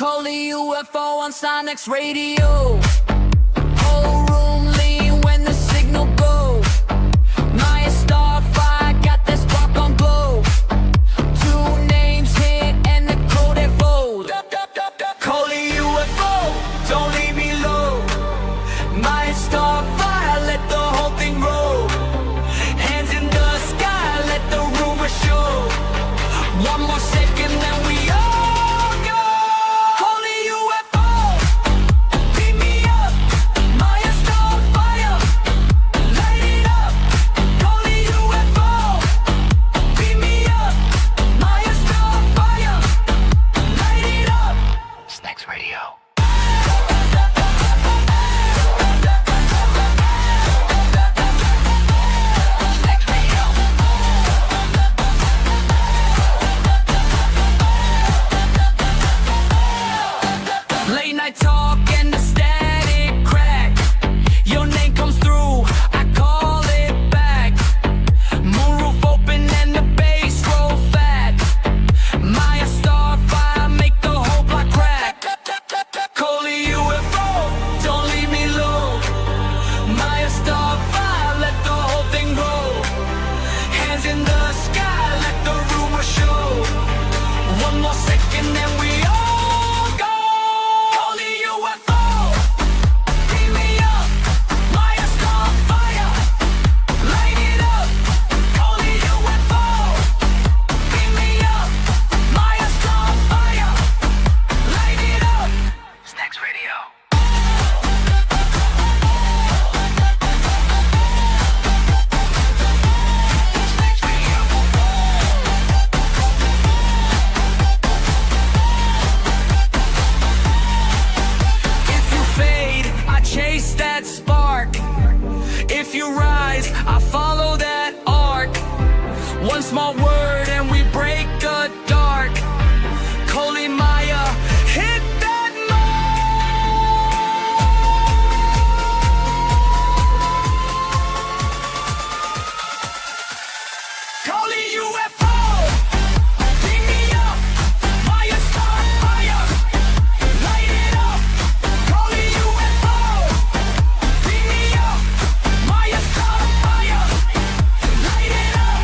ColeyUFO on SNX Radio. Whole room lean when the signal go. My starfire got that spark on glow. Two names hit and the code it fold. ColeyUFO, don't leave me low. My starfire, let the whole thing roll. Hands in the sky, let the rumor show. One more second then we all go. ColeyUFO, beat me up. My starfire, light it up. ColeyUFO, beat me up. My starfire, light it up. SNX Radio. Late night talk and the static crack. Your name comes through, I call it back. Moonroof open and the bass roll fat. My starfire make the whole block crack. ColeyUFO, don't leave me low. My starfire, let the whole thing roll. Hands in the sky, let the rumor show. One more second and we all go. ColeyUFO, beat me up. My starfire, light it up. ColeyUFO, beat me up. My starfire, light it up. SNX Radio. If you fade, I chase that spark. If you rise, I follow that arc. One small word and we break the dark. Coley Maya, hit that mark. ColeyUFO, beat me up. My starfire, light it up. ColeyUFO, beat me up. My starfire, light it up.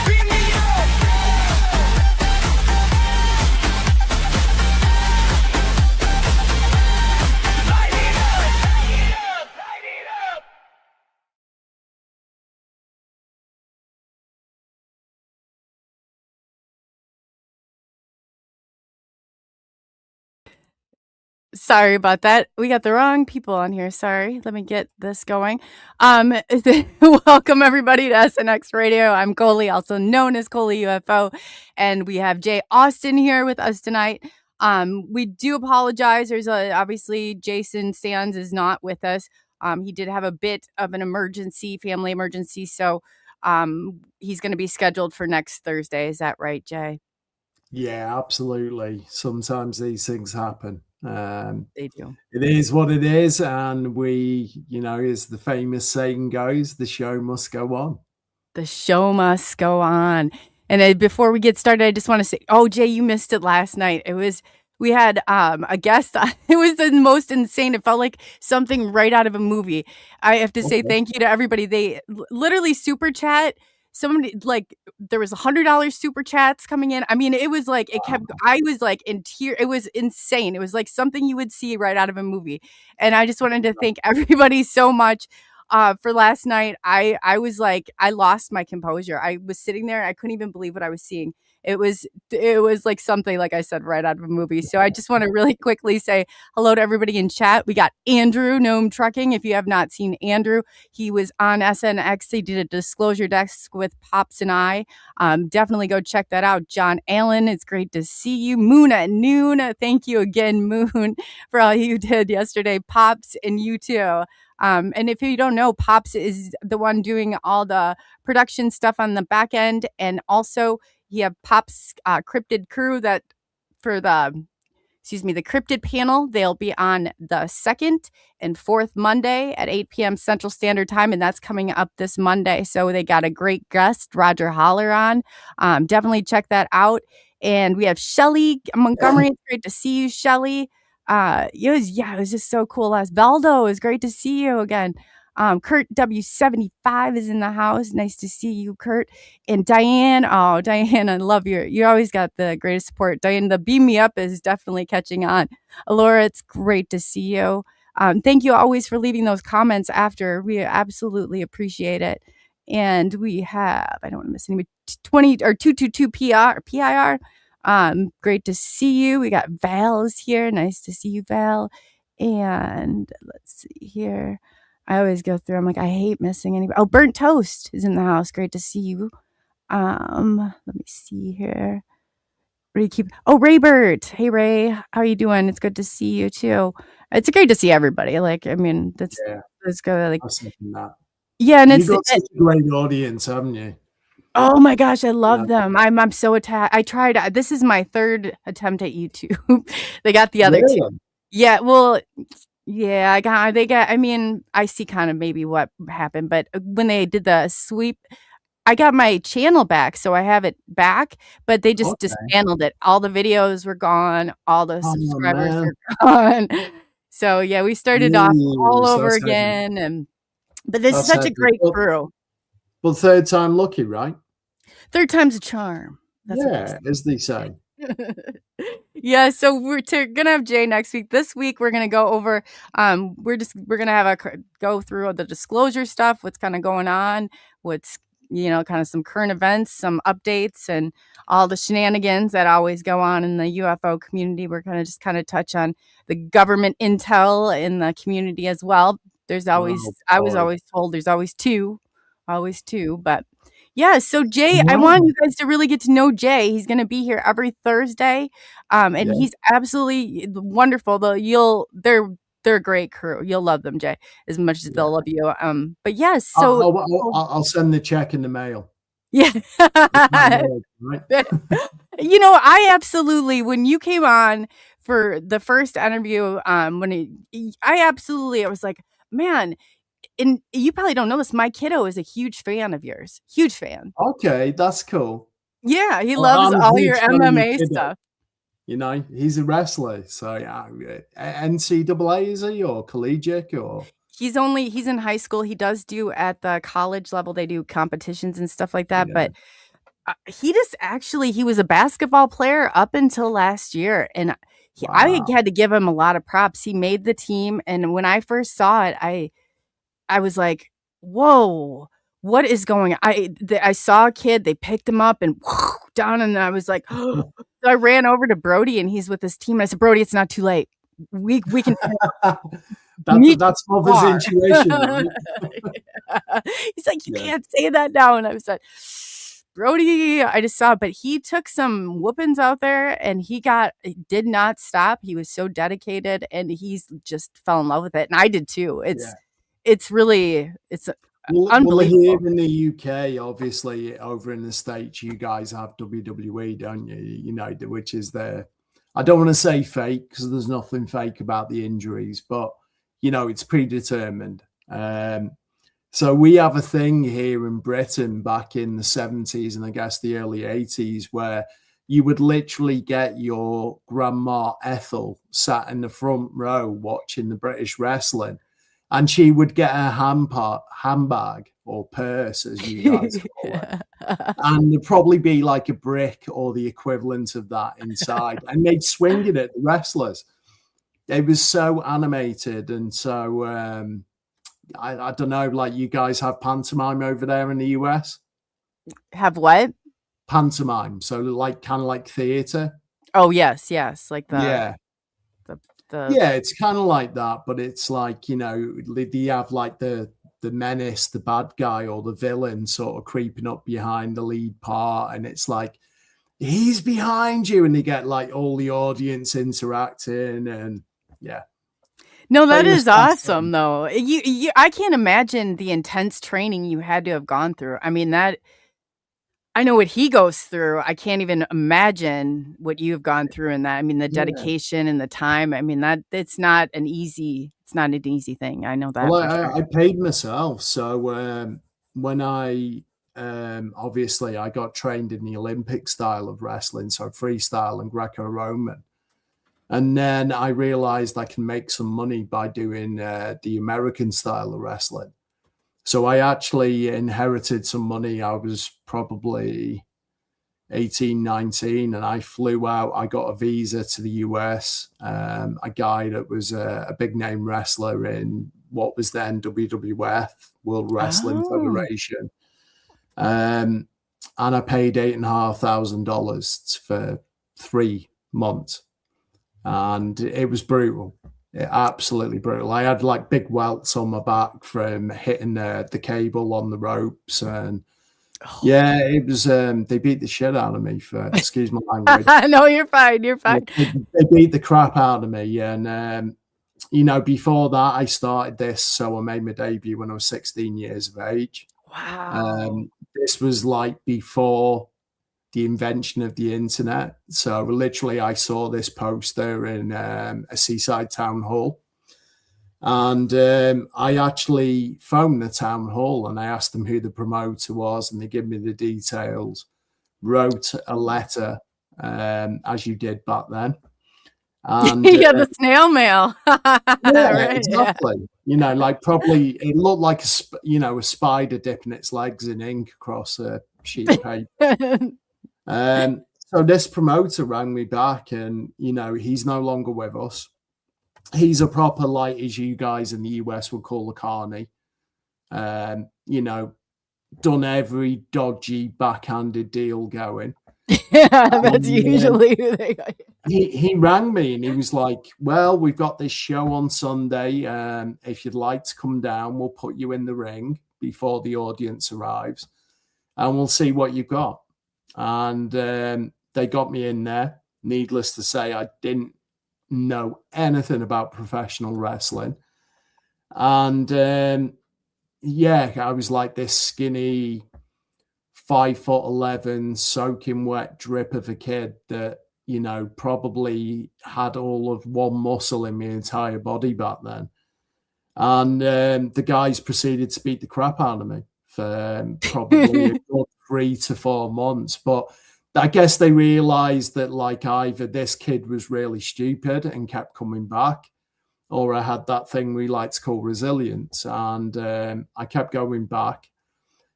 Beat me up. Light it up. Light it up. Sorry about that. We got the wrong people on here. Sorry. Let me get this going. Welcome everybody to SNX Radio. I'm Coley, also known as ColeyUFO, and we have Jay Austin here with us tonight. We do apologize. There's obviously Jason Sands is not with us. He did have a bit of an emergency, family emergency, so he's going to be scheduled for next Thursday. Is that right, Jay? Yeah, absolutely. Sometimes these things happen. They do. It is what it is, and we, as the famous saying goes, the show must go on. The show must go on. And before we get started, I just want to say, Jay, you missed it last night. We had a guest. It was the most insane. It felt like something right out of a movie. I have to say thank you to everybody. They literally super chat. Somebody, like, there was $100 super chats coming in. I mean, it was like, I was like in tears. It was insane. It was like something you would see right out of a movie. And I just wanted to thank everybody so much for last night. I was like, I lost my composure. I was sitting there. I couldn't even believe what I was seeing. It was like something, like I said, right out of a movie. So I just want to really quickly say hello to everybody in chat. We got Andrew, Gnome Trucking. If you have not seen Andrew, he was on SNX. They did a disclosure desk with Pops and I. Definitely go check that out. John Allen, it's great to see you. Moon at Noon. Thank you again, Moon, for all you did yesterday. Pops and you too. And if you don't know, Pops is the one doing all the production stuff on the back end. And also you have Pop's cryptid crew that for the the cryptid panel. They'll be on the 2nd and 4th Monday at 8 p.m. Central Standard Time, and that's coming up this Monday. So they got a great guest, Roger Holler, on. Definitely check that out. And we have Shelly Montgomery. It's great to see you, Shelly. It was just so cool. Valdo, it was great to see you again. Kurt W75 is in the house. Nice to see you, Kurt. And Diane, Diane, I love you always got the greatest support. Diane, the Beam Me Up is definitely catching on. Alora, it's great to see you. Thank you always for leaving those comments after. We absolutely appreciate it. And we have, I don't want to miss anybody, 222 PIR. Great to see you. We got Val is here. Nice to see you, Val. And let's see here. I always go through. I'm like, I hate missing anybody. Oh, Burnt Toast is in the house. Great to see you. Let me see here. What do you keep? Oh, Raybert. Hey, Ray. How are you doing? It's good to see you too. It's great to see everybody. Like, I mean, that's good. Like, yeah, and you've got such a great audience, haven't you? Oh my gosh, I love them. I'm so attached. I tried. This is my 3rd attempt at YouTube. They got the other 2. Yeah, well. Yeah, I mean, I see kind of maybe what happened, but when they did the sweep, I got my channel back, so I have it back, but they just dismantled it. All the videos were gone, all the subscribers are gone. So yeah, we started off all over again, but this is such a great crew. Well, 3rd time lucky, right? 3rd time's a charm. That's as they say. Yeah, so we're gonna have Jay next week. This week we're gonna go over we're gonna have go through the disclosure stuff, what's kind of going on, what's kind of some current events, some updates, and all the shenanigans that always go on in the UFO community. We're gonna just kind of touch on the government intel in the community as well. There's always I was always told there's always two, but yeah, so Jay, I want you guys to really get to know Jay. He's going to be here every Thursday, and he's absolutely wonderful. They're a great crew. You'll love them, Jay, as much as they'll love you. But yes, so I'll send the check in the mail. Yeah, right? I absolutely, when you came on for the first interview, I was like, man. And you probably don't know this. My kiddo is a huge fan of yours. Huge fan. Okay, that's cool. Yeah, he loves all your MMA stuff. He's a wrestler. So NCAA, is he, or collegiate, or? He's in high school. He does do at the college level. They do competitions and stuff like that. Yeah. But he was a basketball player up until last year. And I had to give him a lot of props. He made the team. And when I first saw it, I was like, whoa, what is going on? I saw a kid, they picked him up and down, and I was like, so I ran over to Brody, and he's with his team. And I said, Brody, it's not too late. We can. that's of his intuition. Right? Yeah. He's like, you can't say that now. And I was like, Brody, I just saw, but he took some whoopings out there, and he did not stop. He was so dedicated, and he's just fell in love with it. And I did too. It's unbelievable. Here in the UK, obviously, over in the States, you guys have WWE, don't you? Which is I don't want to say fake, because there's nothing fake about the injuries, but it's predetermined. So we have a thing here in Britain back in the 70s and I guess the early 80s where you would literally get your grandma Ethel sat in the front row watching the British wrestling, and she would get a handbag or purse, as you guys call it, and there'd probably be like a brick or the equivalent of that inside, and they'd swing it at the wrestlers. It was so animated, and so I don't know, like you guys have pantomime over there in the US? Have what? Pantomime. So like kind of like theater. Oh, yes. Like yeah, it's kind of like that, but it's like, they have like the menace, the bad guy or the villain sort of creeping up behind the lead part, and it's like he's behind you, and they get like all the audience interacting, and yeah. No, that is awesome, though. I can't imagine the intense training you had to have gone through. I mean, I know what he goes through. I can't even imagine what you've gone through in that. I mean, the Yeah. dedication and the time. I mean, it's not an easy thing. I know that Well, for sure. I paid myself. So when I obviously I got trained in the Olympic style of wrestling, so freestyle and Greco-Roman. And then I realized I can make some money by doing the American style of wrestling. So I actually inherited some money. I was probably 18, 19, and I flew out. I got a visa to the US. A guy that was a big name wrestler in what was then WWF, World Wrestling Oh. Federation. And I paid $8,500 for 3 months. And it was brutal. Absolutely brutal. I had like big welts on my back from hitting the cable on the ropes, and yeah, it was. They beat the shit out of me for excuse my language. No, you're fine. You're fine. They beat the crap out of me, and you know, before that, I started this, so I made my debut when I was 16 years of age. Wow. This was like before the invention of the internet. So literally I saw this poster in a seaside town hall, and I actually phoned the town hall and I asked them who the promoter was, and they gave me the details, wrote a letter, as you did back then. And yeah, the snail mail. yeah, Right, exactly. yeah. You know, like probably it looked like a spider dipping its legs in ink across a sheet of paper. So this promoter rang me back, and you know, he's no longer with us. He's a proper, like, as you guys in the US would call a carny. You know, done every dodgy backhanded deal going. Yeah, that's usually who they got. He rang me and he was like, well, we've got this show on Sunday. If you'd like to come down, we'll put you in the ring before the audience arrives and we'll see what you've got. And they got me in there. Needless to say, I didn't know anything about professional wrestling. And yeah, I was like this skinny 5'11", soaking wet drip of a kid that, you know, probably had all of one muscle in my entire body back then. And the guys proceeded to beat the crap out of me for probably a good 3 to 4 months. But I guess they realized that, like, either this kid was really stupid and kept coming back, or I had that thing we like to call resilience. And I kept going back.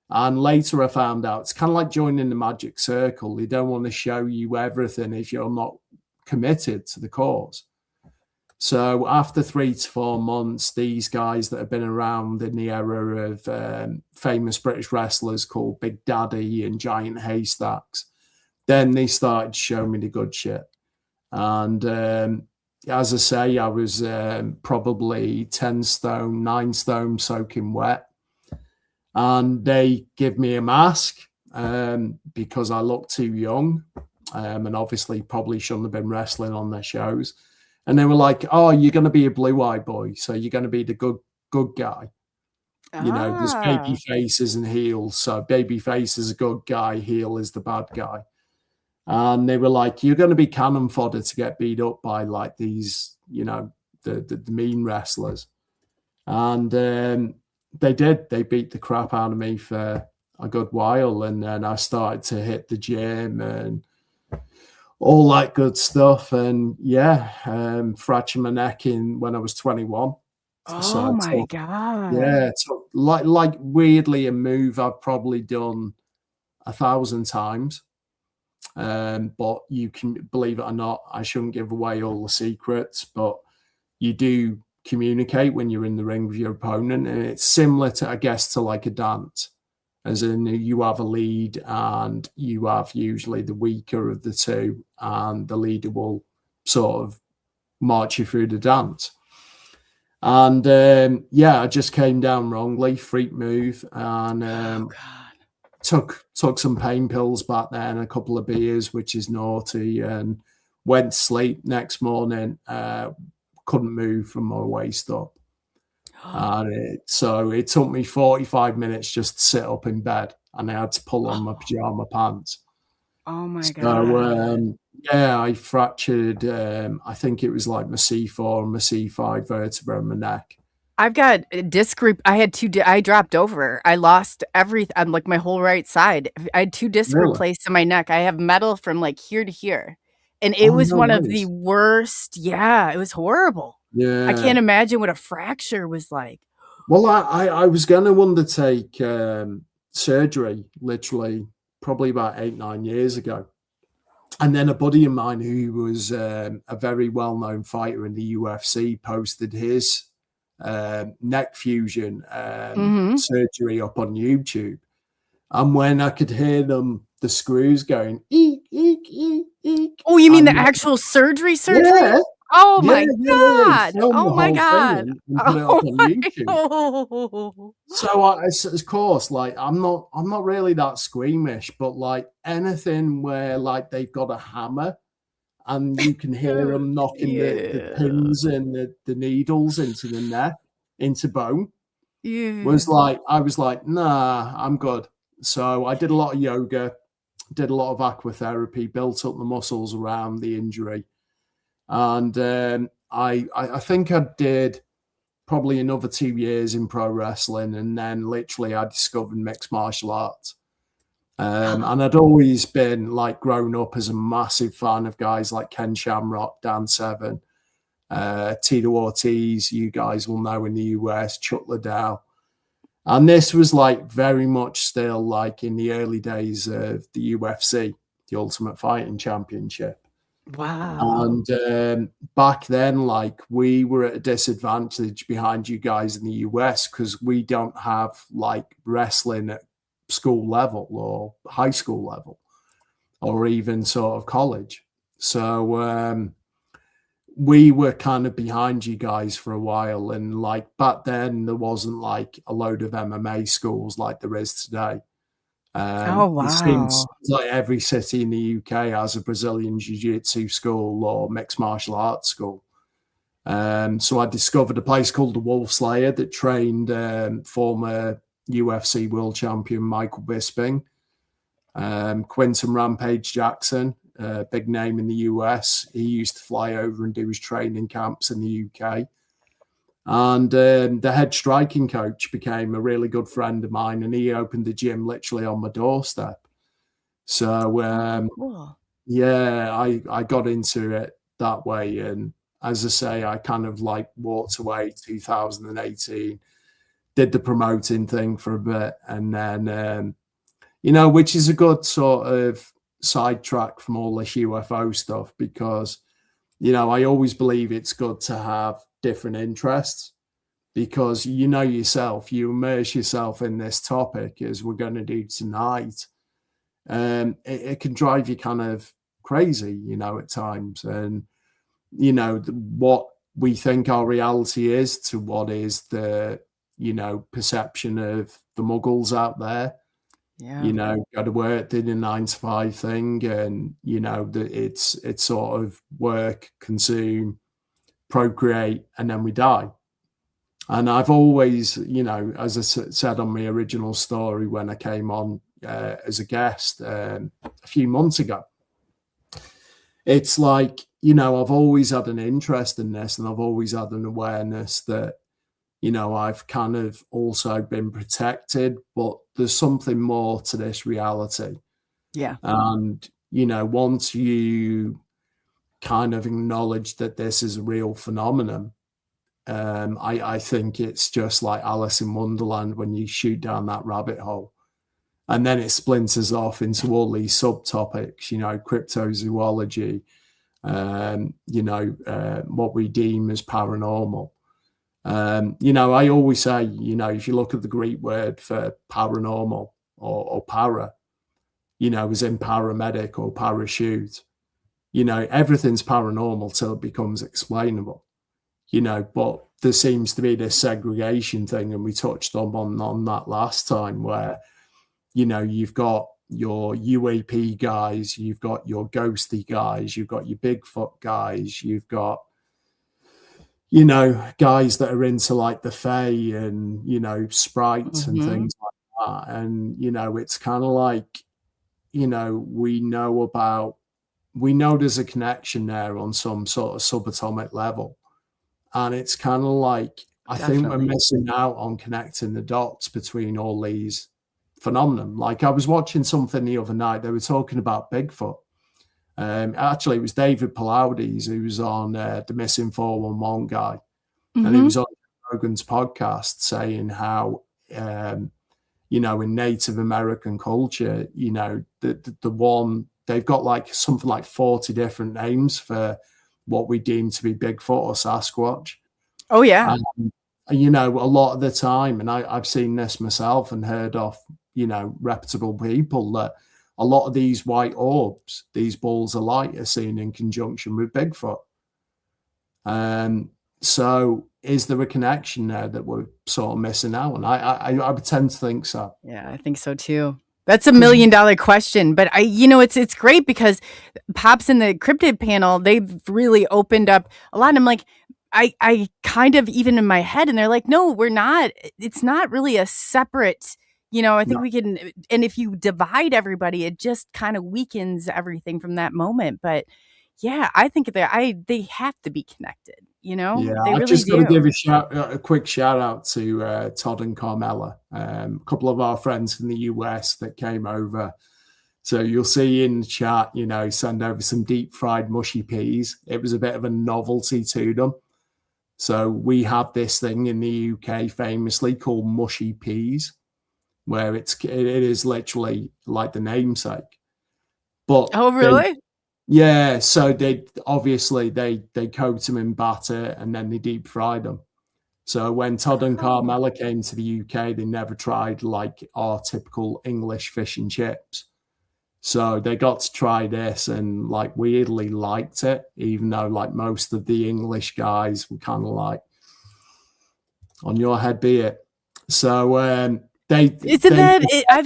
And later I found out it's kind of like joining the magic circle. They don't want to show you everything if you're not committed to the cause. So after 3 to 4 months, these guys that have been around in the era of famous British wrestlers called Big Daddy and Giant Haystacks, then they started to show me the good shit. And as I say, I was probably 10 stone, 9 stone soaking wet. And they give me a mask because I look too young, and obviously probably shouldn't have been wrestling on their shows. And they were like, oh, you're going to be a blue-eyed boy, so you're going to be the good guy. You know, there's baby faces and heels. So baby face is a good guy, heel is the bad guy. And they were like, you're going to be cannon fodder to get beat up by, like, these, you know, the mean wrestlers. And they did. They beat the crap out of me for a good while. And then I started to hit the gym and all that good stuff. And yeah, fractured my neck when I was 21. Oh, so my God. Yeah. So like weirdly a move I've probably done 1,000 times. But you can, believe it or not, I shouldn't give away all the secrets, but you do communicate when you're in the ring with your opponent, and it's similar to, I guess, to like a dance, as in you have a lead and you have usually the weaker of the two, and the leader will sort of march you through the dance. And yeah, I just came down wrongly, freak move, and took some pain pills back then, a couple of beers, which is naughty, and went to sleep. Next morning, couldn't move from my waist up. And so it took me 45 minutes just to sit up in bed, and I had to pull on my pajama pants. Oh my So, God. yeah, I fractured, I think it was like my C4 and my C5 vertebra in my neck. I've got a disc I had I dropped over. I lost everything, like my whole right side. I had 2 discs Really? replaced in my neck. I have metal from like here to here. And it Oh, was no one of the ways. worst. Yeah, it was horrible. I Yeah. can't imagine what a fracture was like. Well, I was going to undertake surgery literally probably about 8-9 years ago. And then a buddy of mine who was a very well-known fighter in the UFC posted his neck fusion Mhm. surgery up on YouTube. And when I could hear the screws going, eek, eek, eek, eek. Oh, you mean the And actual surgery? yeah, Oh yeah, my yeah. He God. filmed Oh the my whole thing God. and put it up Oh on my YouTube. oh. So of course, like I'm not really that squeamish, but like anything where like they've got a hammer and you can hear them knocking the Yeah. pins and the needles into the neck, into bone, was Yeah. like, I was like, nah, I'm good. So I did a lot of yoga, did a lot of aquatherapy, built up the muscles around the injury. And I think I did probably another 2 years in pro wrestling, and then literally I discovered mixed martial arts. And I'd always been like grown up as a massive fan of guys like Ken Shamrock, Dan Severn, Tito Ortiz, you guys will know in the US, Chuck Liddell. And this was like very much still like in the early days of the UFC, the Ultimate Fighting Championship. Wow. And back then, like we were at a disadvantage behind you guys in the US because we don't have like wrestling at school level or high school level or even sort of college. So we were kind of behind you guys for a while. And like back then, there wasn't like a load of MMA schools like there is today. Oh, It seems wow. like every city in the UK has a Brazilian Jiu-Jitsu school or mixed martial arts school. So I discovered a place called the Wolf Slayer that trained former UFC world champion Michael Bisping, Quinton Rampage Jackson, big name in the US. He used to fly over and do his training camps in the UK. And the head striking coach became a really good friend of mine, and he opened the gym literally on my doorstep. So Cool. yeah, I got into it that way. And as I say, I kind of like walked away 2018, did the promoting thing for a bit, and then which is a good sort of sidetrack from all this UFO stuff because I always believe it's good to have different interests because yourself, you immerse yourself in this topic as we're going to do tonight. It can drive you kind of crazy, at times. And, what we think our reality is to what is the, perception of the muggles out there. Yeah. Go to work, did a 9 to 5 thing, and it's sort of work, consume, procreate, and then we die. And I've always, as I said on my original story when I came on as a guest a few months ago, it's like, I've always had an interest in this, and I've always had an awareness that I've kind of also been protected, but there's something more to this reality. Yeah. And, once you kind of acknowledge that this is a real phenomenon, I think it's just like Alice in Wonderland when you shoot down that rabbit hole. And then it splinters off into all these subtopics, cryptozoology, what we deem as paranormal. I always say, if you look at the Greek word for paranormal or para, as in paramedic or parachute, everything's paranormal till it becomes explainable, but there seems to be this segregation thing. And we touched on that last time where, you've got your UAP guys, you've got your ghosty guys, you've got your Bigfoot guys, you've got, you know, guys that are into like the Fae and, you know, sprites and Mm-hmm. things like that. And, you know, it's kind of like, you know, we know there's a connection there on some sort of subatomic level. And it's kind of like, I think we're Definitely. missing out on connecting the dots between all these phenomena. Like I was watching something the other night, they were talking about Bigfoot. Actually, it was David Palaudes who was on the Missing 411 guy. And he Mm-hmm. was on Rogan's podcast saying how, you know, in Native American culture, you know, the one, they've got like something like 40 different names for what we deem to be Bigfoot or Sasquatch. Oh yeah. You know, a lot of the time, and I've seen this myself and heard of, you know, reputable people, that a lot of these white orbs, these balls of light, are seen in conjunction with Bigfoot. So is there a connection there that we're sort of missing out on? I would tend to think so. Yeah, I think so too. That's $1 million question, but it's great because Pops in the cryptid panel, they've really opened up a lot. And I'm like, I kind of, even in my head, and they're like, no, we're not. It's not really a separate, I think No. we can, and if you divide everybody, it just kind of weakens everything from that moment. But yeah, I think they have to be connected, Yeah, they I really just got to do. give a quick shout out to Todd and Carmela, a couple of our friends from the US that came over. So you'll see in the chat, send over some deep fried mushy peas. It was a bit of a novelty to them. So we have this thing in the UK famously called mushy peas, where it is literally like the namesake. But Oh, really? yeah, so they obviously they coat them in batter and then they deep fry them. So when Todd and Carmela came to the UK, they never tried like our typical English fish and chips. So they got to try this and like weirdly liked it, even though like most of the English guys were kind of like, on your head be it. So I've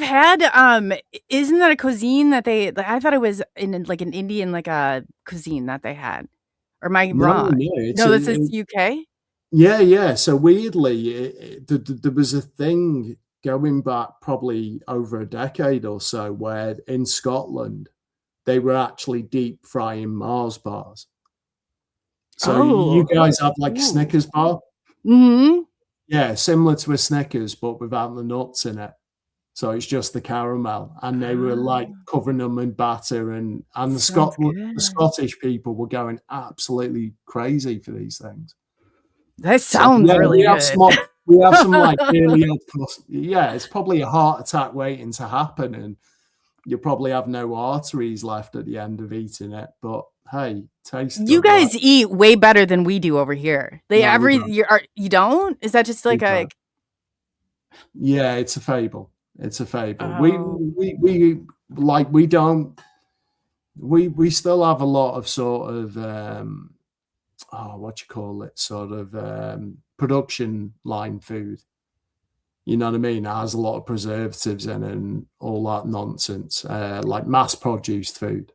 had isn't that a cuisine that I thought it was in like an Indian like a cuisine that they had, or am I wrong? No, this is UK. Yeah. So weirdly, there was a thing going back probably over a decade or so where in Scotland they were actually deep frying Mars bars. So you guys have like a Snickers bar? Mm-hmm. Yeah, similar to a Snickers, but without the nuts in it. So it's just the caramel, and they were like covering them in batter, and the Scottish people were going absolutely crazy for these things. That sounds really good. We have some like really, it's probably a heart attack waiting to happen, and you probably have no arteries left at the end of eating it. But hey, taste. You guys eat way better than we do over here. You don't? Is that just like a? Yeah, it's a fable. It's a fable. Oh. We still have a lot of sort of what you call it, sort of production line food. You know what I mean? It has a lot of preservatives in it and all that nonsense, like mass produced food.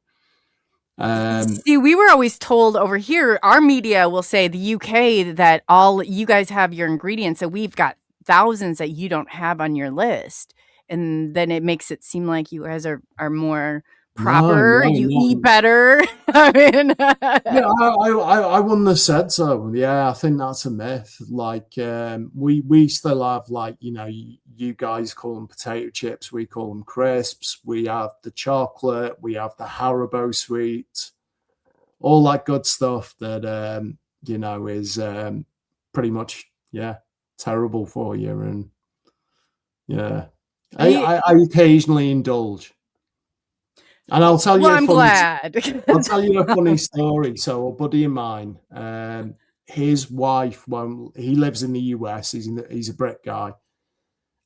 See, we were always told over here, our media will say the UK that all you guys have your ingredients, so we've got thousands that you don't have on your list, and then it makes it seem like you guys are more proper. No. Eat better. I mean, yeah, I wouldn't have said so. Yeah, I think that's a myth. Like we still have like you guys call them potato chips, we call them crisps. We have the chocolate, we have the Haribo sweets, all that good stuff that is pretty much terrible for you. And yeah, I occasionally indulge. And I'll tell you. I'm glad. I'll tell you a funny story. So a buddy of mine, his wife won't. He lives in the US. He's a Brit guy,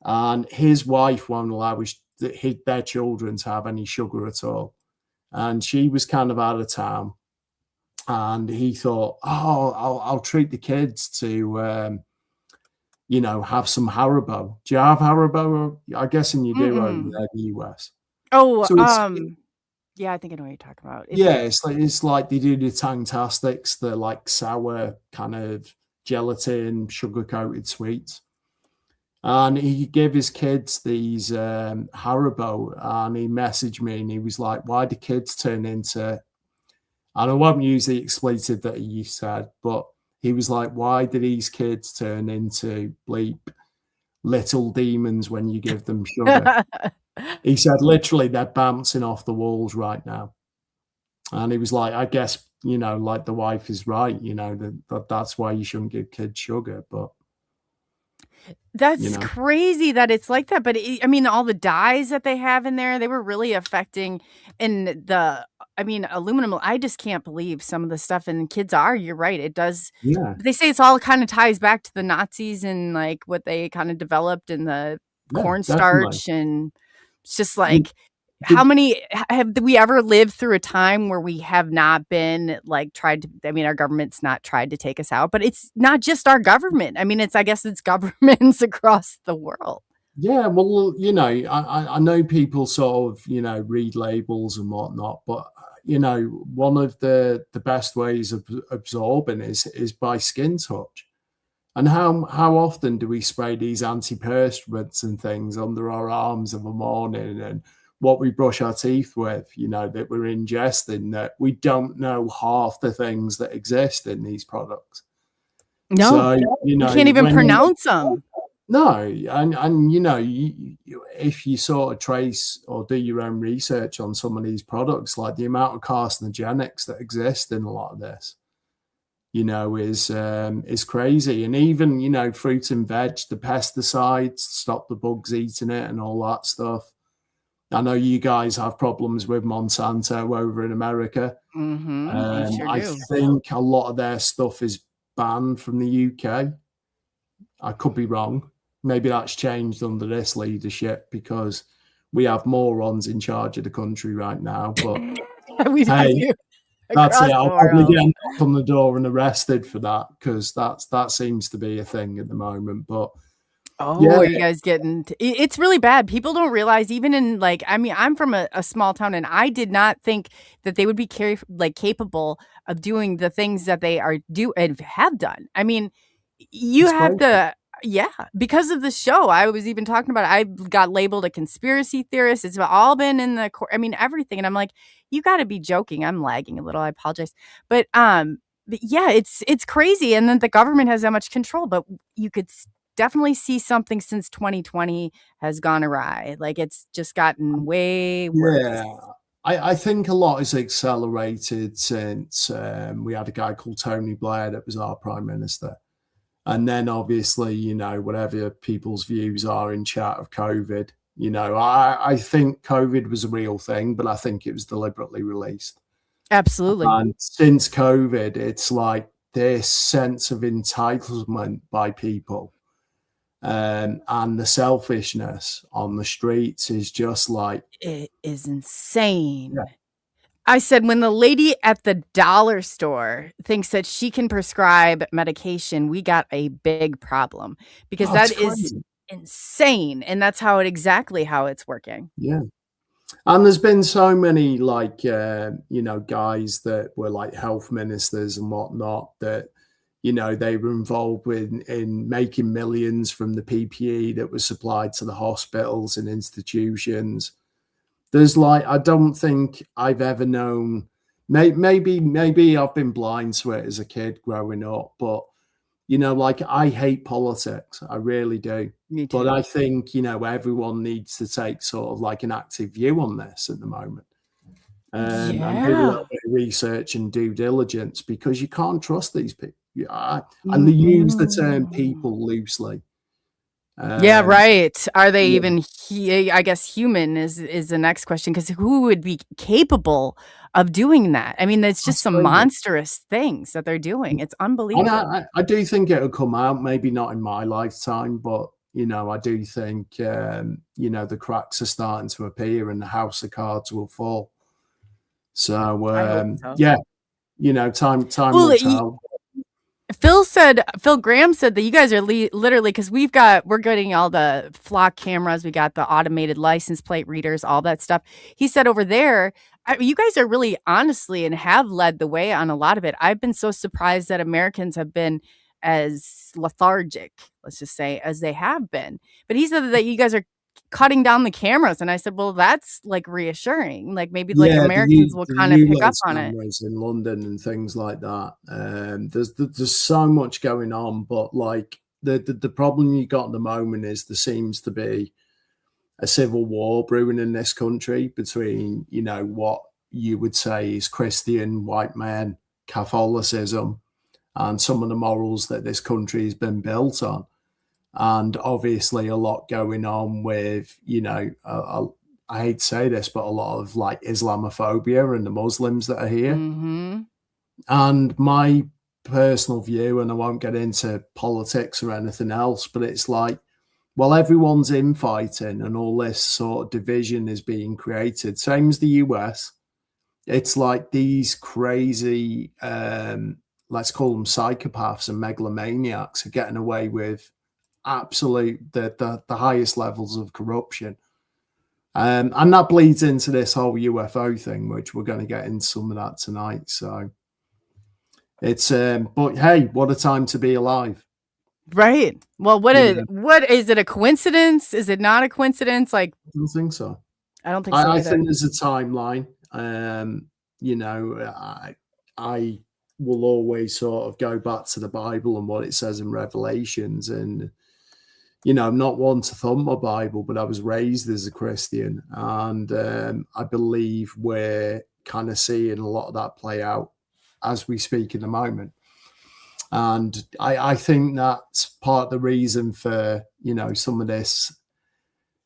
and his wife won't allow their children to have any sugar at all. And she was kind of out of town, and he thought, I'll treat the kids to, have some Haribo. Do you have Haribo? I'm guessing you do over there in the US. Oh, so yeah, I think I know what you're talking about. It's like they do the Tangtastics, the like sour kind of gelatin, sugar-coated sweets. And he gave his kids these Haribo, and he messaged me and he was like, why do kids turn into, and I won't use the expletive that he said, but he was like, why do these kids turn into bleep little demons when you give them sugar? He said, literally, they're bouncing off the walls right now. And he was like, I guess, you know, like the wife is right, you know, that's why you shouldn't give kids sugar. But That's you know, crazy that it's like that. But I mean, all the dyes that they have in there, they were really affecting. And I mean, aluminum, I just can't believe some of the stuff. And kids are, you're right. It does. yeah, They say it's all kind of ties back to the Nazis and like what they kind of developed in the yeah, definitely. cornstarch. And it's just You- like, the- how many have we ever lived through a time where we have not been like tried to, I mean, our government's not tried to take us out, but it's not just our government. I mean, I guess it's governments across the world. Yeah, well, you know, I know people sort of, you know, read labels and whatnot, but you know, one of the best ways of absorbing is by skin touch. And how often do we spray these antiperspirants and things under our arms in the morning, and what we brush our teeth with, you know, that we're ingesting, that we don't know half the things that exist in these products. No, So, you you know, can't even when pronounce them. no, and you know, if you sort of trace or do your own research on some of these products, like the amount of carcinogenics that exist in a lot of this, you know, is crazy. And even, you know, fruit and veg, the pesticides, stop the bugs eating it and all that stuff. I know you guys have problems with Monsanto over in America. We sure I do. think a lot of their stuff is banned from the UK. I could be wrong. Maybe that's changed under this leadership because we have morons in charge of the country right now. But We hey, do. that's Across it. I'll the probably world. get knocked on the door and arrested for that, because that seems to be a thing at the moment. But Oh, yeah, are you guys getting it's really bad. People don't realize, even in like, I mean, I'm from a small town and I did not think that they would be capable of doing the things that they are and have done. I mean, you it's have crazy. to, yeah, because of the show. I was even talking about it. I got labeled a conspiracy theorist. It's all been in the I mean, everything. And I'm like, you got to be joking. I'm lagging a little. I apologize. But yeah, it's crazy. And then the government has that much control, but you could definitely see something since 2020 has gone awry. Like it's just gotten way worse. Yeah, I think a lot is accelerated since we had a guy called Tony Blair that was our prime minister. And then obviously, you know, whatever people's views are in chat of COVID, you know, I think COVID was a real thing, but I think it was deliberately released. Absolutely. And since COVID, it's like this sense of entitlement by people. And the selfishness on the streets is just like, It is insane. yeah, I said, when the lady at the dollar store thinks that she can prescribe medication, we got a big problem, because oh, that it's is crazy. insane. And that's exactly how it's working. Yeah. And there's been so many like, you know, guys that were like health ministers and whatnot that, you know, they were involved in making millions from the PPE that was supplied to the hospitals and institutions. There's like, I don't think I've ever known, maybe I've been blind to it as a kid growing up, but, you know, like I hate politics. I really do. Me too. But I think, you know, everyone needs to take sort of like an active view on this at the moment. And do a little bit of research and due diligence, because you can't trust these people. And they use the term people loosely. Yeah, right. Are they yeah. even, I guess human is the next question, because who would be capable of doing that? I mean, it's just some Absolutely. monstrous things that they're doing. It's And unbelievable. I do think it'll come out, maybe not in my lifetime, but, you know, I do think, you know, the cracks are starting to appear and the house of cards will fall. So, I hope so. yeah, you know, time Well, will tell. Phil Graham said that you guys are literally, because we're getting all the flock cameras, we got the automated license plate readers, all that stuff. He said over there, you guys are really honestly and have led the way on a lot of it. I've been so surprised that Americans have been as lethargic, let's just say, as they have been. But he said that you guys are cutting down the cameras, and I said, well, that's like reassuring. Like maybe like Yeah, Americans will kind of pick up ULEZ on it. cameras in London and things like that. There's so much going on, but like the problem you got at the moment is there seems to be a civil war brewing in this country between, you know, what you would say is Christian white men, Catholicism, and some of the morals that this country has been built on. And obviously a lot going on with, you know, I hate to say this, but a lot of like Islamophobia and the Muslims that are here. Mm-hmm. And my personal view, and I won't get into politics or anything else, but it's like, well, everyone's infighting and all this sort of division is being created. Same as the US. It's like these crazy, let's call them psychopaths and megalomaniacs are getting away with absolute the highest levels of corruption. And that bleeds into this whole UFO thing, which we're going to get into some of that tonight. So it's, but hey, what a time to be alive. Right. Well, what is it a coincidence? Is it not a coincidence? Like, I don't think so. I don't think so. I think there's a timeline. You know, I will always sort of go back to the Bible and what it says in Revelations. And, you know, I'm not one to thump my Bible, but I was raised as a Christian. And I believe we're kind of seeing a lot of that play out as we speak in the moment. And I think that's part of the reason for, you know, some of this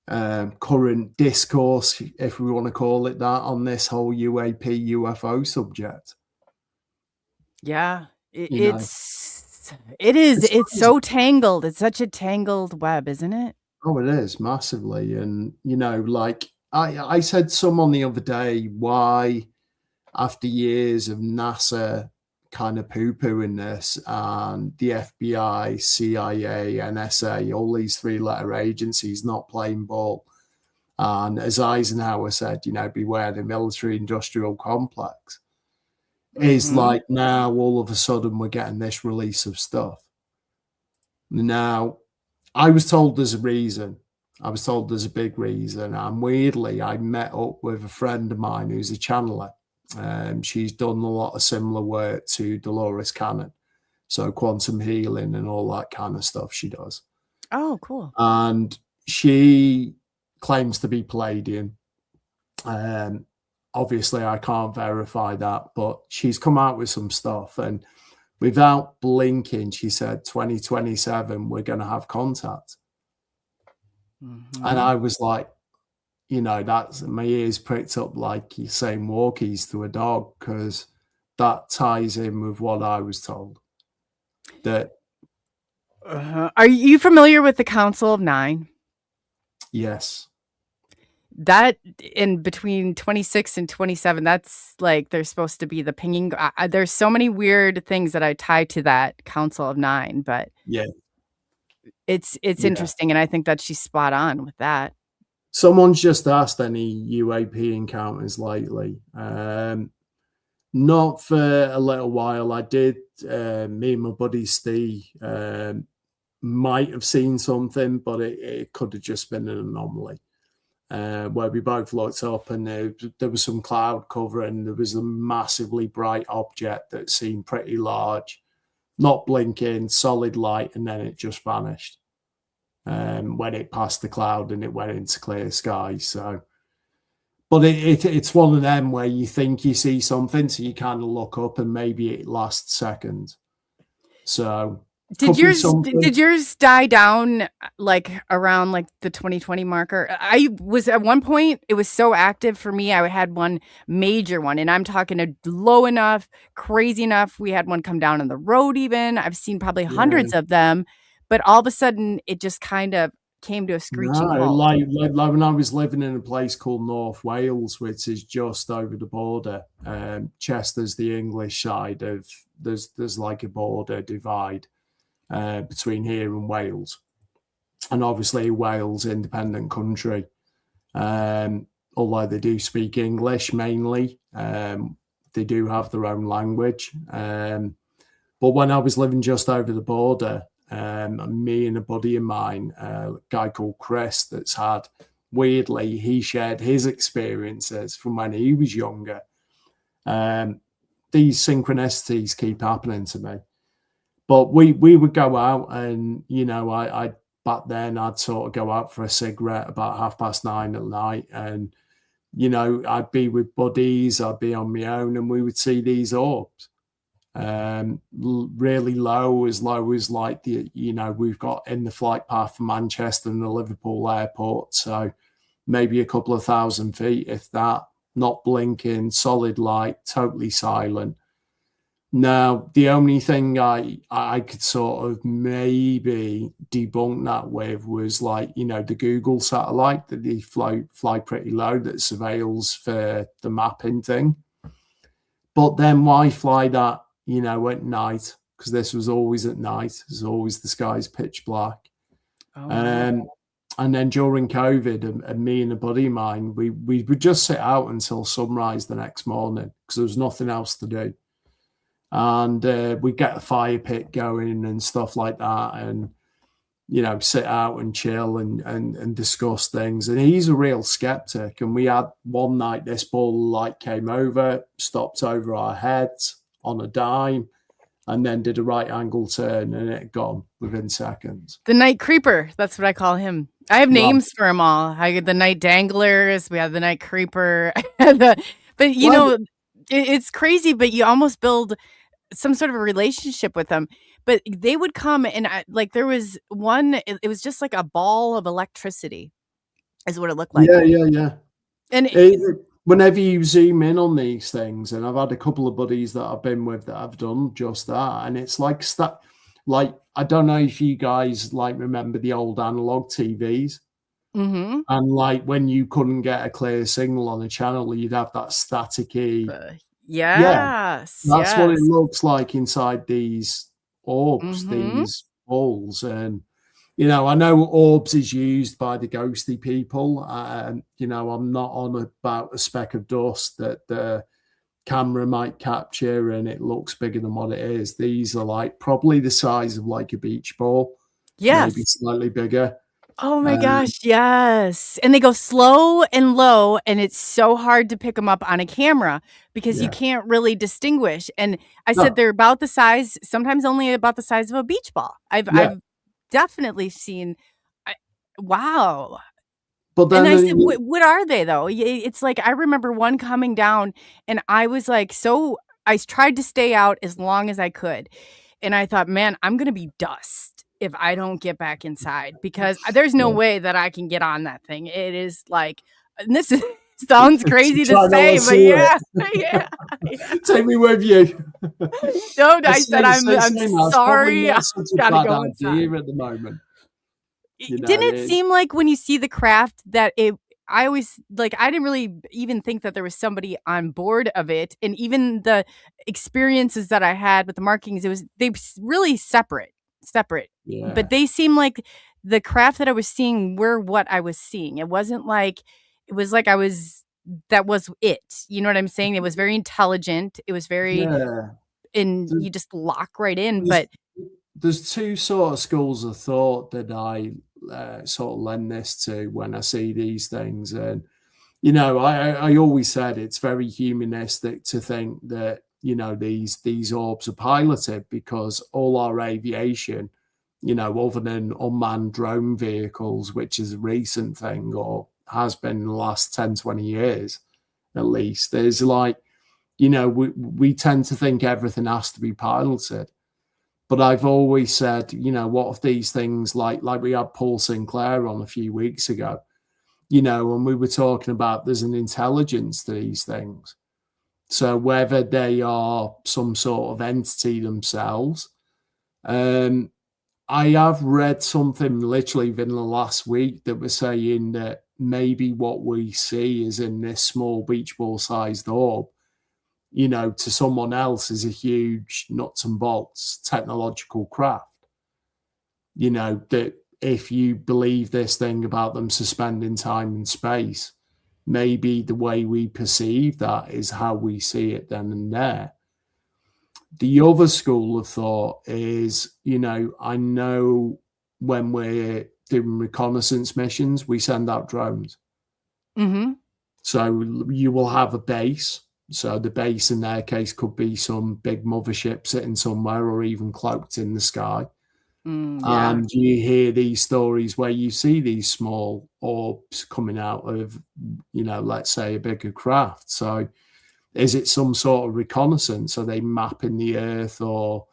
current discourse, if we want to call it that, on this whole UAP UFO subject. Yeah, it's so tangled. It's such a tangled web, isn't it? Oh, it is massively. And, you know, like I said some the other day, why after years of NASA kind of poo-pooing this and the FBI, CIA, NSA, all these three-letter agencies not playing ball. And as Eisenhower said, you know, beware the military-industrial complex. Is like now all of a sudden we're getting this release of stuff. Now, I was told there's a reason. I was told there's a big reason. And weirdly, I met up with a friend of mine who's a channeler. She's done a lot of similar work to Dolores Cannon. So quantum healing and all that kind of stuff she does. Oh, cool. And she claims to be Palladian. Obviously, I can't verify that, but she's come out with some stuff. And without blinking, she said, 2027, we're going to have contact. And I was like, you know, that's my ears pricked up like you're saying walkies to a dog, because that ties in with what I was told. That Are you familiar with the Council of Nine? Yes. That in between 26 and 27, that's like they're supposed to be the pinging. There's so many weird things that I tie to that Council of Nine, but yeah, it's interesting, and I think that she's spot on with that. Someone's just asked any UAP encounters lately. Not for a little while. I did. Me and my buddy Steve might have seen something, but it could have just been an anomaly. Where we both looked up and there was some cloud cover and there was a massively bright object that seemed pretty large, not blinking, solid light, and then it just vanished. When it passed the cloud and it went into clear sky. So, but it's one of them where you think you see something, so you kind of look up and maybe it lasts seconds. So did yours die down like around like the 2020 marker? I was at one point, it was so active for me. I had one major one, and I'm talking a low enough, crazy enough. We had one come down on the road even. I've seen probably hundreds of them. But all of a sudden, it just kind of came to a screeching halt. Like when I was living in a place called North Wales, which is just over the border. Chester's the English side of there's like a border divide between here and Wales, and obviously Wales, independent country. Although they do speak English mainly, they do have their own language. But when I was living just over the border, me and a buddy of mine, a guy called Chris, that's had, weirdly, he shared his experiences from when he was younger. These synchronicities keep happening to me. But we would go out, and, you know, I back then I'd sort of go out for a cigarette about 9:30 at night, and, you know, I'd be with buddies, I'd be on my own, and we would see these orbs. Really low as like the, you know, we've got in the flight path from Manchester and the Liverpool airport, so maybe a couple of 1,000 feet, if that, not blinking, solid light, totally silent. Now, the only thing I could sort of maybe debunk that with was, like, you know, the Google satellite that they fly pretty low that surveils for the mapping thing. But then why fly that, you know, at night? Because this was always at night. There's always, the sky's pitch black. And then during COVID, and me and a buddy of mine, we would just sit out until sunrise the next morning because there was nothing else to do. And we'd get a fire pit going and stuff like that, and, you know, sit out and chill and discuss things. And he's a real skeptic. And we had one night, this ball of light came over, stopped over our heads on a dime, and then did a right angle turn, and it had gone within seconds. The night creeper, that's what I call him. I have names for them all. I had the night danglers, we had the night creeper. But, you know, it's crazy, but you almost build some sort of a relationship with them. But they would come, and like there was one, it was just like a ball of electricity is what it looked like. Yeah. And whenever you zoom in on these things, and I've had a couple of buddies that I've been with that have done just that, and it's like like, I don't know if you guys like remember the old analog TVs. Mm-hmm. And like when you couldn't get a clear signal on a channel, you'd have that staticky. Yes. That's what it looks like inside these orbs, Mm-hmm. these balls. And, you know, I know orbs is used by the ghosty people. You know, I'm not on about a speck of dust that the camera might capture and it looks bigger than what it is. These are like probably the size of like a beach ball. Yes. Maybe slightly bigger. Oh my gosh, yes. And they go slow and low, and it's so hard to pick them up on a camera because you can't really distinguish. And I said they're about the size, sometimes only about the size of a beach ball. I've definitely seen, wow. But then, and I said, what are they though? It's like, I remember one coming down, and I was like, I tried to stay out as long as I could. And I thought, man, I'm going to be dust if I don't get back inside, because there's no way that I can get on that thing. It is like, and this sounds crazy to say, but yeah. Take me with you. No, I said, I'm sorry. That's such a bad idea at the moment. You know, didn't it seem like when you see the craft that I always, like, I didn't really even think that there was somebody on board of it. And even the experiences that I had with the markings, they really separate. Yeah. But they seem like the craft that I was seeing were what I was seeing. It wasn't like, it was like that was it. You know what I'm saying? It was very intelligent. It was very, and you just lock right in. But there's two sort of schools of thought that I sort of lend this to when I see these things. And, you know, I always said it's very humanistic to think that, you know, these orbs are piloted, because all our aviation, you know, other than unmanned drone vehicles, which is a recent thing, or has been in the last 10, 20 years at least, there's like, you know, we tend to think everything has to be piloted. But I've always said, you know, what if these things, like we had Paul Sinclair on a few weeks ago, you know, and we were talking about there's an intelligence to these things. So whether they are some sort of entity themselves, I have read something literally within the last week that was saying that maybe what we see is in this small beach ball sized orb, you know, to someone else is a huge nuts and bolts technological craft. You know, that if you believe this thing about them suspending time and space, maybe the way we perceive that is how we see it then and there. The other school of thought is, I know when we're doing reconnaissance missions, we send out drones. Mm-hmm. So you will have a base. So the base in their case could be some big mothership sitting somewhere or even cloaked in the sky. Yeah. And you hear these stories where you see these small orbs coming out of, let's say a bigger craft. So is it some sort of reconnaissance? Are they mapping the earth or,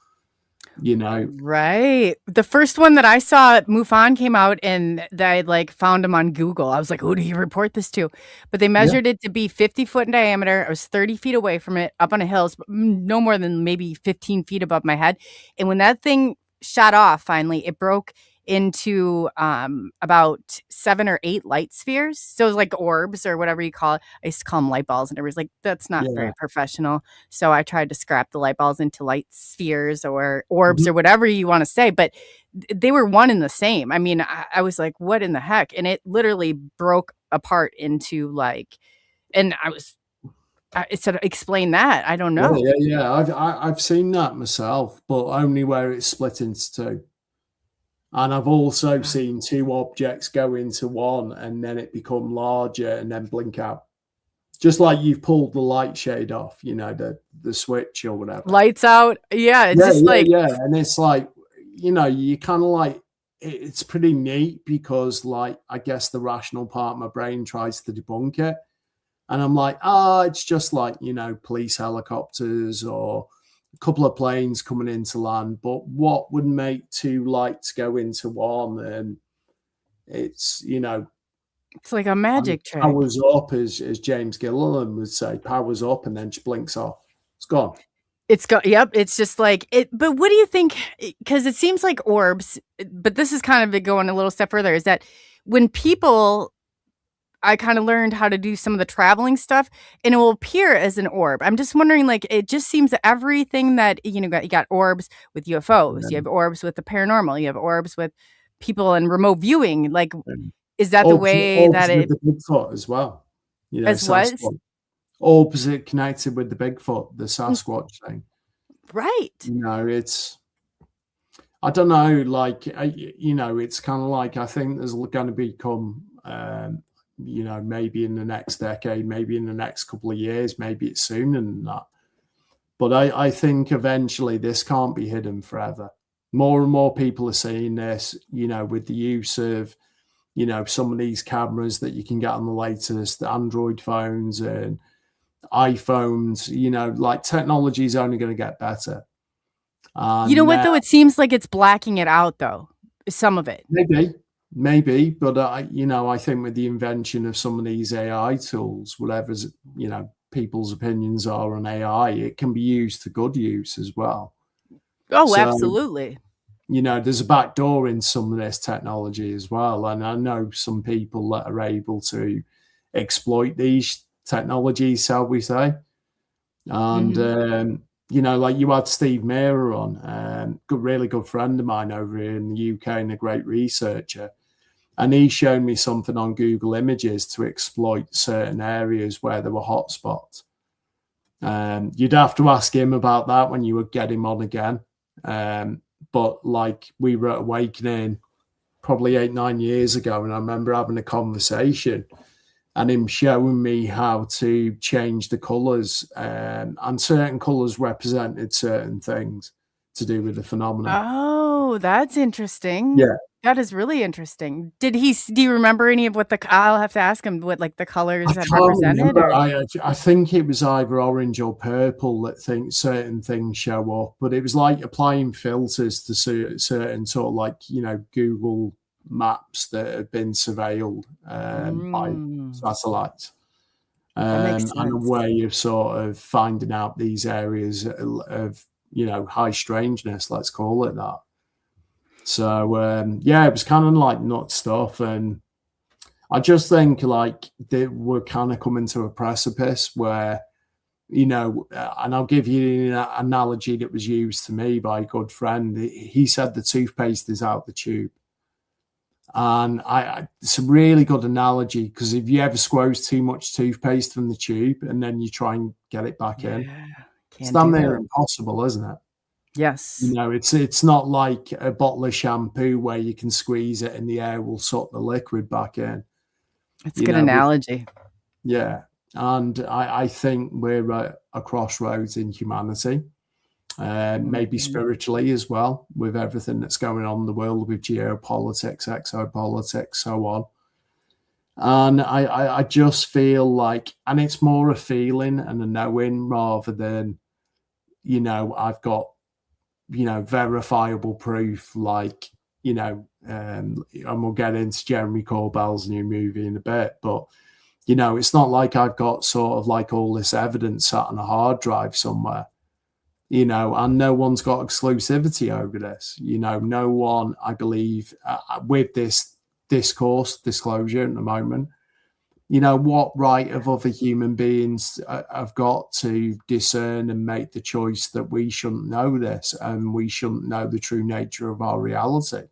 Right. The first one that I saw, MUFON came out and I found them on Google. I was like, who do you report this to? But they measured it to be 50 foot in diameter. I was 30 feet away from it up on a hill, no more than maybe 15 feet above my head. And when that thing shot off, finally, it broke into about 7 or 8 light spheres. So it was like orbs or whatever you call it. I used to call them light balls, and everybody's like, that's not very professional. So I tried to scrap the light balls into light spheres or orbs or whatever you want to say, but they were one and the same. I mean, I was like, what in the heck? And it literally broke apart into and I said, explain that. I don't know. Yeah. I've seen that myself, but only where it's split into two. And I've also seen 2 objects go into one and then it become larger and then blink out. Just like you've pulled the light shade off, the switch or whatever. Lights out. Yeah. It's yeah. And it's like, you kind of it's pretty neat because I guess the rational part of my brain tries to debunk it. And I'm like, it's just police helicopters or a couple of planes coming into land, but what would make 2 lights go into one? And it's it's like a magic trick. Powers up, as James Gilliland would say, powers up and then just blinks off. It's gone. Yep. It's just like it. But what do you think? Because it seems like orbs, but this is kind of going a little step further, is that when I kind of learned how to do some of the traveling stuff and it will appear as an orb. I'm just wondering, it just seems that everything that, you got orbs with UFOs, you have orbs with the paranormal, you have orbs with people and remote viewing. Is that the way that it... the Bigfoot as well. As what? Orbs are connected with the Bigfoot, the Sasquatch thing. Right. It's... I don't know, it's kind of I think there's going to become... maybe in the next decade, maybe in the next couple of years, maybe it's sooner than that. But I think eventually this can't be hidden forever. More and more people are seeing this, with the use of, some of these cameras that you can get on the latest Android phones and iPhones, technology is only going to get better. You know what, though? It seems like it's blacking it out, though. Some of it. Maybe, but I think with the invention of some of these AI tools, whatever's, people's opinions are on AI, it can be used to good use as well. Oh, so, absolutely. There's a back door in some of this technology as well. And I know some people that are able to exploit these technologies, shall we say. And, you had Steve Mehrer on, really good friend of mine over here in the UK and a great researcher. And he showed me something on Google Images to exploit certain areas where there were hotspots. You'd have to ask him about that when you would get him on again. But we were at Awakening probably 8-9 years ago, and I remember having a conversation and him showing me how to change the colours, and certain colours represented certain things to do with the phenomenon. Oh, that's interesting. Yeah. That is really interesting. Do you remember any of what I'll have to ask him what the colors that represented? I think it was either orange or purple that certain things show up, but it was like applying filters to certain sort of Google Maps that have been surveilled by satellites. And a way of sort of finding out these areas of high strangeness, let's call it that. So it was kind of nut stuff, and I just think we're kind of coming to a precipice where, and I'll give you an analogy that was used to me by a good friend. He said the toothpaste is out the tube, and it's a really good analogy because if you ever squeeze too much toothpaste from the tube and then you try and get it back in, Can't damn do near that. impossible, isn't it? Yes. You know, it's not like a bottle of shampoo where you can squeeze it and the air will suck the liquid back in. It's a good analogy. Yeah. And I think we're at a crossroads in humanity, maybe spiritually as well, with everything that's going on in the world with geopolitics, exopolitics, so on. And I just feel like, and it's more a feeling and a knowing rather than, you know, I've got, you know, verifiable proof, like, you know, and we'll get into Jeremy Corbell's new movie in a bit, but, you know, it's not like I've got sort of like all this evidence sat on a hard drive somewhere, you know, and no one's got exclusivity over this. You know, no one, I believe, with this disclosure at the moment, you know, what right of other human beings have got to discern and make the choice that we shouldn't know this and we shouldn't know the true nature of our reality?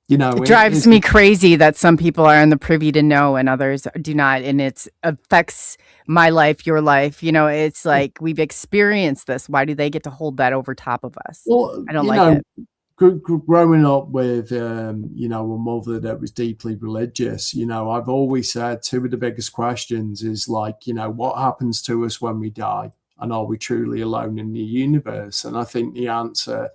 You know, it drives me crazy that some people are in the privy to know and others do not, and it affects my life, your life. You know, it's like we've experienced this. Why do they get to hold that over top of us? Well, I don't like it. Growing up with, you know, a mother that was deeply religious, you know, I've always said two of the biggest questions is like, you know, what happens to us when we die? And are we truly alone in the universe? And I think the answer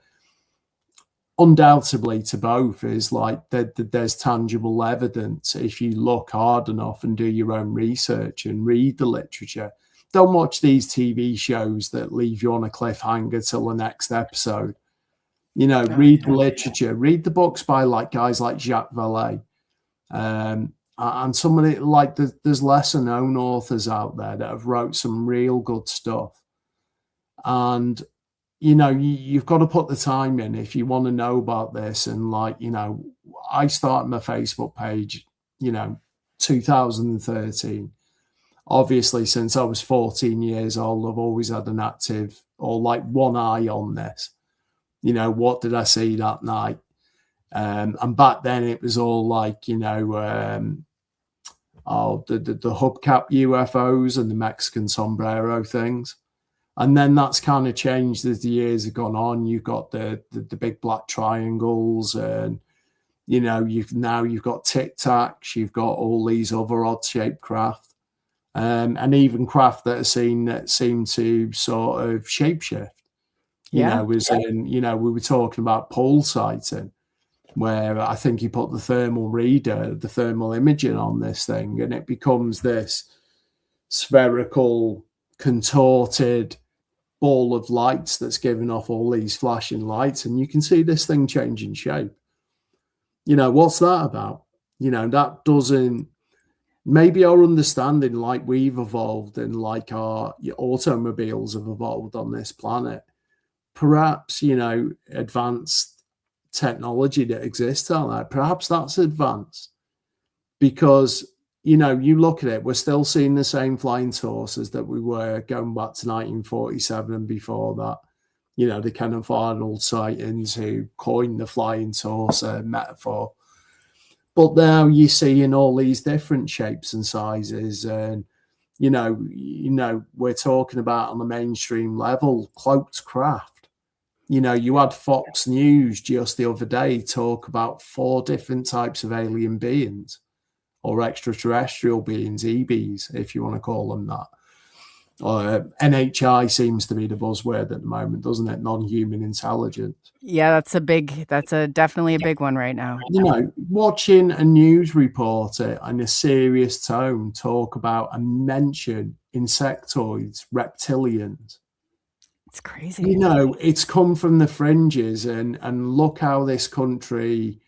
undoubtedly to both is like that there's tangible evidence if you look hard enough and do your own research and read the literature. Don't watch these TV shows that leave you on a cliffhanger till the next episode. You know, read the literature, read the books by like guys like Jacques Vallée, and somebody like there's lesser known authors out there that have wrote some real good stuff. And, you know, you've got to put the time in if you want to know about this. And like, you know, I started my Facebook page, you know, 2013. Obviously, since I was 14 years old, I've always had an active or like one eye on this. You know, what did I see that night? And back then it was all like, you know, the hubcap UFOs and the Mexican sombrero things. And then that's kind of changed as the years have gone on. You've got the big black triangles, and, you know, you've got Tic Tacs, you've got all these other odd shaped craft, and even craft that are seen that seem to sort of shapeshift. You know, was in, you know, we were talking about pole sighting, where I think you put the thermal reader, the thermal imaging on this thing, and it becomes this spherical, contorted ball of lights that's giving off all these flashing lights, and you can see this thing changing shape. You know, what's that about? You know, that doesn't, maybe our understanding, like we've evolved and like our automobiles have evolved on this planet, perhaps, you know, advanced technology that exists out there, perhaps that's advanced because, you know, you look at it, we're still seeing the same flying saucers that we were going back to 1947 and before that. You know, the Kenneth Arnold sightings who coined the flying saucer metaphor. But now you're seeing all these different shapes and sizes, and you know, we're talking about on the mainstream level cloaked craft. You know, you had Fox News just the other day talk about 4 different types of alien beings or extraterrestrial beings, EBs, if you want to call them that. NHI seems to be the buzzword at the moment, doesn't it? Non-human intelligence. Yeah, that's definitely a big one right now. You know, watching a news reporter in a serious tone talk about and mention insectoids, reptilians. It's crazy. You know, it's come from the fringes, and look how this country,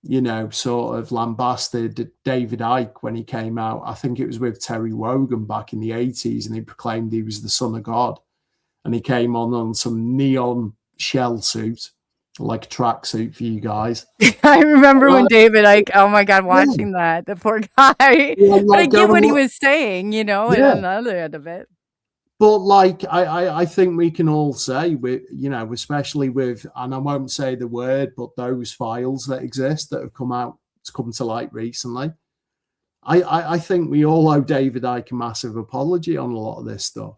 you know, sort of lambasted David Icke when he came out. I think it was with Terry Wogan back in the 80s, and he proclaimed he was the son of God. And he came on some neon shell suit, like a tracksuit for you guys. I remember when David Icke, oh my God, watching that, the poor guy. Yeah, but I get what he was saying, you know, and on the other end of it. But like, I think we can all say, with, you know, especially with, and I won't say the word, but those files that exist that have come to light recently, I think we all owe David Icke a massive apology on a lot of this stuff.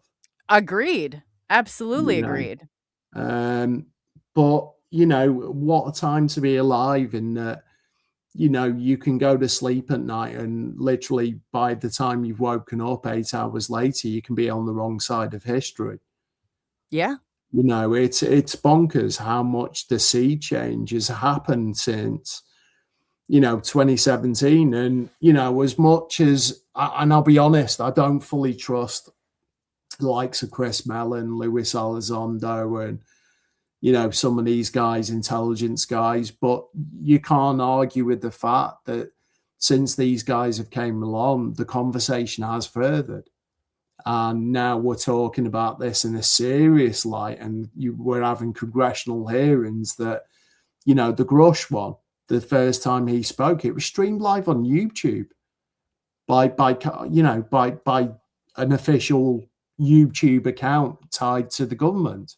Agreed. Absolutely you know. agreed. But what a time to be alive in that, you can go to sleep at night and literally by the time you've woken up 8 hours later, you can be on the wrong side of history. Yeah. It's bonkers how much the sea change has happened since 2017. And as much as, and I'll be honest, I don't fully trust the likes of Chris Mellon, Luis Elizondo, and some of these guys, intelligence guys, but you can't argue with the fact that since these guys have came along, the conversation has furthered. And now we're talking about this in a serious light, and we're having congressional hearings that, the Grush one, the first time he spoke, it was streamed live on YouTube by an official YouTube account tied to the government.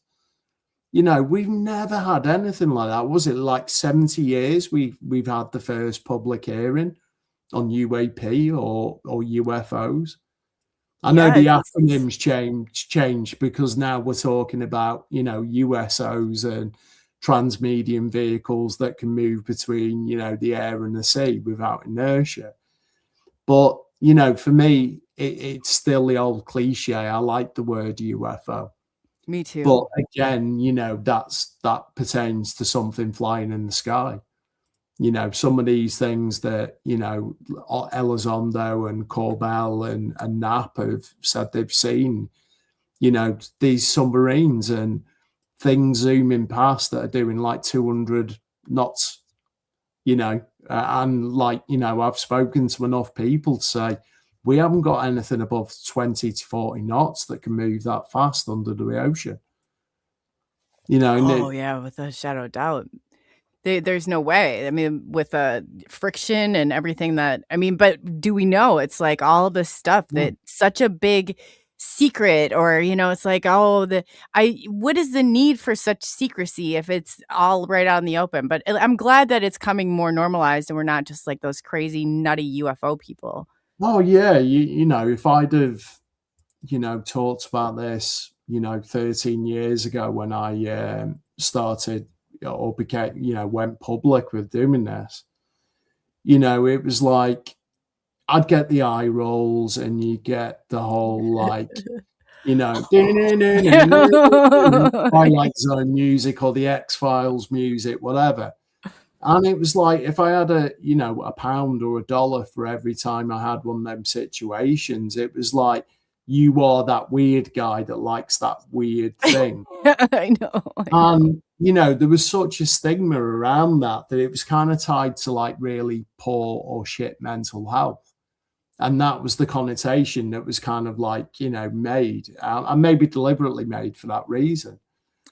We've never had anything like that. Was it like 70 years we've had the first public hearing on UAP or UFOs? I know the acronyms changed because now we're talking about, USOs and transmedium vehicles that can move between, the air and the sea without inertia. But, for me, it's still the old cliche. I like the word UFO. Me too. But again, that pertains to something flying in the sky. Some of these things that, Elizondo and Corbell and Knapp have said they've seen, these submarines and things zooming past that are doing like 200 knots, and like, I've spoken to enough people to say, we haven't got anything above 20 to 40 knots that can move that fast under the ocean. Yeah, with a shadow of doubt. There's no way. I mean, with friction and everything but do we know? It's like all this stuff that's such a big secret, or, it's like, what is the need for such secrecy if it's all right out in the open? But I'm glad that it's coming more normalized and we're not just like those crazy, nutty UFO people. Oh, yeah. If I'd have, talked about this, 13 years ago when I started or became, went public with doing this, it was like I'd get the eye rolls and you get the whole like, Twilight Zone music or the X-Files music, whatever. And it was like if I had a pound or $1 for every time I had one of them situations, it was like, you are that weird guy that likes that weird thing. I know. And, there was such a stigma around that it was kind of tied to like really poor or shit mental health. And that was the connotation that was kind of like, made and maybe deliberately made for that reason.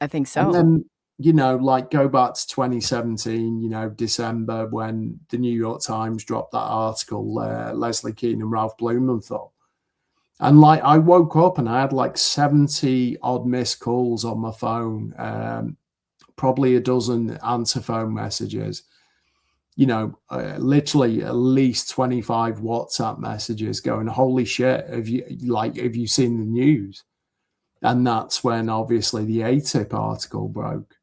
I think so. And then, like go back to 2017, December, when the New York Times dropped that article, Leslie Kean and Ralph Blumenthal. And like I woke up and I had like 70 odd missed calls on my phone, probably a dozen answer phone messages, literally at least 25 WhatsApp messages going, holy shit, have you seen the news? And that's when obviously the ATIP article broke.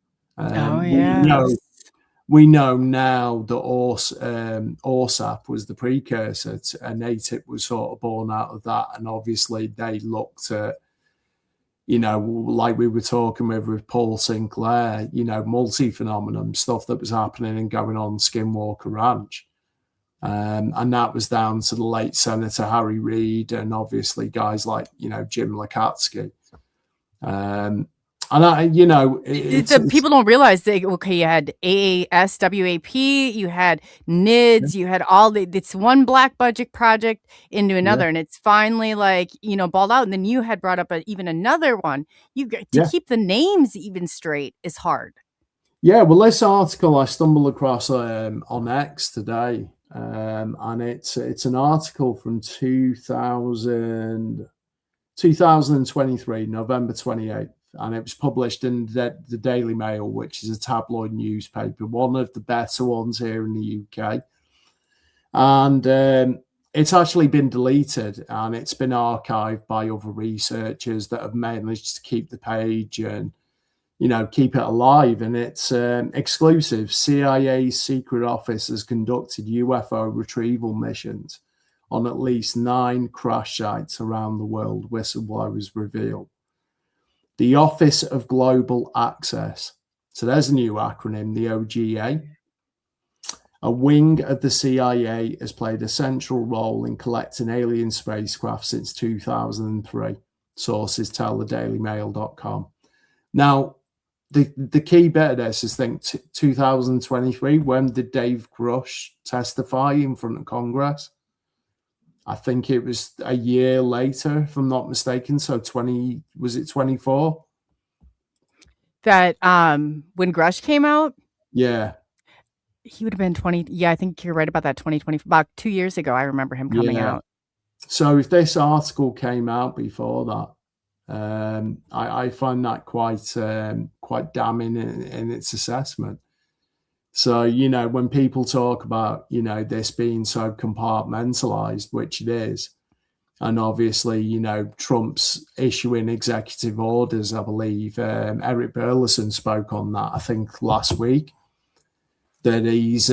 We know now that ORSAP was the precursor and ATIP was sort of born out of that. And obviously they looked at, like we were talking with Paul Sinclair, multi-phenomenon stuff that was happening and going on Skinwalker Ranch. And that was down to the late Senator Harry Reid and obviously guys like, Jim Lukatsky. And people don't realize that. Okay, you had ASWAP, you had NIDS, you had it's one black budget project into another, and it's finally like balled out. And then you had brought up even another one. To keep the names even straight is hard. Yeah, well, this article I stumbled across on X today, and it's an article from 2023, November 28th. And it was published in the Daily Mail, which is a tabloid newspaper, one of the better ones here in the UK. And it's actually been deleted, and it's been archived by other researchers that have managed to keep the page and, you know, keep it alive. And it's exclusive. CIA's secret office has conducted UFO retrieval missions on at least 9 crash sites around the world, whistleblowers reveal. The Office of Global Access, so there's a new acronym, the OGA, a wing of the CIA, has played a central role in collecting alien spacecraft since 2003, sources tell the dailymail.com. Now, the key bit of this is, 2023, when did Dave Grush testify in front of Congress? I think it was a year later, if I'm not mistaken. So 24? That when Grush came out, Yeah. he would have been 20. Yeah, I think you're right about that. 2020, about 2 years ago, I remember him coming out. So if this article came out before that, I find that quite damning in its assessment. So, you know, when people talk about, you know, this being so compartmentalized, which it is, and obviously, you know, Trump's issuing executive orders, I believe, Eric Burleson spoke on that, I think, last week, that he's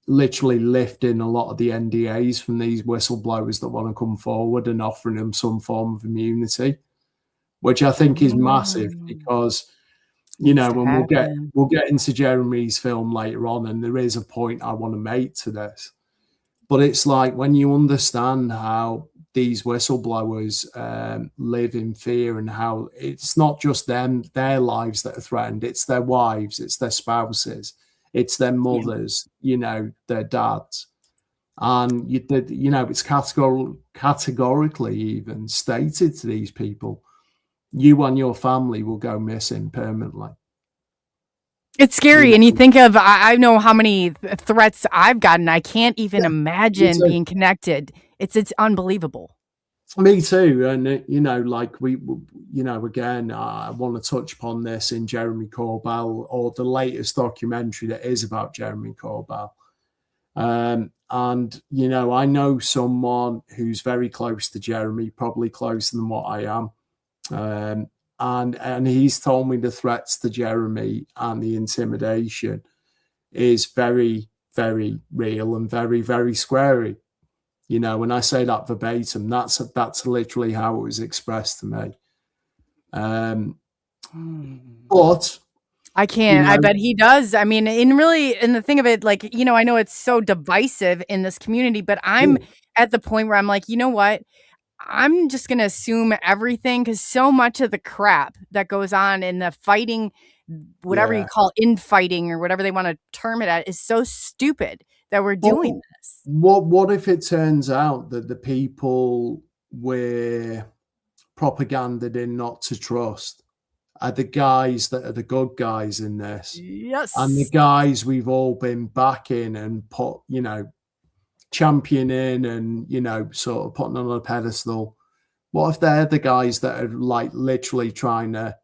literally lifting a lot of the NDAs from these whistleblowers that want to come forward and offering them some form of immunity, which I think is massive, because, you know, when we'll get into Jeremy's film later on, and there is a point I want to make to this, but it's like, when you understand how these whistleblowers live in fear, and how it's not just them, their lives that are threatened, it's their wives, it's their spouses, it's their mothers, you know, their dads. And, you know, it's categorically even stated to these people, you and your family will go missing permanently. It's scary. And you think of, I know how many threats I've gotten. I can't even imagine being connected. It's unbelievable. Me too. And, you know, like you know, again, I want to touch upon this in Jeremy Corbell, or the latest documentary that is about Jeremy Corbell. And, you know, I know someone who's very close to Jeremy, probably closer than what I am. And he's told me the threats to Jeremy and the intimidation is very, very real and very, very scary. You know, when I say that verbatim, that's literally how it was expressed to me. But I can't. I bet he does. I mean, in the thing of it, like, you know, I know it's so divisive in this community, but I'm at the point where I'm like, you know what? I'm just going to assume everything, because so much of the crap that goes on in the fighting, whatever you call infighting or whatever they want to term it at, is so stupid that we're doing this. What if it turns out that the people we're propaganded in not to trust are the guys that are the good guys in this? Yes. And the guys we've all been backing and put, you know, championing and, you know, sort of putting on a pedestal. What if they're the guys that are like literally trying to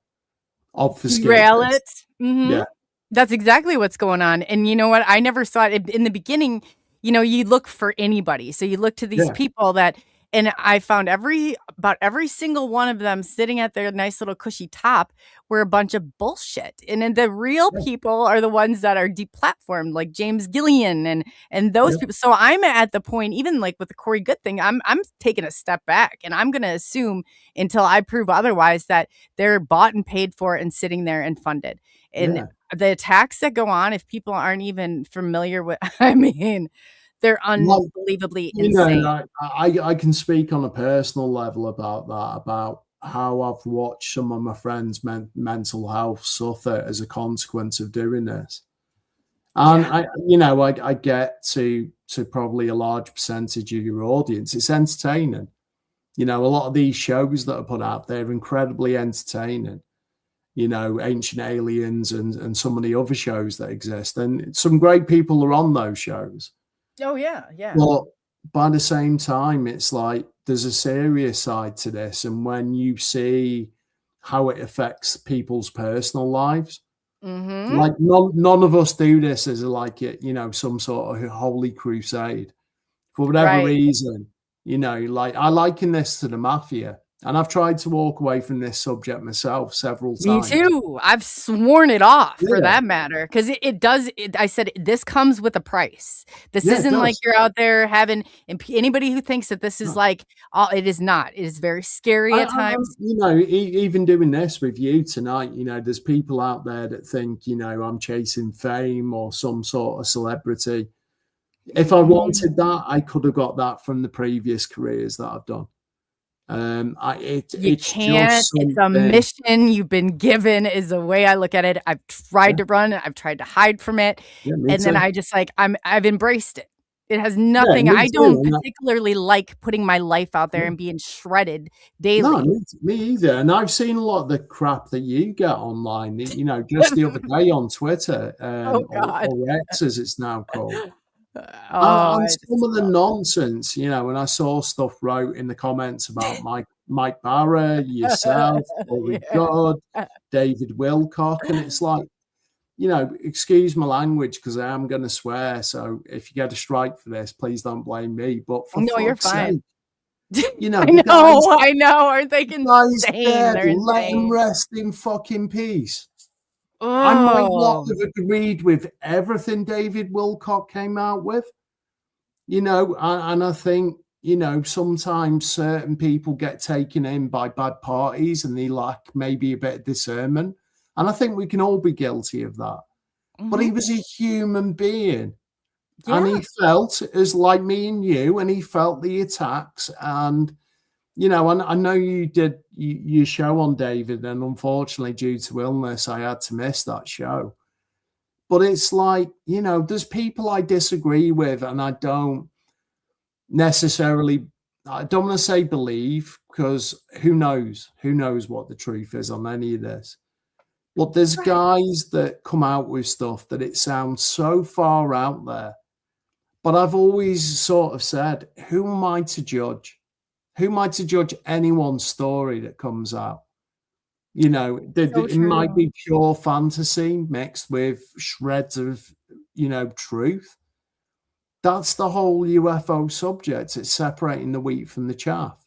obfuscate derail this? it? Mm-hmm. Yeah, that's exactly what's going on. And you know what? I never saw it in the beginning. You know, you look for anybody, so you look to these people that, and I found about every single one of them sitting at their nice little cushy top were a bunch of bullshit. And then the real people are the ones that are deplatformed, like James Gillian and those people. So I'm at the point, even like with the Corey Good thing, I'm taking a step back, and I'm going to assume until I prove otherwise that they're bought and paid for and sitting there and funded. And the attacks that go on, if people aren't even familiar with, I mean, they're unbelievably insane. Know, I can speak on a personal level about that, about how I've watched some of my friends' mental health suffer as a consequence of doing this. And I get to probably a large percentage of your audience. It's entertaining. You know, a lot of these shows that are put out there are incredibly entertaining. You know, Ancient Aliens and some of the other shows that exist. And some great people are on those shows. Oh, yeah. But by the same time, it's like there's a serious side to this. And when you see how it affects people's personal lives, like none of us do this as like, you know, some sort of holy crusade for whatever Right. reason. You know, like I liken this to the mafia, and I've tried to walk away from this subject myself several Me times. too. I've sworn it off for Yeah, that matter because it does. I said this comes with a price. This yeah, it isn't like does. you're out there having. And anybody who thinks that this is No. like, it is not. It is very scary at times. You know, even doing this with you tonight, you know, there's people out there that think, you know, I'm chasing fame or some sort of celebrity. If I wanted that, I could have got that from the previous careers that I've done. You It's can't. just It's a something. mission you've been given is the way I look at it. I've tried Yeah, to run, I've tried to hide from it, yeah, me and then too. I just like I've embraced it. It has Yeah, nothing. me I too. don't particularly like putting my life out there Yeah. and being shredded No, daily. me either. And I've seen a lot of the crap that you get online. You know, just the other day on Twitter, Oh or, God. or X as it's now called. Oh, And some it's of the nonsense, you know, when I saw stuff wrote in the comments about Mike Barra, yourself, Corey yeah. Judd, David Wilcock, and it's like, you know, excuse my language because I am going to swear. So if you get a strike for this, please don't blame me. But for No, you're fuck's fine. sake, you know, I the know. Aren't they guy's insane? dead. They're Let him insane. rest in fucking peace. I might not Oh, have agreed with everything David Wilcock came out with, you know, and I think, you know, sometimes certain people get taken in by bad parties and they lack maybe a bit of discernment. And I think we can all be guilty of that. But mhm. he was a human being and Yeah. he felt as like me and you, and he felt the attacks. And, you know, and I know you did your show on David, and unfortunately, due to illness, I had to miss that show. But it's like, you know, there's people I disagree with, and I don't necessarily, I don't want to say believe, because who knows? Who knows what the truth is on any of this? But there's Right. guys that come out with stuff that it sounds so far out there. But I've always sort of said, who am I to judge? Who am I to judge anyone's story that comes out? You know, So it might true. be pure fantasy mixed with shreds of, you know, truth. That's the whole UFO subject. It's separating the wheat from the chaff.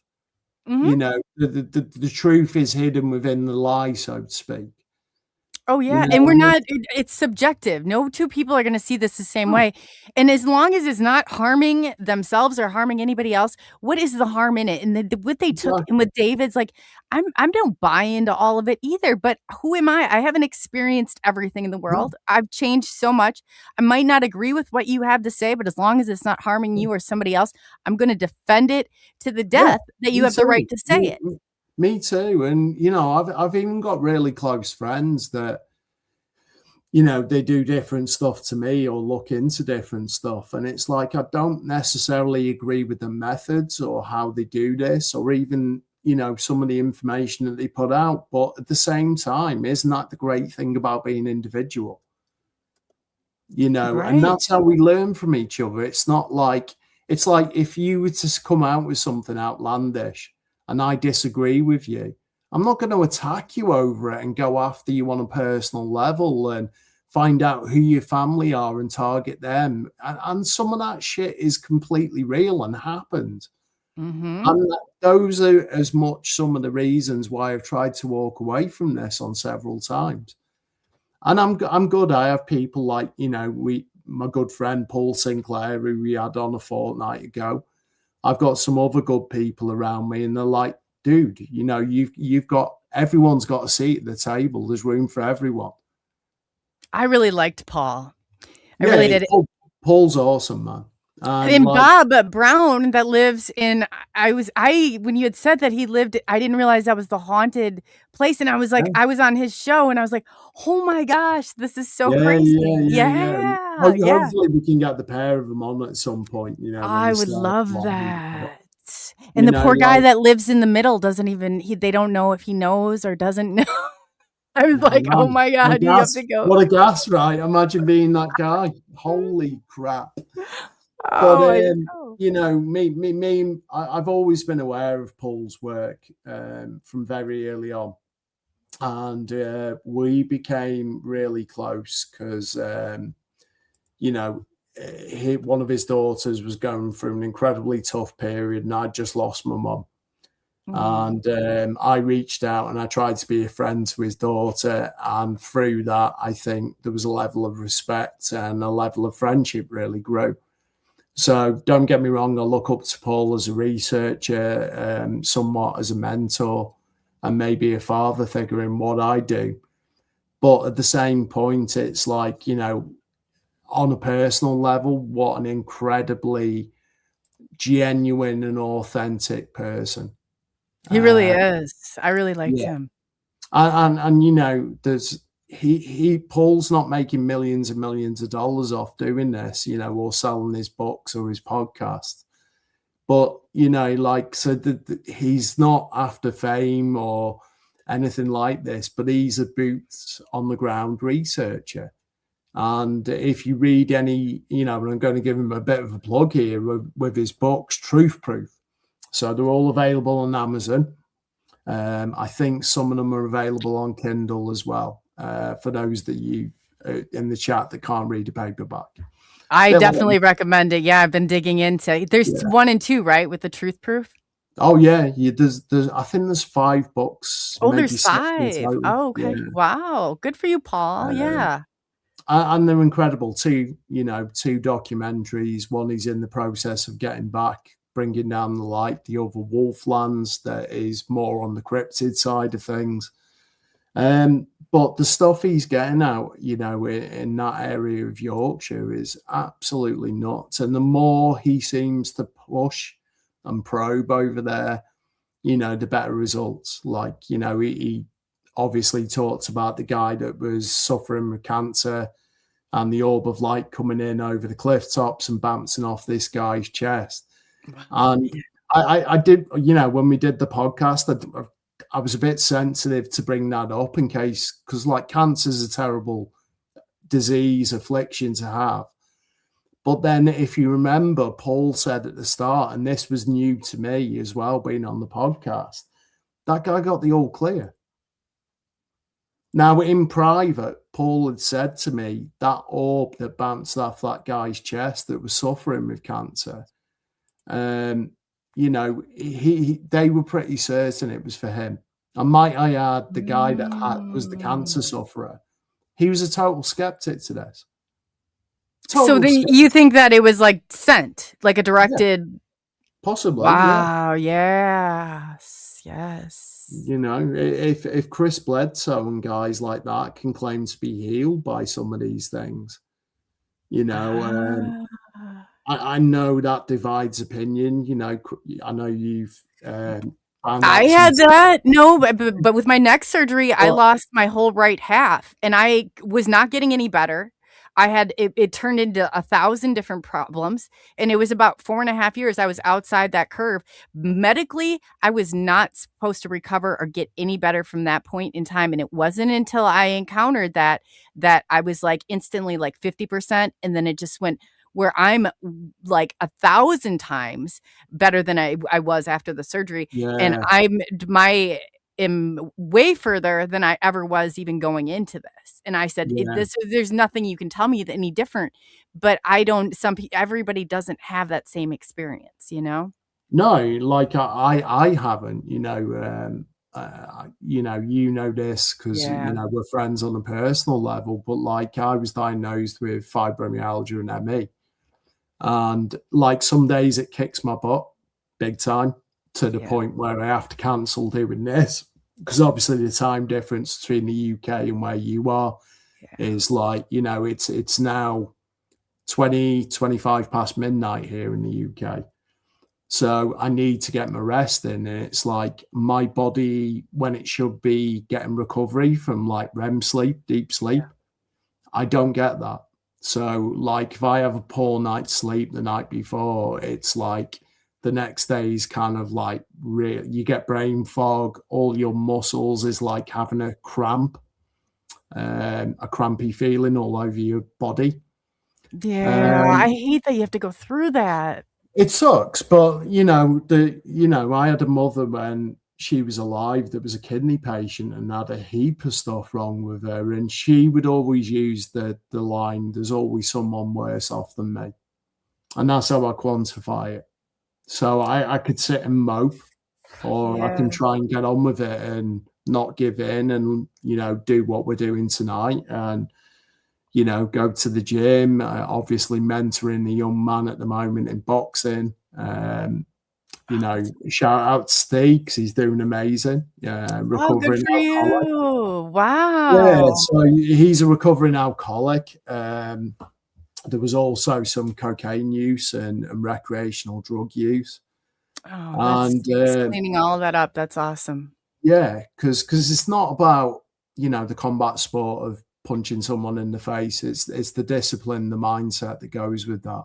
Mhm. You know, the truth is hidden within the lie, so to speak. Oh, You yeah, and we're know, not it's subjective. No 2 people are gonna see this the same way, and as long as it's not harming themselves or harming anybody else, what is the harm in it? And what they took and exactly. with David's like, I don't buy into all of it either, but who am I? I haven't experienced everything in the No, world. I've changed so much. I might not agree with what you have to say, but as long as it's not harming you or somebody else, I'm gonna defend it to the yeah, death that you me have the right too. to say it. Me too. And you know, I've even got really close friends that, you know, they do different stuff to me or look into different stuff. And it's like I don't necessarily agree with the methods or how they do this, or even, you know, some of the information that they put out. But at the same time, isn't that the great thing about being individual? You know, and Right. that's how we learn from each other. It's not like, it's like if you were to come out with something outlandish and I disagree with you, I'm not going to attack you over it and go after you on a personal level and find out who your family are and target them. And some of that shit is completely real and happened. Mhm. And those are as much some of the reasons why I've tried to walk away from this on several times. And I'm good. I have people like, you know, my good friend Paul Sinclair, who we had on a fortnight ago. I've got some other good people around me, and they're like, dude, you know, you've got, everyone's got a seat at the table. There's room for everyone. I really liked Paul. I Yeah, really did. Paul's awesome, man. And And like, Bob Brown that lives in I when you had said that he lived I didn't realize that was the haunted place, and I was like yeah, I was on his show, and I was like, "Oh my gosh, this is so yeah, crazy." yeah, yeah. Yeah, Well, yeah. hopefully we can get the pair of them on at some point, you know, when I they would start love live. But, that. And you the know, poor guy like, that lives in the middle doesn't even they don't know if he knows or doesn't know. I was I like, "Oh know. my A god, you have gas. to go." What a gas, right? Imagine being that guy. Holy crap. But Oh, I know. you know, I've always been aware of Paul's work from very early on, and we became really close because you know, one of his daughters was going through an incredibly tough period, and I'd just lost my mum. And I reached out and I tried to be a friend to his daughter. And through that, I think there was a level of respect and a level of friendship really grew. So don't get me wrong, I look up to Paul as a researcher, somewhat as a mentor, and maybe a father figure in what I do. But at the same point, it's like, you know, on a personal level, what an incredibly genuine and authentic person. He really is. I really liked him. And you know, there's Paul's not making millions and millions of dollars off doing this, you know, or selling his books or his podcast. But, you know, like, so he's not after fame or anything like this, but he's a boots on the ground researcher. And if you read any, you know, and I'm going to give him a bit of a plug here with his books, Truth Proof. So they're all available on Amazon. I think some of them are available on Kindle as well, for those that you in the chat that can't read a paperback. I definitely recommend it. Yeah, I've been digging into. There's 1 and 2, right, with the Truth Proof? Oh yeah, there's I think there's 5 books. Oh, there's 5. Oh, okay. Yeah. Wow, good for you, Paul. Yeah. And they're incredible. 2 documentaries. One is in the process of getting back, bringing down the light. The other, Wolflands, that is more on the cryptid side of things. But the stuff he's getting out, you know, in that area of Yorkshire is absolutely nuts. And the more he seems to push and probe over there, you know, the better results. Like, you know, he obviously talks about the guy that was suffering with cancer and the orb of light coming in over the cliff tops and bouncing off this guy's chest. And I did, you know, when we did the podcast, I was a bit sensitive to bring that up in case, because like cancer is a terrible disease, affliction to have. But then if you remember, Paul said at the start, and this was new to me as well, being on the podcast, that guy got the all clear. Now, in private, Paul had said to me that orb that bounced off that guy's chest that was suffering with cancer, you know, they were pretty certain it was for him. And might I add, the guy that was the cancer sufferer, he was a total skeptic to this. You think that it was like sent, like a directed? Possibly. Wow. Yeah. Yes. You know, if Chris Bledsoe and guys like that can claim to be healed by some of these things, you know, I know that divides opinion. You know, I know you've. I had that. No, but with my neck surgery, I lost my whole right half, and I was not getting any better. I had it turned into 1,000 different problems, and it was about 4.5 years I was outside that curve. Medically, I was not supposed to recover or get any better from that point in time, and it wasn't until I encountered that I was like instantly like 50%, and then it just went where I'm like 1,000 times better than I was after the surgery, and I'm way further than I ever was even going into this. And I said, there's nothing you can tell me any different, but everybody doesn't have that same experience, you know? No, like I haven't, you know, this because, you know, we're friends on a personal level, but like I was diagnosed with fibromyalgia and ME. And like some days it kicks my butt big time to the point where I have to cancel doing this. Because obviously the time difference between the UK and where you are is like, you know, it's now 25 past midnight here in the UK. So I need to get my rest in. And it's like my body, when it should be getting recovery from like REM sleep, deep sleep, I don't get that. So like if I have a poor night's sleep the night before, it's like the next day is kind of like you get brain fog. All your muscles is like having a cramp, a crampy feeling all over your body. Yeah, I hate that you have to go through that. It sucks, but you know, I had a mother when she was alive, there was a kidney patient and had a heap of stuff wrong with her. And she would always use the line, there's always someone worse off than me. And that's how I quantify it. So I could sit and mope, or I can try and get on with it and not give in and, do what we're doing tonight and, go to the gym, obviously mentoring a young man at the moment in boxing. Shout out to Steve because he's doing amazing. Recovering alcoholic. Wow. Yeah, so he's a recovering alcoholic. There was also some cocaine use and recreational drug use. Oh, that's cleaning all of that up. That's awesome. Yeah, because it's not about, the combat sport of punching someone in the face. It's the discipline, the mindset that goes with that.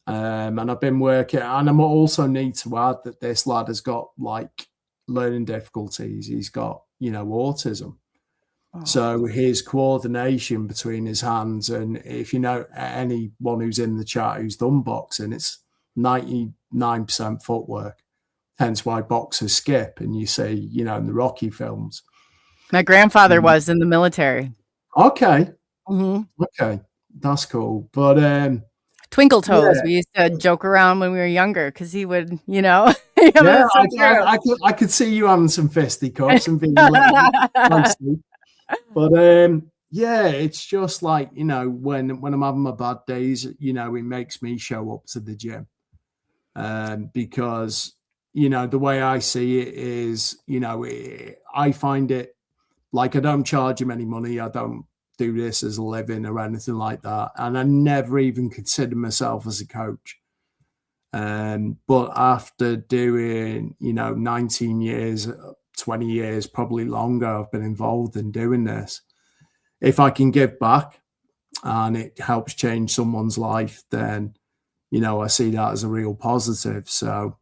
And I've been working, and I also need to add that this lad has got like learning difficulties. He's got, autism. Oh. So his coordination between his hands, and if you know anyone who's in the chat who's done boxing, it's 99% footwork. Hence why boxers skip, and you see, in the Rocky films. My grandfather was in the military. Okay. Mm-hmm. Okay. That's cool. But Twinkle Toes. Yeah. We used to joke around when we were younger because he would, Yeah, I could see you having some fisticuffs and being like, but yeah, it's just like, when I'm having my bad days, it makes me show up to the gym. Because, the way I see it is, I find it like I don't charge him any money. I don't do this as a living or anything like that. And I never even consider myself as a coach. But after doing, 19 years, 20 years, probably longer, I've been involved in doing this. If I can give back and it helps change someone's life, then, I see that as a real positive. So,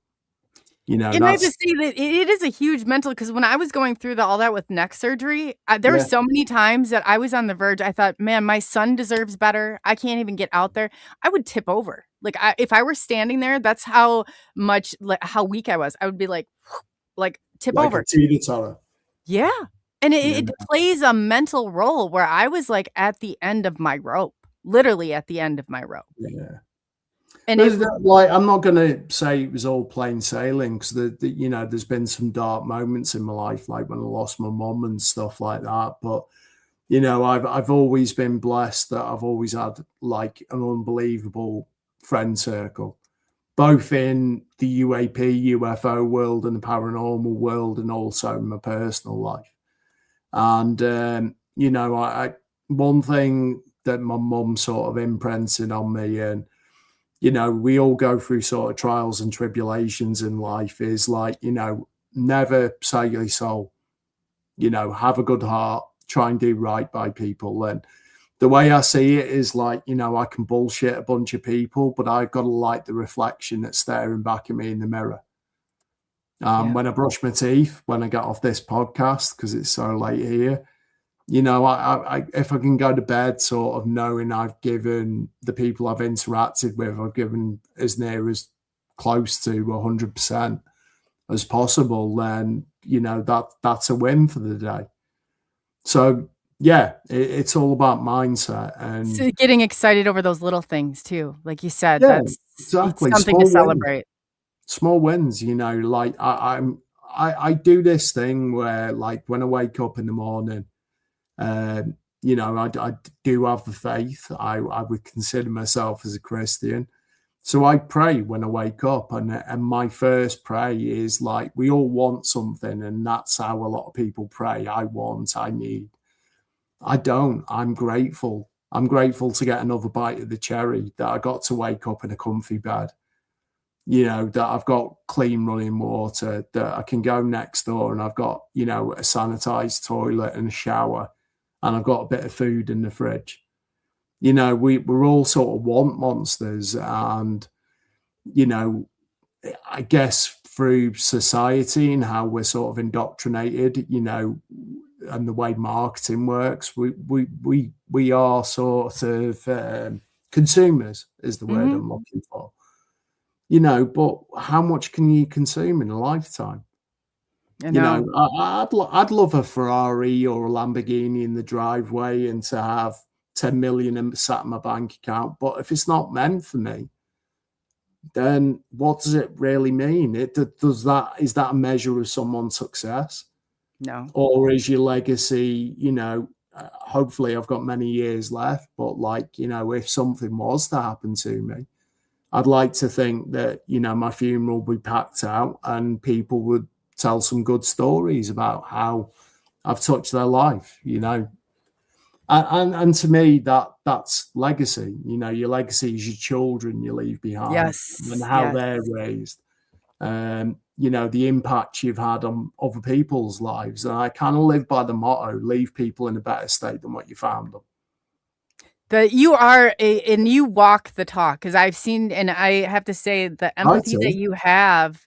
and I have to say that it is a huge mental, because when I was going through all that with neck surgery, there were so many times that I was on the verge. I thought, man, my son deserves better. I can't even get out there. I would tip over. Like if I were standing there, that's how much, how weak I was. I would be like tip over. Yeah. And it plays a mental role where I was like at the end of my rope, literally at the end of my rope. Yeah. And I'm not going to say it was all plain sailing, because there's been some dark moments in my life, like when I lost my mum and stuff like that. But I've always been blessed that I've always had like an unbelievable friend circle, both in the UAP, UFO world and the paranormal world, and also in my personal life. And one thing that my mum sort of imprinted on me, and we all go through sort of trials and tribulations in life, is like, never sell your soul, have a good heart, try and do right by people. And the way I see it is like, I can bullshit a bunch of people, but I've got to like the reflection that's staring back at me in the mirror. When I brush my teeth, when I get off this podcast, because it's so late here, I if I can go to bed sort of knowing I've given the people I've interacted with, I've given as near as close to 100% as possible, then, that's a win for the day. So, yeah, it's all about mindset. And so getting excited over those little things too. Like you said, that's exactly something small to celebrate. Small wins, like I do this thing where, like, when I wake up in the morning, I do have the faith. I would consider myself as a Christian. So I pray when I wake up, and my first pray is like, we all want something, and that's how a lot of people pray. I want, I need. I don't. I'm grateful. I'm grateful to get another bite of the cherry, that I got to wake up in a comfy bed, that I've got clean running water, that I can go next door and I've got, a sanitized toilet and a shower, and I've got a bit of food in the fridge. We're all sort of want monsters. And, I guess through society and how we're sort of indoctrinated, and the way marketing works, we are sort of consumers is the word I'm looking for. But how much can you consume in a lifetime? I You know, know. I'd love a Ferrari or a Lamborghini in the driveway and to have 10 million sat in my bank account. But if it's not meant for me, then what does it really mean? Is that a measure of someone's success? No. Or is your legacy, hopefully I've got many years left, but like, if something was to happen to me, I'd like to think that, my funeral would be packed out and people would tell some good stories about how I've touched their life, And to me, that's legacy. Your legacy is your children you leave behind and Yes. how Yes. they're raised. The impact you've had on other people's lives. And I kind of live by the motto, leave people in a better state than what you found them. And you walk the talk, because I've seen, and I have to say, the empathy that you have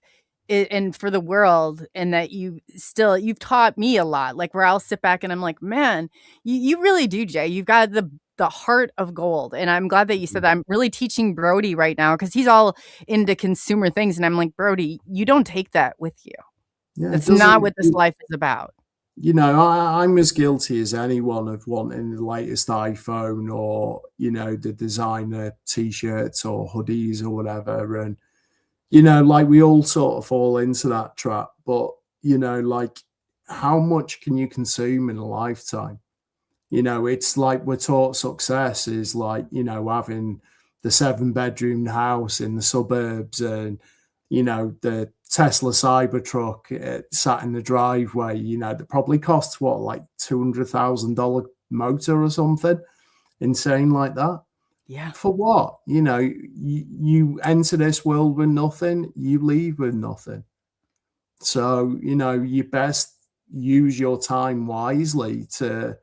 and for the world, and that you've taught me a lot, like where I'll sit back and I'm like, man, you really do, Jay. You've got the heart of gold. And I'm glad that you said that. I'm really teaching Brody right now because he's all into consumer things. And I'm like, Brody, you don't take that with you. Yeah, That's not what this life is about. I'm as guilty as anyone of wanting the latest iPhone or, the designer t-shirts or hoodies or whatever. And, like we all sort of fall into that trap. But, like how much can you consume in a lifetime? It's like we're taught success is like, having the 7-bedroom house in the suburbs and, the Tesla Cybertruck sat in the driveway, that probably costs what, like $200,000 motor or something insane like that. Yeah. For what? You enter this world with nothing, you leave with nothing. So, you best use your time wisely to,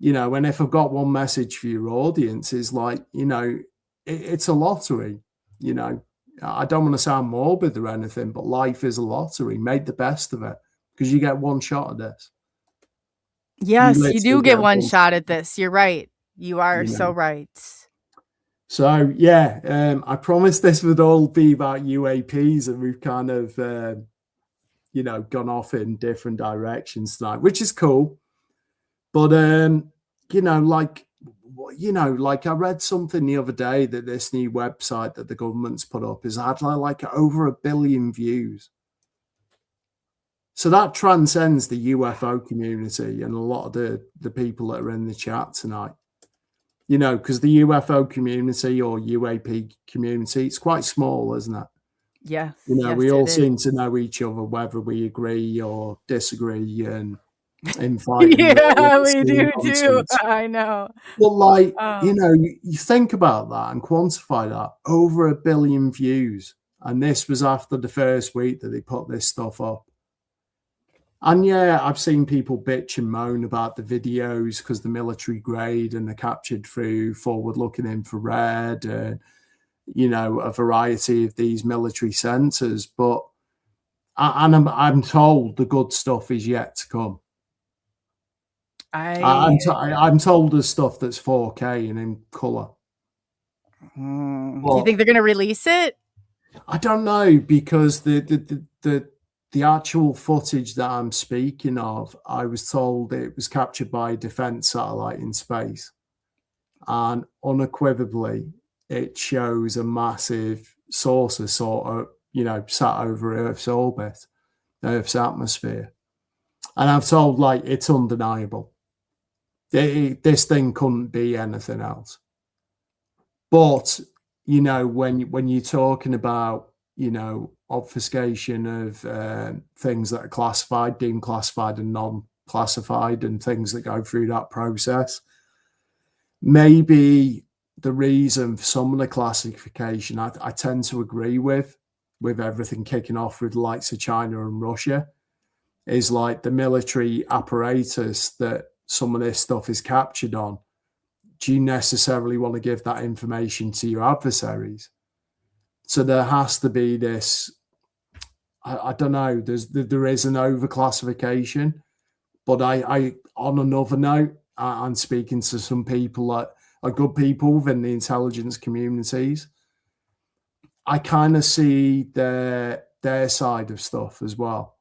and if I've got one message for your audience is like, it's a lottery, I don't want to sound morbid or anything, but life is a lottery. Make the best of it because you get one shot at this. Yes, you do get one shot at this. You're right. You are so right. So, yeah, I promised this would all be about UAPs, and we've kind of, gone off in different directions tonight, which is cool. But, like I read something the other day that this new website that the government's put up has had like over 1 billion views. So that transcends the UFO community and a lot of the people that are in the chat tonight. Because the UFO community or UAP community, it's quite small, isn't it? Yeah. We all seem to know each other, whether we agree or disagree and infighting. Yeah, we do too. I know. Well, you think about that and quantify that. Over 1 billion views. And this was after the first week that they put this stuff up. And yeah, I've seen people bitch and moan about the videos because the military grade and they're captured through forward-looking infrared and, a variety of these military sensors. But I'm told the good stuff is yet to come. I'm told there's stuff that's 4K and in color. Do you think they're going to release it? I don't know, because the actual footage that I'm speaking of, I was told it was captured by a defense satellite in space, and unequivocally it shows a massive saucer sort of, sat over Earth's orbit, Earth's atmosphere. And I'm told it's undeniable. This thing couldn't be anything else. But, when you're talking about, obfuscation of things that are classified, deemed classified and non-classified, and things that go through that process, maybe the reason for some of the classification, I tend to agree with everything kicking off with the likes of China and Russia, is like the military apparatus that some of this stuff is captured on. Do you necessarily want to give that information to your adversaries? So there has to be this, I don't know, there is an overclassification. But I on another note, I'm speaking to some people that are good people within the intelligence communities. I kind of see their side of stuff as well.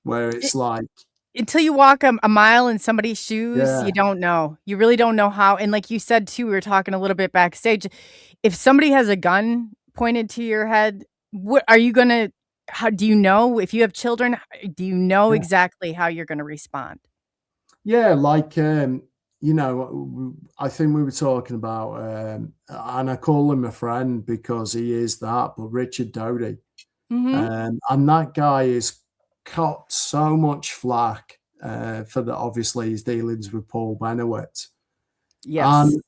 where it's like, Until you walk a mile in somebody's shoes, yeah, you don't know. You really don't know how. And like you said too, we were talking a little bit backstage. If somebody has a gun pointed to your head, what are you gonna? How do you know if you have children? Do you know yeah, exactly how you're gonna respond? yeah, like, I think we were talking about, and I call him a friend because he is that, but Richard Doty. Mm-hmm. And that guy has caught so much flack for the obviously his dealings with Paul Benowitz. Yes. And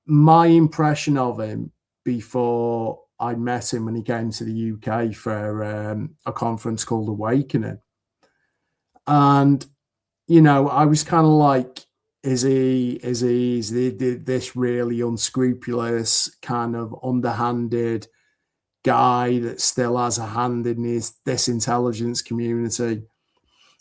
my impression of him before I met him when he came to the UK for a conference called Awakening. And, I was kind of like, is this really unscrupulous, kind of underhanded guy that still has a hand in this intelligence community?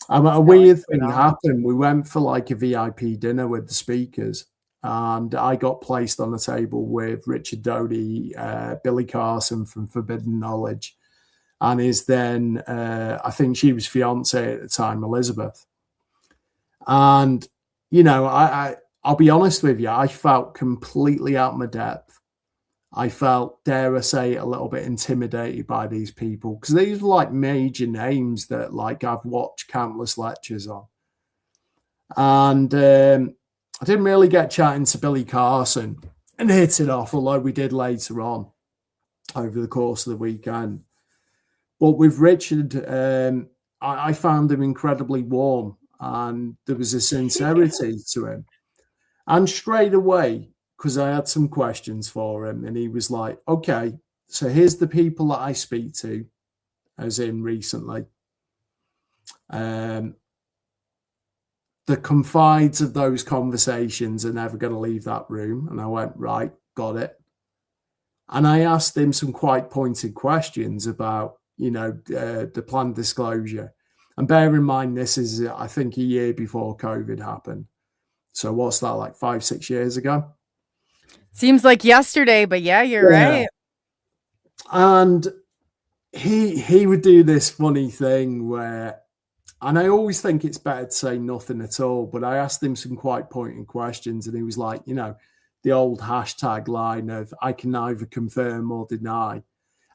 A weird thing happened. We went for like a VIP dinner with the speakers, and I got placed on the table with Richard Doty, Billy Carson from Forbidden Knowledge, and his then, I think she was fiance at the time, Elizabeth. And, I'll be honest with you, I felt completely out of my depth. I felt, dare I say, a little bit intimidated by these people, because these were like major names that like I've watched countless lectures on. And I didn't really get chatting to Billy Carson and hit it off, although we did later on over the course of the weekend. But with Richard, I found him incredibly warm, and there was a sincerity to him. And straight away, because I had some questions for him, and he was like, okay, so here's the people that I speak to, as in recently. The confides of those conversations are never going to leave that room. And I went, right, got it. And I asked him some quite pointed questions about, the planned disclosure. And bear in mind, this is, I think, a year before COVID happened. So what's that, like 5-6 years ago? Seems like yesterday, but yeah, you're right. And he would do this funny thing where, and I always think it's better to say nothing at all, but I asked him some quite pointed questions, and he was like, the old hashtag line of, I can neither confirm or deny.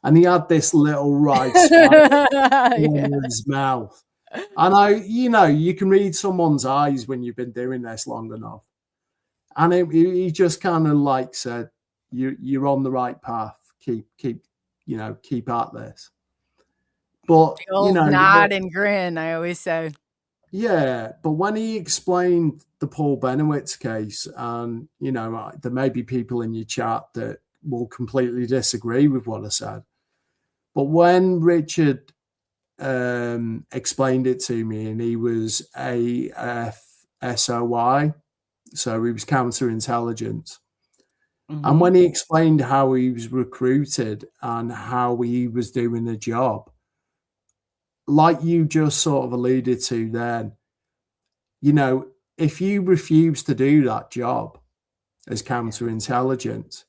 And he had this little right in his mouth. And you can read someone's eyes when you've been doing this long enough. And he just kind of like said, you're on the right path. Keep at this. But the old nod and grin, I always say. Yeah, but when he explained the Paul Benowitz case, and there may be people in your chat that will completely disagree with what I said. But when Richard explained it to me, and he was AFSOI, so he was counterintelligence. Mm-hmm. And when he explained how he was recruited and how he was doing the job, like you just sort of alluded to then, if you refuse to do that job as counterintelligence,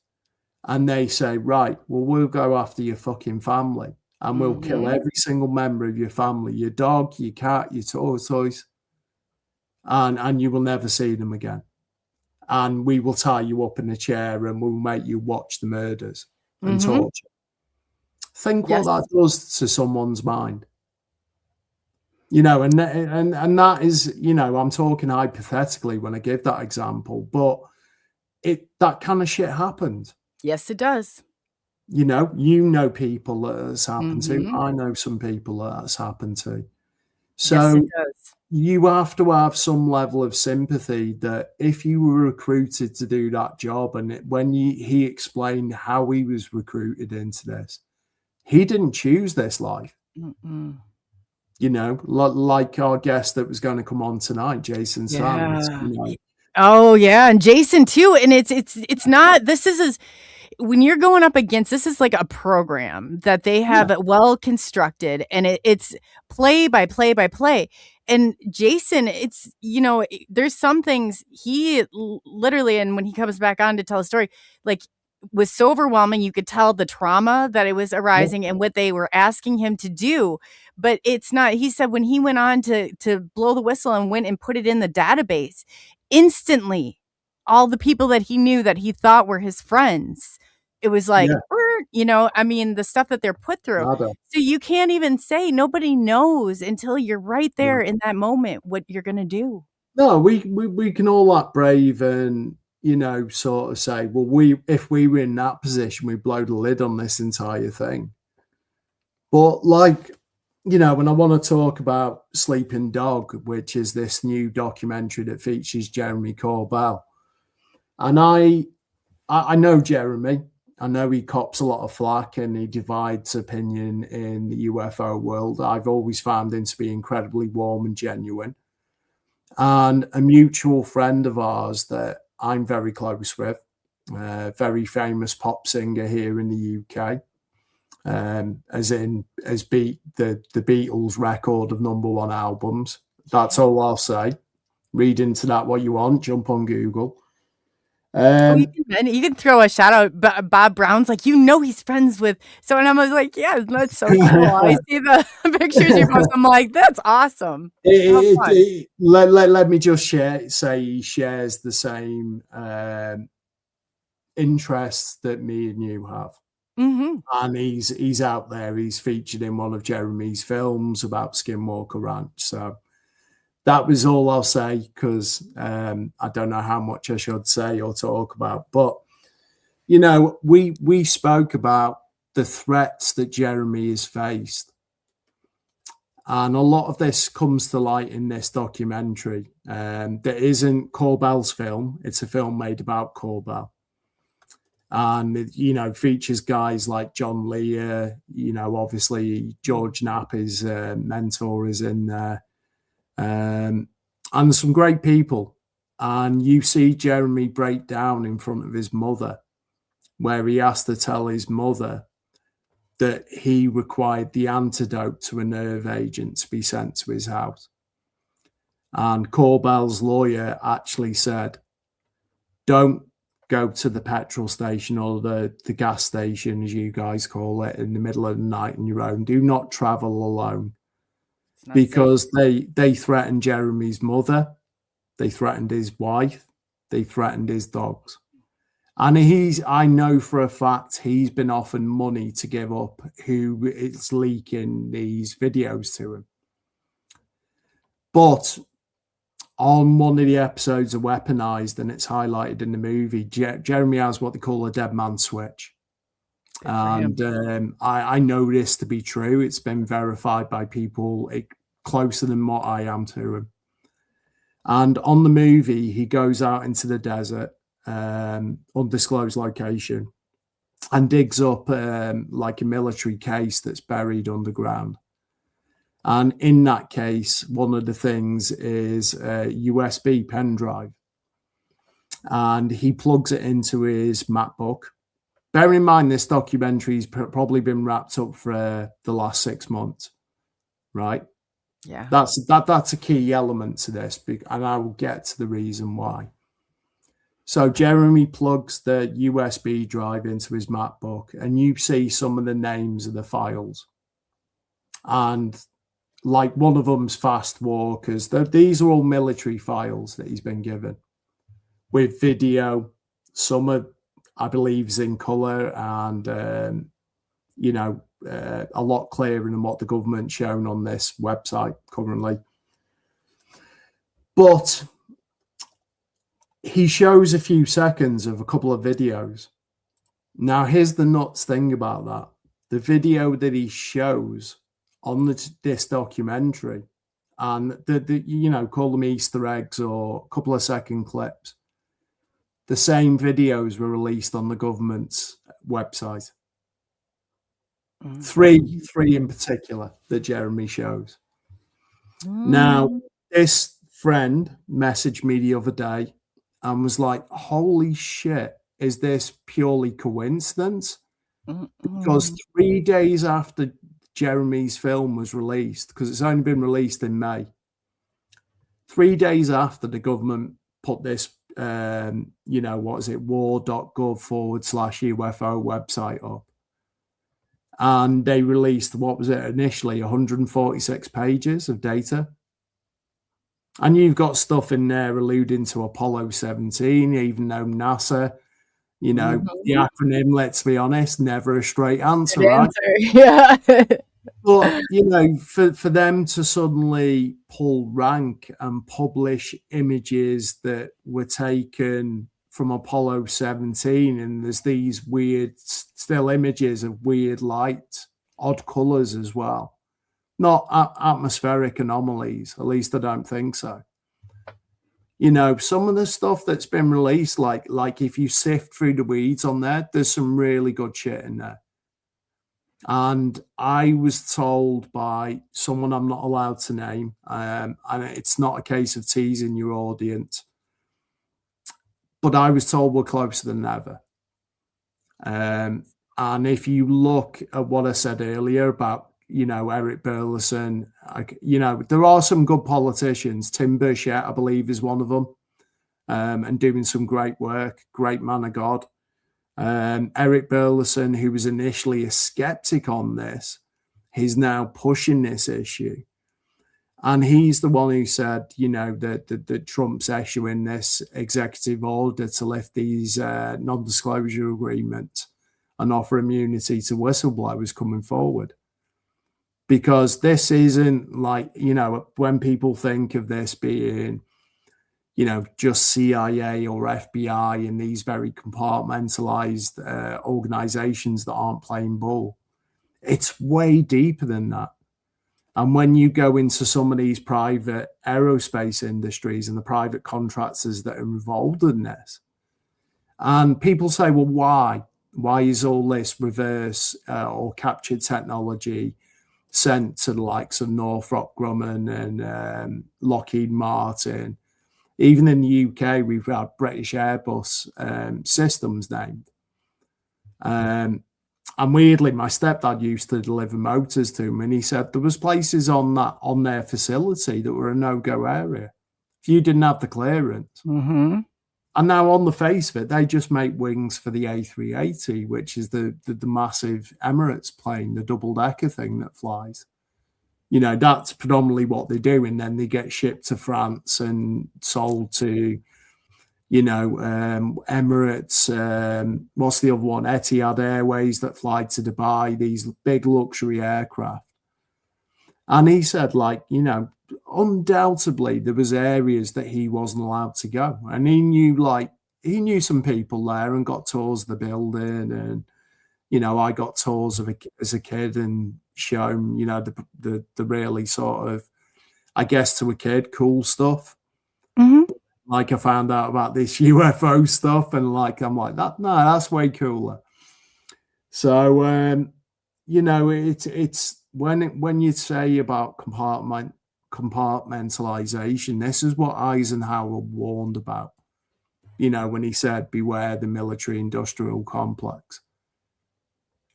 and they say, right, well, we'll go after your fucking family, and we'll kill every single member of your family, your dog, your cat, your tortoise, and you will never see them again. And we will tie you up in a chair, and we'll make you watch the murders and torture. Think what that does to someone's mind. And that is, I'm talking hypothetically when I give that example, but that kind of shit happened. Yes, it does. People that it's happened to. I know some people that it's happened to. So yes, it does. You have to have some level of sympathy that if you were recruited to do that job, and when he explained how he was recruited into this, he didn't choose this life. Like our guest that was going to come on tonight, Jason Sands. Oh yeah, and Jason too. And it's not. This is when you're going up against. This is like a program that they have well constructed, and it's play by play by play. And Jason, it's there's some things he literally, and when he comes back on to tell a story, like was so overwhelming. You could tell the trauma that it was arising and what they were asking him to do. But it's not, he said when he went on to blow the whistle and went and put it in the database, instantly, all the people that he knew that he thought were his friends, it was like, you know, I mean, the stuff that they're put through. So you can't even say, nobody knows until you're right there in that moment what you're going to do. No, we can all act brave and, you know, sort of say, well, if we were in that position, we'd blow the lid on this entire thing. But like, you know, when I want to talk about Sleeping Dog, which is this new documentary that features Jeremy Corbell, and I know Jeremy. I know he cops a lot of flack and he divides opinion in the UFO world. I've always found him to be incredibly warm and genuine. And a mutual friend of ours that I'm very close with, very famous pop singer here in the UK, has beat the Beatles record of #1 albums. That's all I'll say. Read into that what you want. Jump on Google. You can throw a shout out. Bob Brown's like, you know, he's friends with. So, and I was like, yeah, that's so cool. I see the pictures you post. I'm like, that's awesome. Let me just say he shares the same interests that me and you have. And he's out there. He's featured in one of Jeremy's films about Skinwalker Ranch. So that was all I'll say, because I don't know how much I should say or talk about. But, you know, we spoke about the threats that Jeremy has faced. And a lot of this comes to light in this documentary. That isn't Corbell's film. It's a film made about Corbell. And it, you know, features guys like John Lear, you know, obviously George Knapp, his mentor, is in there. And some great people. And you see Jeremy break down in front of his mother, where he has to tell his mother that he required the antidote to a nerve agent to be sent to his house. And Corbell's lawyer actually said, don't go to the petrol station or the gas station, as you guys call it, in the middle of the night on your own. Do not travel alone. Because they threatened Jeremy's mother, they threatened his wife, they threatened his dogs. And I know for a fact he's been offered money to give up who is leaking these videos to him. But on one of the episodes of Weaponized, and it's highlighted in the movie, Jeremy has what they call a dead man switch. And I know this to be true. It's been verified by people closer than what I am to him. And on the movie, he goes out into the desert, undisclosed location, and digs up like a military case that's buried underground. And in that case, one of the things is a USB pen drive. And he plugs it into his MacBook. Bear in mind, this documentary's probably been wrapped up for the last 6 months, right? Yeah, that's a key element to this, and I will get to the reason why. So Jeremy plugs the USB drive into his MacBook, and you see some of the names of the files. And like one of them's Fast Walkers. These are all military files that he's been given with video. Some are, I believe, is in color and, you know, a lot clearer than what the government's shown on this website currently. But he shows a few seconds of a couple of videos. Now, here's the nuts thing about that. The video that he shows on this documentary, and the you know, call them Easter eggs or a couple of second clips, the same videos were released on the government's website. Three in particular that Jeremy shows. Now, this friend messaged me the other day and was like, holy shit, is this purely coincidence? Because 3 days after Jeremy's film was released, because it's only been released in May, 3 days after the government put this war.gov/UFO website up. And they released, what was it initially, 146 pages of data. And you've got stuff in there alluding to Apollo 17, even though NASA, the acronym, let's be honest, never a straight answer, right? Yeah. But, for them to suddenly pull rank and publish images that were taken from Apollo 17, and there's these weird still images of weird light, odd colors as well. Not atmospheric anomalies, at least I don't think so. Some of the stuff that's been released, like if you sift through the weeds on there, there's some really good shit in there. And I was told by someone I'm not allowed to name, and it's not a case of teasing your audience, but I was told we're closer than ever. And if you look at what I said earlier about, Eric Burleson, there are some good politicians. Tim Burchett, I believe, is one of them, and doing some great work, great man of God. Eric Burleson, who was initially a skeptic on this, he's now pushing this issue. And he's the one who said, that Trump's issuing this executive order to lift these non-disclosure agreements and offer immunity to whistleblowers coming forward. Because this isn't like, when people think of this being, just CIA or FBI and these very compartmentalized organizations that aren't playing ball. It's way deeper than that. And when you go into some of these private aerospace industries and the private contractors that are involved in this, and people say, well, why? Why is all this reverse or captured technology sent to the likes of Northrop Grumman and Lockheed Martin? Even in the UK, we've had British Airbus systems named. And weirdly, my stepdad used to deliver motors to him, and he said there was places on their facility that were a no-go area if you didn't have the clearance. Mm-hmm. And now on the face of it, they just make wings for the A380, which is the massive Emirates plane, the double-decker thing that flies. That's predominantly what they do. And then they get shipped to France and sold to, Emirates. What's the other one? Etihad Airways that fly to Dubai, these big luxury aircraft. And he said, undoubtedly there was areas that he wasn't allowed to go. And he knew some people there and got tours of the building. And, I got tours as a kid and shown, the really sort of, I guess to a kid, cool stuff. Mm-hmm. Like I found out about this UFO stuff and I'm like, that's way cooler. So, it's when you say about compartmentalization, this is what Eisenhower warned about, when he said, beware the military industrial complex.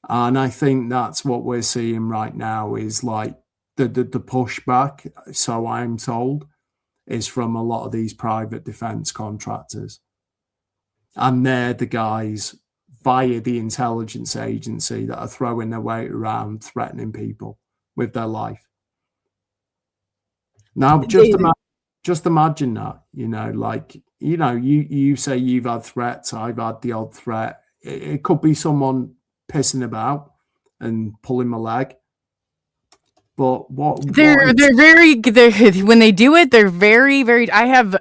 And I think that's what we're seeing right now is like the pushback, so I'm told, is from a lot of these private defense contractors. And they're the guys via the intelligence agency that are throwing their weight around, threatening people with their life. Now, just imagine that, you say you've had threats, I've had the odd threat. It could be someone pissing about and pulling my leg. But they're very when they do it, they're very, very. I have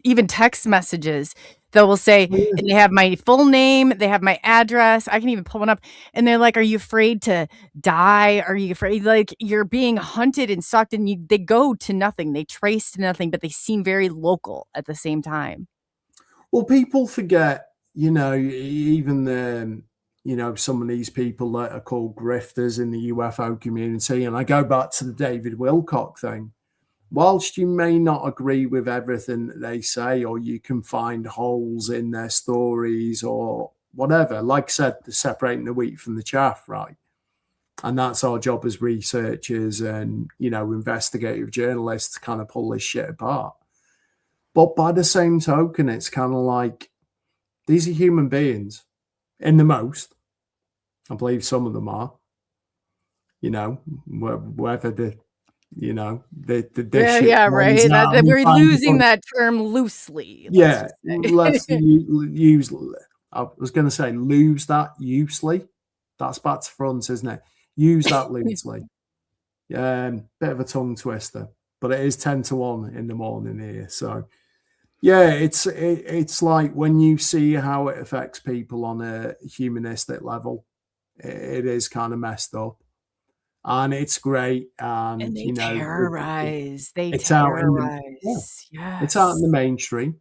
even text messages that will say, and they have my full name, they have my address. I can even pull one up, and they're like, "Are you afraid to die? Are you afraid like you're being hunted and stalked?" And they go to nothing, they trace to nothing, but they seem very local at the same time. Well, people forget, even the. Some of these people that are called grifters in the UFO community. And I go back to the David Wilcock thing. Whilst you may not agree with everything that they say, or you can find holes in their stories or whatever, like I said, separating the wheat from the chaff, right? And that's our job as researchers and, investigative journalists to kind of pull this shit apart. But by the same token, it's kind of like these are human beings in the most. I believe some of them are, you know, whether the, you know, the Yeah, shit yeah, runs right. out That and we we're find a losing bunch. that term loosely. Let's Yeah, just let's say. use, I was going to say lose that loosely. That's back to front, isn't it? Use that loosely. Bit of a tongue twister, but it is 10 to 1 in the morning here. So, yeah, it's like when you see how it affects people on a humanistic level, it is kind of messed up. And it's great. And And, they you know, terrorize. They it's out in the, yeah, terrorize. it's out in the Yes. mainstream.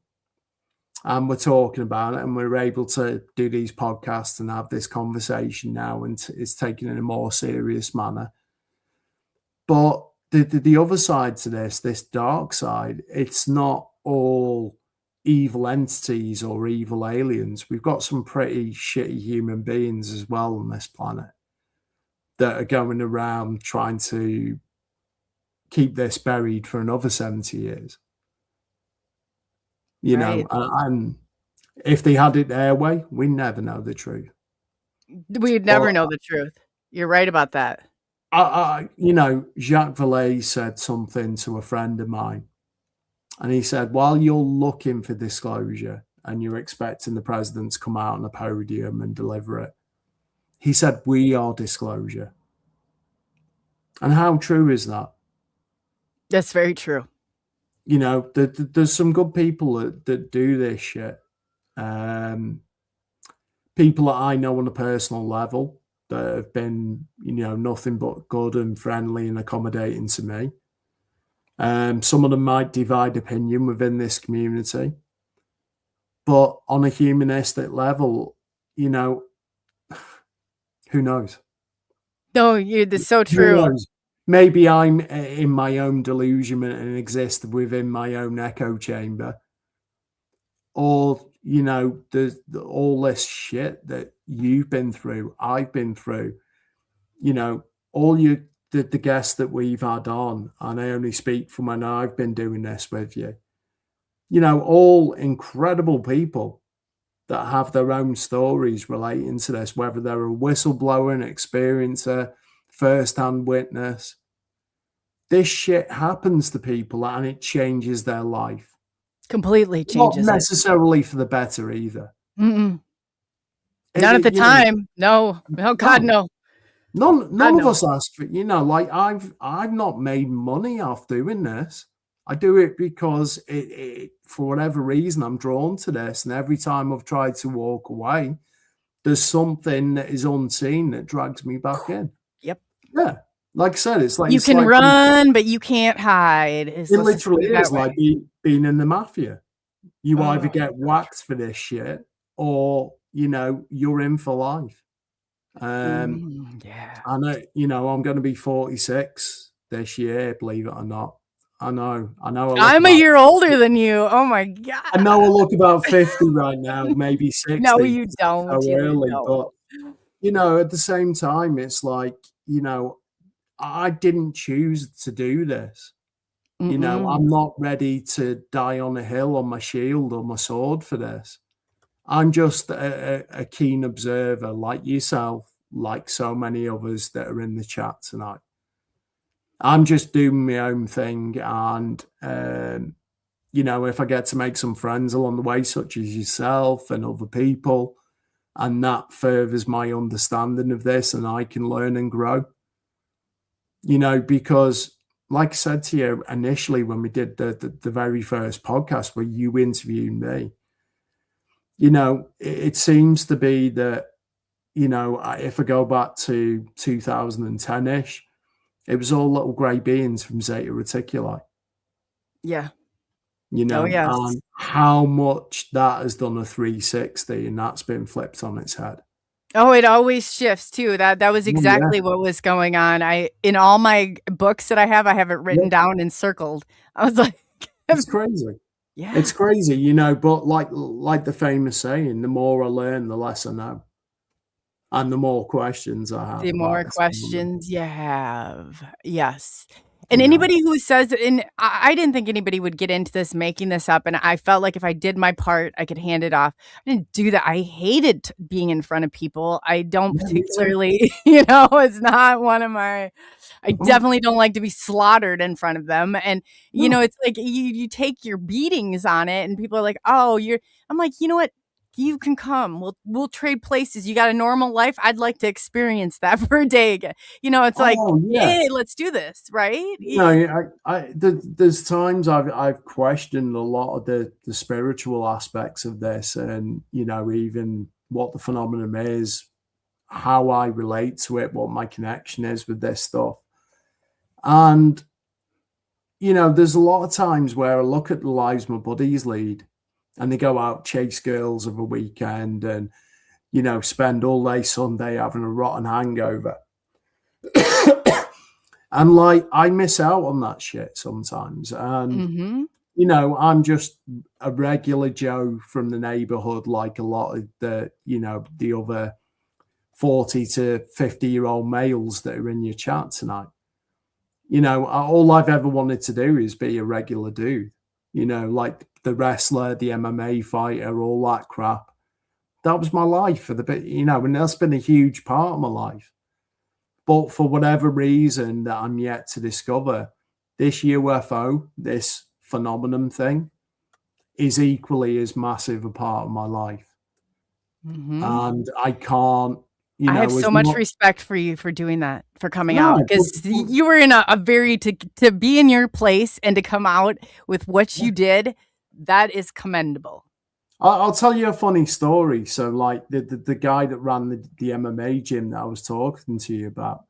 And we're talking about it, and we're able to do these podcasts and have this conversation now, and it's taken in a more serious manner. But the other side to this dark side, it's not all evil entities or evil aliens. We've got some pretty shitty human beings as well on this planet that are going around trying to keep this buried for another 70 years. You know, Right. and if they had it their way, we never know the truth. We'd never But know the truth. You're right about that. you know, Jacques Vallée said something to a friend of mine, and he said, while you're looking for disclosure and you're expecting the president to come out on a podium and deliver it, he said, we are disclosure. And how true is that? That's very true. You know, there's some good people that do this shit. People that I know on a personal level that have been, you know, nothing but good and friendly and accommodating to me. Some of them might divide opinion within this community. But on a humanistic level, you know, who knows? No, that's so Who true. knows? Maybe I'm in my own delusionment and exist within my own echo chamber. Or, you know, there's all this shit that you've been through, I've been through, you know, all the guests that we've had on, and I only speak from when I've been doing this with you, you know, all incredible people that have their own stories relating to this, whether they're a whistleblower, an experiencer, first-hand witness. This shit happens to people and it changes their life. Completely Not changes it. necessarily for the better either. Mm-mm. Not at the You know, time. No. Oh God, no. none of us ask for, you know, like I've not made money off doing this. I do it because it for whatever reason I'm drawn to this, and every time I've tried to walk away, there's something that is unseen that drags me back in. Yep. Yeah, like I said, it's like You can run, but you can't hide. It literally is like being in the mafia. You either get whacked for this shit, or you know you're in for life. Yeah. I know, you know, I'm going to be 46 this year, believe it or not. I know. I'm a year older than you. Oh my God. I know I look about 50 right now, maybe 60. No, you don't. So You early, don't. but you know, at the same time, it's like, you know, I didn't choose to do this. You know, I'm not ready to die on a hill on my shield or my sword for this. I'm just a keen observer like yourself, like so many others that are in the chat tonight. I'm just doing my own thing. And, you know, if I get to make some friends along the way, such as yourself and other people, and that furthers my understanding of this and I can learn and grow, you know, because like I said to you initially when we did the very first podcast where you interviewed me, you know, it seems to be that, you know, if I go back to 2010-ish, it was all little grey beings from Zeta Reticuli. Yeah. You know, yes. And how much that has done a 360 and that's been flipped on its head. Oh, it always shifts too. That was exactly what was going on. In all my books that I have it written down and circled. I was like, it's crazy. Yeah. It's crazy, you know, but like the famous saying, the more I learn, the less I know. And the more questions I have. The more questions you have. Yes. And you know. anybody who says, and I didn't think anybody would get into this, making this up. And I felt like if I did my part, I could hand it off. I didn't do that. I hated being in front of people. I don't Yeah, me too. particularly, it's not one of my, I Oh, definitely don't like to be slaughtered in front of them. And, no. it's like you take your beatings on it and people are like, oh, I'm like, you know what? You can come. We'll trade places. You got a normal life. I'd like to experience that for a day again. It's like, Oh, yeah. hey, let's do this, right? There's times I've questioned a lot of the spiritual aspects of this, and even what the phenomenon is, how I relate to it, what my connection is with this stuff. And there's a lot of times where I look at the lives my buddies lead, and they go out, chase girls of a weekend, and spend all day Sunday having a rotten hangover. And like, I miss out on that shit sometimes. And, I'm just a regular Joe from the neighborhood, like a lot of the other 40 to 50-year-old males that are in your chat tonight. All I've ever wanted to do is be a regular dude, like the wrestler, the MMA fighter, all that crap. That was my life for the bit, and that's been a huge part of my life. But for whatever reason that I'm yet to discover, this UFO, this phenomenon thing, is equally as massive a part of my life. And I can't, I have so much respect for you for doing that, for coming out, because you were in a very, to be in your place and to come out with what you did, that is commendable. I'll tell you a funny story. So like the guy that ran the MMA gym that I was talking to you about,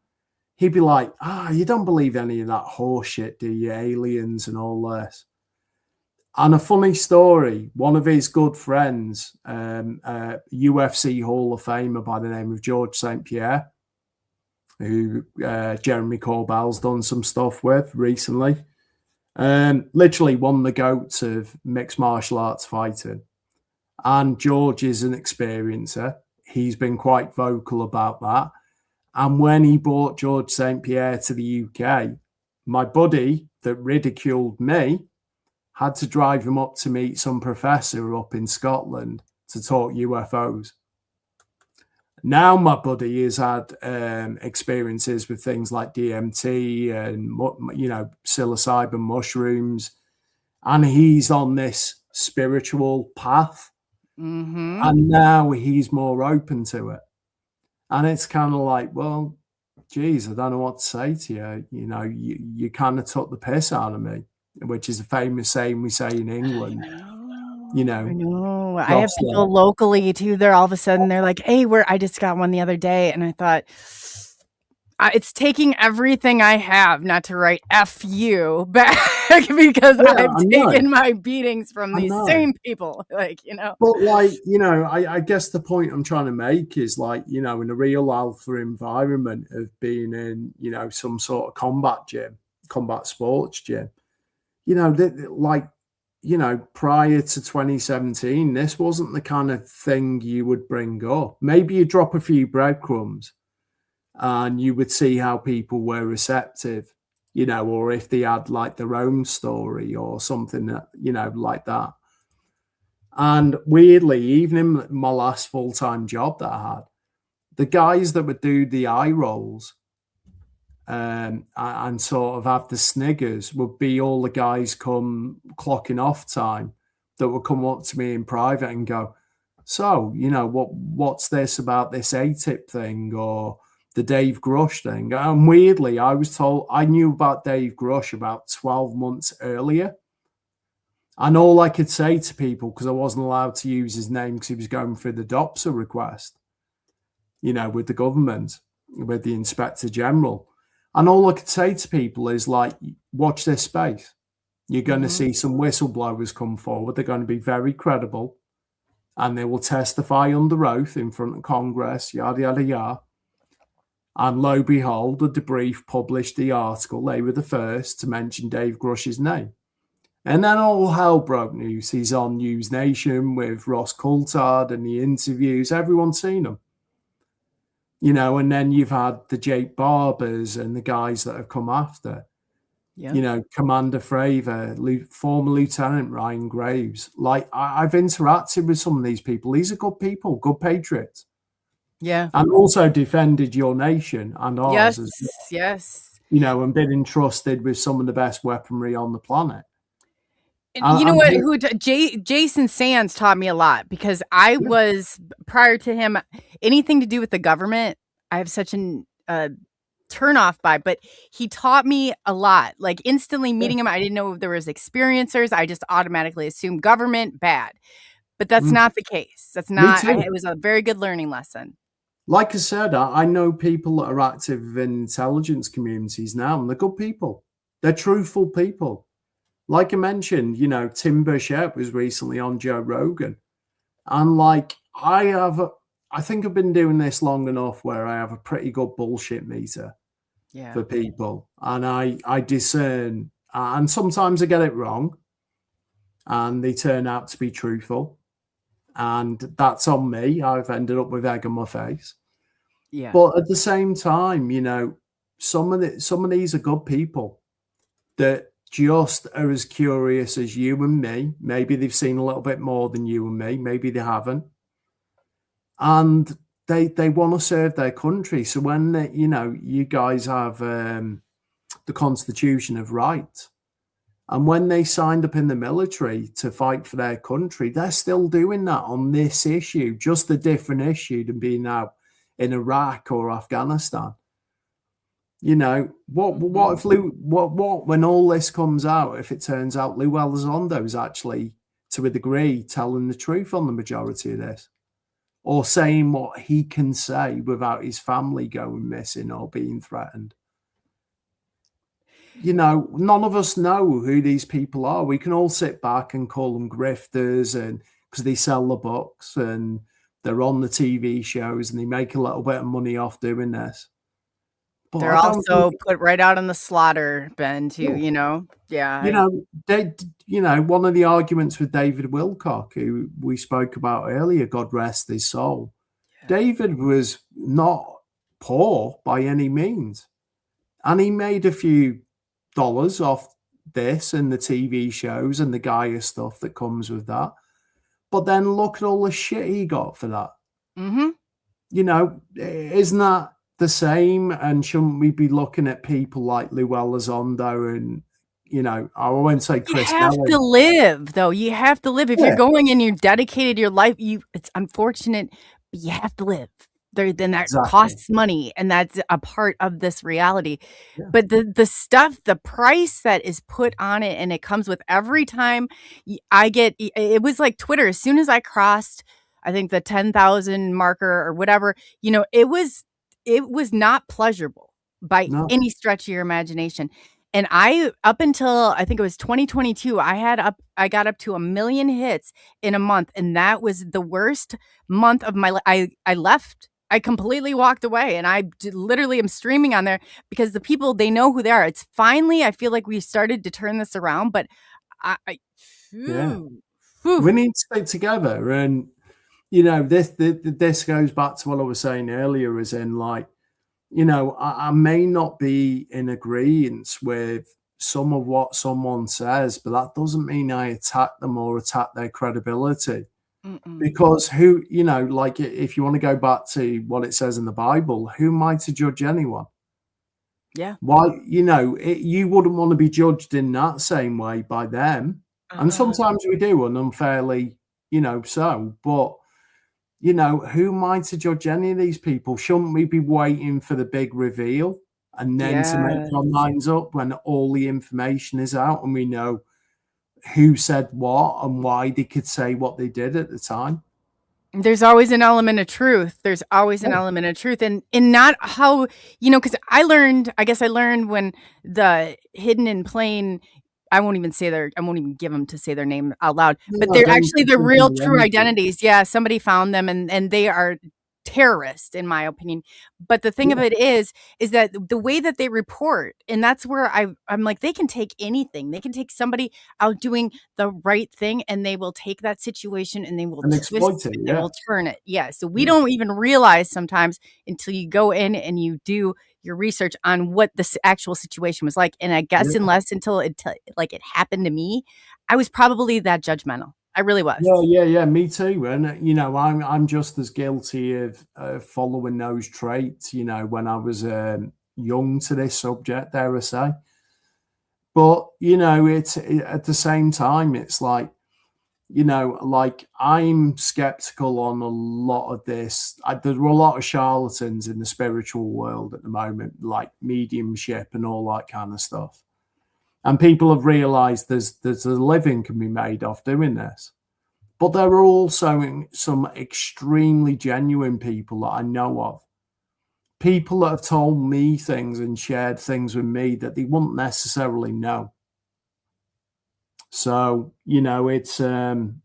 he'd be like, you don't believe any of that horse shit, do you? Aliens and all this. And a funny story, one of his good friends, UFC Hall of Famer by the name of George St. Pierre, who Jeremy Corbell's done some stuff with recently, literally won the GOATs of mixed martial arts fighting. And George is an experiencer. He's been quite vocal about that. And when he brought George St. Pierre to the UK, my buddy that ridiculed me had to drive him up to meet some professor up in Scotland to talk UFOs. Now my buddy has had experiences with things like DMT and, psilocybin mushrooms. And he's on this spiritual path. And now he's more open to it. And it's kind of like, well, geez, I don't know what to say to you. You kind of took the piss out of me, which is a famous saying we say in England. I know. I have people locally too. They're all of a sudden they're like, "Hey, I just got one the other day," and I thought, it's taking everything I have not to write "F you" back because I've taken my beatings from these same people. But I guess the point I'm trying to make is like, in a real alpha environment of being in, some sort of combat sports gym, prior to 2017, this wasn't the kind of thing you would bring up. Maybe you drop a few breadcrumbs and you would see how people were receptive, or if they had like their own story or something that, like that. And weirdly, even in my last full-time job that I had, the guys that would do the eye rolls and sort of have the sniggers would be all the guys come clocking off time that would come up to me in private and go, so, what's this about this ATIP thing or the Dave Grush thing? And weirdly, I was told I knew about Dave Grush about 12 months earlier. And all I could say to people, because I wasn't allowed to use his name because he was going through the DOPSA request, with the government, with the Inspector General. And all I could say to people is like, watch this space. You're going to see some whistleblowers come forward. They're going to be very credible. And they will testify under oath in front of Congress, yada, yada, yada. And lo and behold, the debrief published the article. They were the first to mention Dave Grush's name. And then all hell broke loose. He's on News Nation with Ross Coulthard and the interviews. Everyone's seen him. And then you've had the Jake Barbers and the guys that have come after. Yeah. You know, Commander Fravor, former Lieutenant Ryan Graves. Like, I've interacted with some of these people. These are good people, good patriots, Yeah. and also defended your nation and ours Yes. as well, Yes. you know, and been entrusted with some of the best weaponry on the planet. And you know what? And Jason Sands taught me a lot, because I was, prior to him, anything to do with the government, I have such an turn off by, but he taught me a lot. Like, instantly meeting him, I didn't know there was experiencers. I just automatically assumed government bad, but that's not the case. That's Me not. too. It was a very good learning lesson. Like I said, I know people that are active in intelligence communities now, and they're good people. They're truthful people. Like I mentioned, you know, Tim Burchett was recently on Joe Rogan. And like, I think I've been doing this long enough where I have a pretty good bullshit meter for people. And I discern, and sometimes I get it wrong, and they turn out to be truthful. And that's on me. I've ended up with egg on my face. Yeah. But at the same time, you know, some of these are good people that just are as curious as you and me. Maybe they've seen a little bit more than you and me. Maybe they haven't. And they want to serve their country. So when you know, you guys have the Constitution of Right, and when they signed up in the military to fight for their country, they're still doing that on this issue, just a different issue than being out in Iraq or Afghanistan. You know, what if when all this comes out, if it turns out Lou Elizondo is actually, to a degree, telling the truth on the majority of this, or saying what he can say without his family going missing or being threatened? You know, none of us know who these people are. We can all sit back and call them grifters, and because they sell the books and they're on the TV shows and they make a little bit of money off doing this. But They're also put right out on the slaughter bin too, you know? Yeah. You know, one of the arguments with David Wilcock, who we spoke about earlier, God rest his soul. Yeah. David was not poor by any means. And he made a few dollars off this and the TV shows and the Gaia stuff that comes with that. But then look at all the shit he got for that. Mm-hmm. You know, isn't that the same? And shouldn't we be looking at people like Lou Elizondo and, you know, I won't say Chris You have Belling. to live, though. You have to live. If you're going and you're dedicated your life, it's unfortunate, but you have to live. Then that costs money, and that's a part of this reality. Yeah. But the stuff, the price that is put on it, and it comes with every time I get, it was like Twitter. As soon as I crossed, I think the 10,000 marker or whatever, you know, it was not pleasurable by any stretch of your imagination. And up until I think it was 2022, I got up to 1 million hits in a month, and that was the worst month of my life. I left. I completely walked away, and I literally am streaming on there because the people, they know who they are. It's finally, I feel like we started to turn this around, but we need to stay together. And, you know, this goes back to what I was saying earlier, as in, like, you know, I may not be in agreement with some of what someone says, but that doesn't mean I attack them or attack their credibility. Because who, you know, like, if you want to go back to what it says in the Bible, who am I to judge anyone? Yeah. Why, you know, you wouldn't want to be judged in that same way by them. And sometimes we do, and unfairly, you know, so. But, you know, who am I to judge any of these people? Shouldn't we be waiting for the big reveal and then to make our minds up when all the information is out and we know who said what and why they could say what they did at the time? There's always an element of truth. There's always an element of truth. And not how, you know, because I learned when the hidden in plain, I won't even give them to say their name out loud, but they're actually the real true identities. Yeah. Somebody found them and they are terrorist, in my opinion. But the thing of it is that the way that they report, and that's where I'm like, they can take anything. They can take somebody out doing the right thing, and they will take that situation and they will And twist exploit it, it, they yeah. will turn it. Yeah. So we don't even realize sometimes until you go in and you do your research on what the actual situation was like. And I guess until it happened to me, I was probably that judgmental. I really was. Yeah, me too. And you know, I'm just as guilty of following those traits. You know, when I was young to this subject, dare I say. But you know, at the same time, it's like, you know, like I'm skeptical on a lot of this. There are a lot of charlatans in the spiritual world at the moment, like mediumship and all that kind of stuff. And people have realized there's a living can be made off doing this. But there are also some extremely genuine people that I know of. People that have told me things and shared things with me that they wouldn't necessarily know. So, you know, it's, again,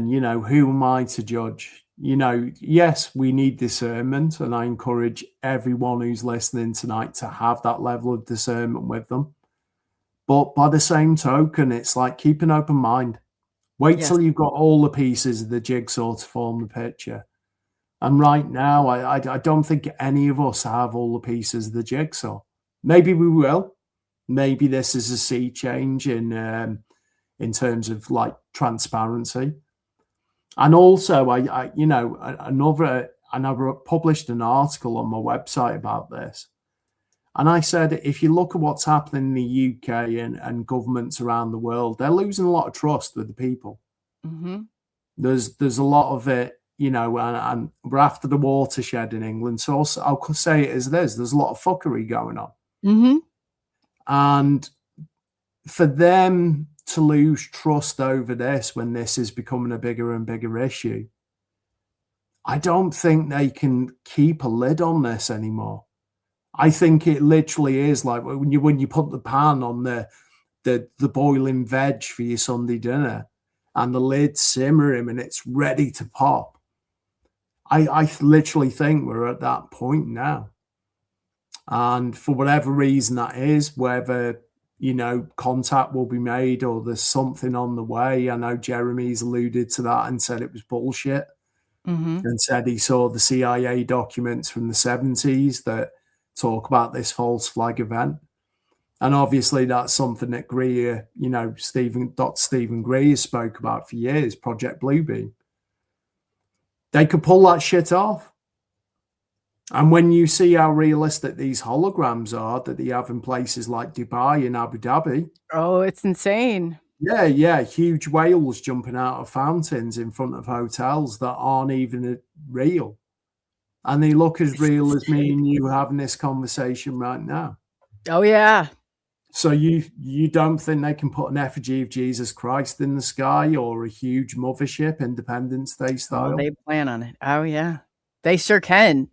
you know, who am I to judge? You know, yes, we need discernment, and I encourage everyone who's listening tonight to have that level of discernment with them. But by the same token, it's like, keep an open mind. Wait till you've got all the pieces of the jigsaw to form the picture. And right now, I don't think any of us have all the pieces of the jigsaw. Maybe we will. Maybe this is a sea change in terms of like transparency. And also, I you know, I published an article on my website about this. And I said, if you look at what's happening in the UK and governments around the world, they're losing a lot of trust with the people. Mm-hmm. There's a lot of it, you know, and we're after the watershed in England. So I'll say it as it is. There's a lot of fuckery going on. Mm-hmm. And for them to lose trust over this when this is becoming a bigger and bigger issue, I don't think they can keep a lid on this anymore. I think it literally is like when you put the pan on the boiling veg for your Sunday dinner and the lid's simmering and it's ready to pop. I literally think we're at that point now. And for whatever reason that is, whether, you know, contact will be made or there's something on the way. I know Jeremy's alluded to that and said it was bullshit. Mm-hmm. And said he saw the CIA documents from the 70s that talk about this false flag event. And obviously that's something that Greer, you know, Dr. Stephen Greer spoke about for years, Project Bluebeam. They could pull that shit off. And when you see how realistic these holograms are that they have in places like Dubai and Abu Dhabi. Oh, it's insane. Yeah. Huge whales jumping out of fountains in front of hotels that aren't even real. And they look as real as me and you having this conversation right now. Oh, yeah. So you don't think they can put an effigy of Jesus Christ in the sky or a huge mothership, Independence Day style? Oh, they plan on it. Oh, yeah. They sure can.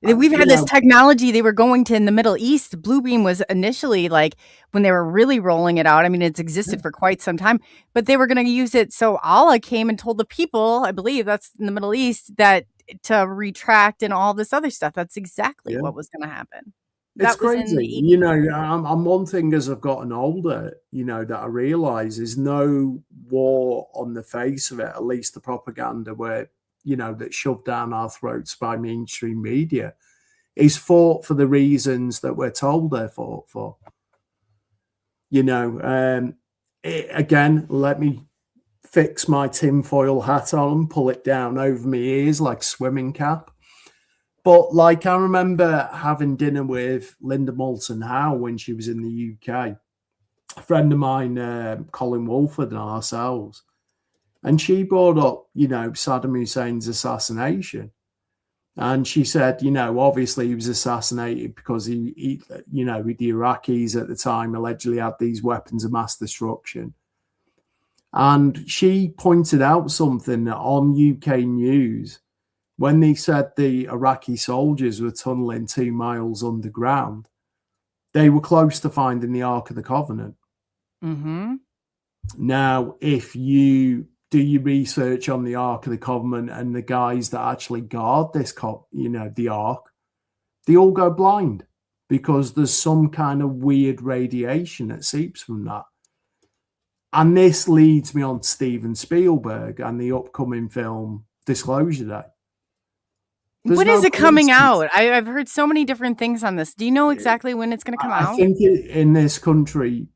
We've had this technology they were going to in the Middle East. Bluebeam was initially like when they were really rolling it out. I mean, it's existed for quite some time, but they were going to use it. So Allah came and told the people, I believe that's in the Middle East, that to retract and all this other stuff. That's exactly what was going to happen. It's crazy. You know, I'm one thing as I've gotten older, you know, that I realize is no war on the face of it, at least the propaganda where, you know, that's shoved down our throats by mainstream media, is fought for the reasons that we're told they're fought for. You know, again, let me fix my tinfoil hat on and pull it down over my ears like swimming cap. But like I remember having dinner with Linda Moulton Howe when she was in the UK, a friend of mine, Colin Wolford and ourselves. And she brought up, you know, Saddam Hussein's assassination. And she said, you know, obviously he was assassinated because he you know, the Iraqis at the time allegedly had these weapons of mass destruction. And she pointed out something on UK news when they said the Iraqi soldiers were tunneling 2 miles underground. They were close to finding the Ark of the Covenant. Mm-hmm. Now, if you do your research on the Ark of the Covenant, and the guys that actually guard this, the Ark, they all go blind because there's some kind of weird radiation that seeps from that. And this leads me on to Steven Spielberg and the upcoming film Disclosure Day. When is it coming out? I've heard so many different things on this. Do you know exactly when it's going to come out? I think in this country,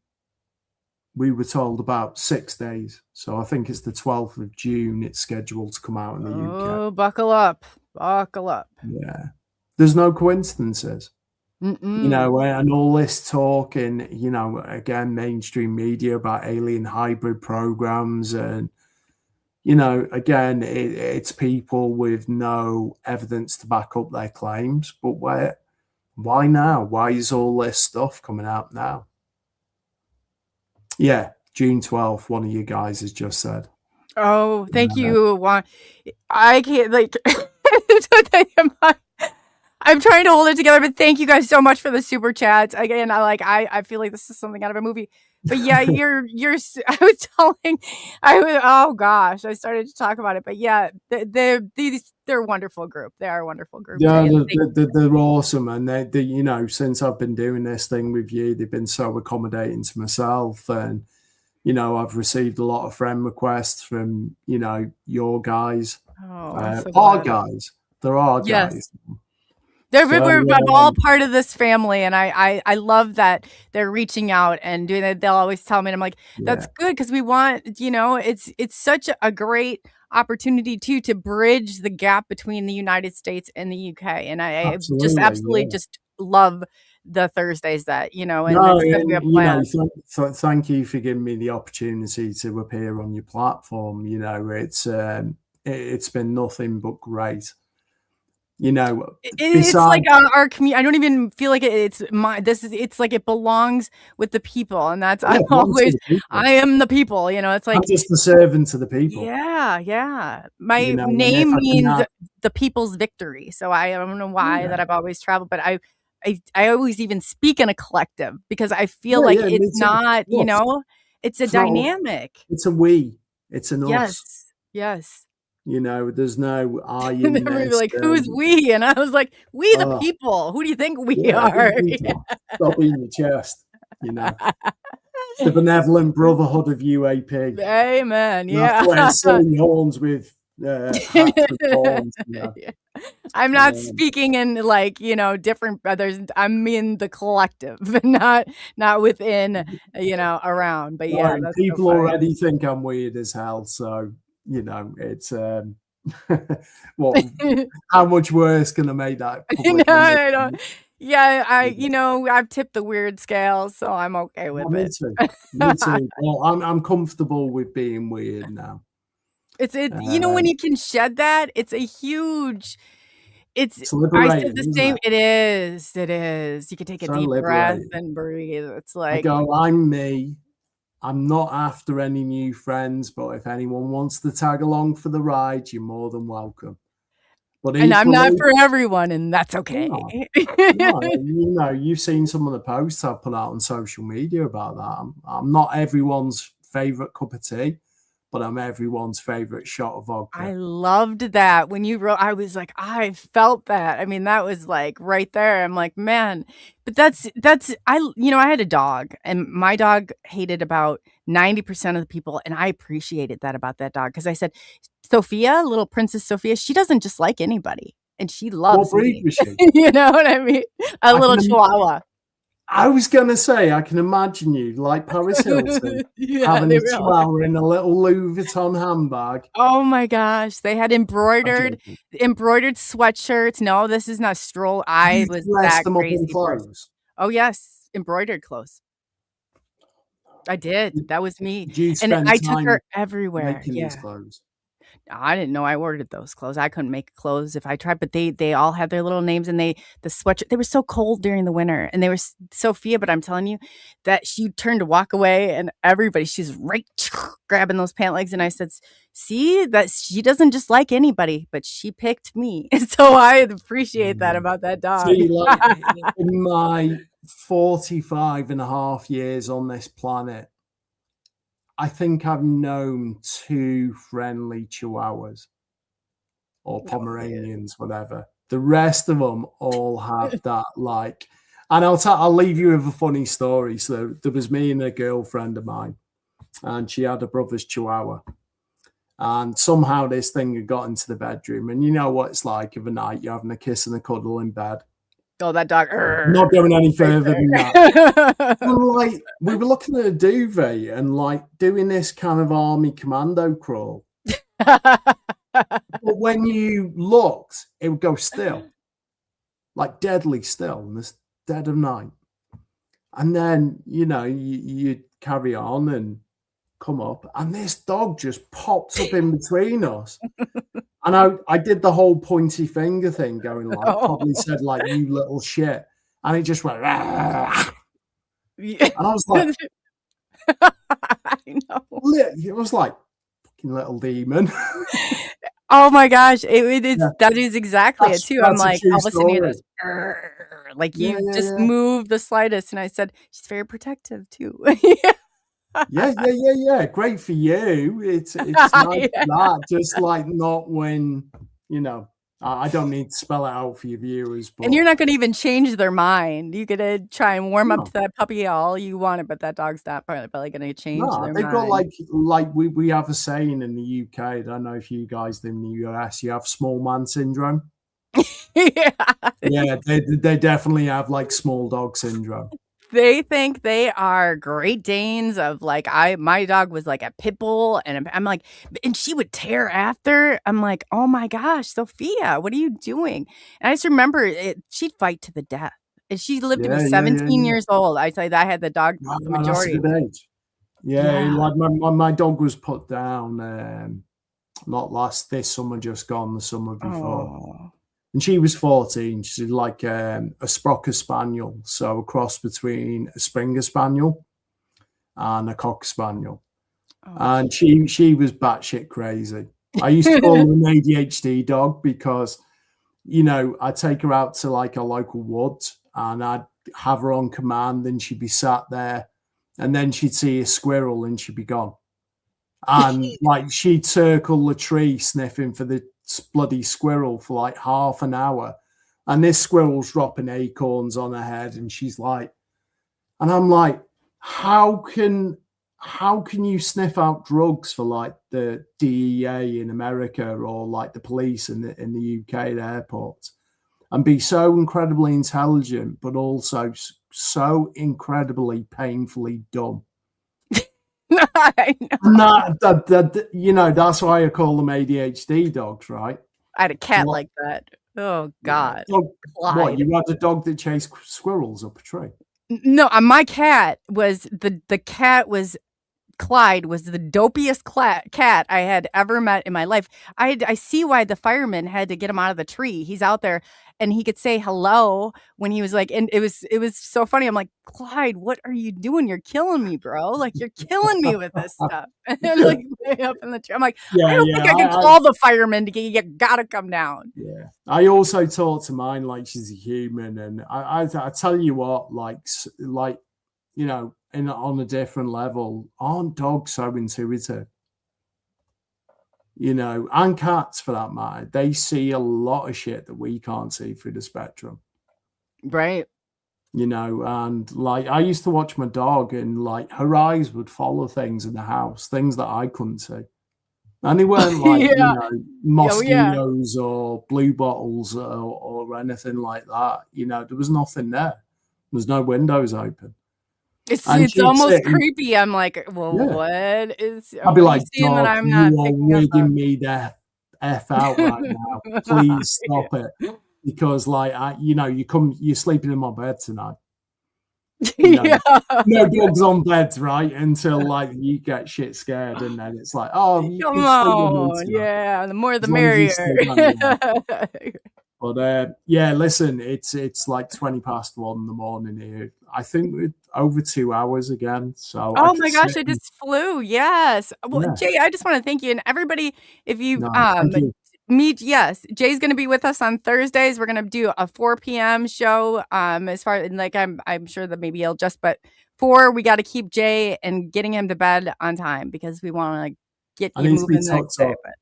we were told about 6 days. So I think it's the 12th of June. It's scheduled to come out in the UK. Oh, buckle up. Buckle up. Yeah. There's no coincidences. And all this talk in, again, mainstream media about alien hybrid programs. And, again, it's people with no evidence to back up their claims. But why now? Why is all this stuff coming out now? Yeah, June 12th, one of you guys has just said. Oh, thank you. I can't, I'm trying to hold it together, but thank you guys so much for the super chats. Again, I feel like this is something out of a movie. But yeah, oh gosh, I started to talk about it. But yeah, they're a wonderful group. They are a wonderful group. Yeah, they're awesome. And they, since I've been doing this thing with you, they've been so accommodating to myself. And, I've received a lot of friend requests from, your guys. Oh, our guys. There are guys. Yes. We're all part of this family, and I love that they're reaching out and doing that. They'll always tell me, and I'm like, that's good, because we want, it's such a great opportunity too to bridge the gap between the United States and the UK, and I just absolutely just love the Thursdays that thank you for giving me the opportunity to appear on your platform. It's been nothing but great. It's like our community. I don't even feel like it's like it belongs with the people, and that's I am the people. It's like I'm just the servant to the people. Yeah. My name means the people's victory. So I don't know why that I've always traveled, but I always even speak in a collective because I feel like it's not. It's a dynamic. It's a we. It's an us. Yes. There's no are you. And they were like, who's we? And I was like, we the people. Who do you think we are? Stop in your chest. The benevolent brotherhood of UAP. Amen. Yeah. We're selling horns with horns, I'm not speaking in different brothers. I'm in the collective, not within around. But yeah, people already think I'm weird as hell. So it's how much worse can I make that? I don't. Yeah, I've tipped the weird scale, so I'm okay with it. Me too. Well, I'm comfortable with being weird now. It's when you can shed that, it's a huge. I said the same. It is. You can take a deep breath and breathe. It's like I'm me. I'm not after any new friends, but if anyone wants to tag along for the ride, you're more than welcome. But I'm not for everyone, and that's okay. You've seen some of the posts I've put out on social media about that. I'm not everyone's favorite cup of tea, but I'm everyone's favorite shot of vodka. I loved that when you wrote. I was like, I felt that. I mean, that was like right there. I'm like, man, but that's I had a dog, and my dog hated about 90% of the people, and I appreciated that about that dog because I said, Sophia, little Princess Sophia, she doesn't just like anybody, and she loves what breed me. Was she? You know what I mean? A little Chihuahua. I was going to say, I can imagine you like Paris Hilton having a Chihuahua in a little Louis Vuitton handbag. Oh my gosh. They had embroidered sweatshirts. No, this is not stroll. I was that crazy. Clothes. Oh yes. Embroidered clothes. I did. That was me. And I took her everywhere. Making these clothes. I didn't know I ordered those clothes. I couldn't make clothes if I tried, but they all had their little names, and the sweatshirt. They were so cold during the winter, and they were Sophia. But I'm telling you that she turned to walk away, and she's right grabbing those pant legs. And I said, "See that she doesn't just like anybody, but she picked me." And so I appreciate that about that dog. See, in my 45 and a half years on this planet, I think I've known 2 friendly Chihuahuas or Pomeranians, whatever. The rest of them all have that, like, and I'll leave you with a funny story. So there was me and a girlfriend of mine, and she had a brother's Chihuahua. And somehow this thing had got into the bedroom. And you know what it's like of a night, you're having a kiss and a cuddle in bed. Oh, that dog. Not going any further than that. And, like, we were looking at a duvet and like doing this kind of army commando crawl. But when you looked, it would go still, like deadly still in this dead of night. And then, you know, you carry on and come up, and this dog just popped up in between us. And I did the whole pointy finger thing, going like, probably said like, you little shit. And it just went, "Rah." Yeah. And I was like, I know. it was like, fucking little demon. Oh my gosh. That is exactly it too. I'm like, all of a sudden you hear this, like you just move the slightest. And I said, she's very protective too. Yeah. Great for you. It's nice that, just like not when, you know, I don't need to spell it out for your viewers. But and you're not going to even change their mind. You could try and warm up to that puppy all you want it, but that dog's not probably going to change their mind. They've got like we have a saying in the UK. I don't know if you guys do in the US. You have small man syndrome. Yeah, they definitely have like small dog syndrome. They think they are Great Danes of like, my dog was like a pit bull, and I'm like, and she would tear after. I'm like, oh my gosh, Sophia, what are you doing? And I just remember she'd fight to the death. And she lived to be 17 years old. I said I had the dog the majority. That's a good age. Like my dog was put down not this summer, just gone the summer before. And she was 14. She's like a Sprocker Spaniel, so a cross between a Springer Spaniel and a Cocker Spaniel. And she was batshit crazy. I used to call her an ADHD dog because, you know, I'd take her out to like a local woods and I'd have her on command and she'd be sat there and then she'd see a squirrel and she'd be gone. And like she'd circle the tree sniffing for the bloody squirrel for like half an hour, and this squirrel's dropping acorns on her head, and she's like, and I'm like, how can you sniff out drugs for like the DEA in America or like the police in the UK at airports and be so incredibly intelligent but also so incredibly painfully dumb? I know. You know, that's why I call them ADHD dogs, right? I had a cat like that. Oh God! What, you had a dog that chased squirrels up a tree? No, my cat was the cat was Clyde was the dopiest cat I had ever met in my life. I see why the firemen had to get him out of the tree. He's out there and he could say hello when he was like, and it was so funny. I'm like, Clyde, what are you doing? You're killing me, bro. Like, you're killing me with this stuff. And like way up in the tree. I'm like, I don't think I can call the firemen to get you gotta come down. Yeah. I also talk to mine like she's a human. And I tell you what, like, you know, on a different level, aren't dogs so intuitive? You know, and cats for that matter. They see a lot of shit that we can't see through the spectrum. Right. You know, and like I used to watch my dog and like her eyes would follow things in the house, things that I couldn't see. And they weren't like, you know, mosquitoes or blue bottles or anything like that. You know, there was nothing there. There's no windows open. It's almost creepy. I'm like, well, what is? I'll be like, seeing that I'm you not are wigging me the F out right now. Please stop it. Because like, you're sleeping in my bed tonight. You know, no dogs on beds, right? Until like you get shit scared, and then it's like, oh, come on, yeah, the more the merrier. But listen, it's like 1:20 in the morning here. I think we're over 2 hours again. So oh my gosh, it just flew. Yes. Well, Jay, I just want to thank you and everybody. If you Jay's going to be with us on Thursdays. We're going to do a 4 p.m. show. As far as like I'm sure that maybe he'll just, but before we got to keep Jay and getting him to bed on time because we want to get I you need to be moving the next day. tucked up. But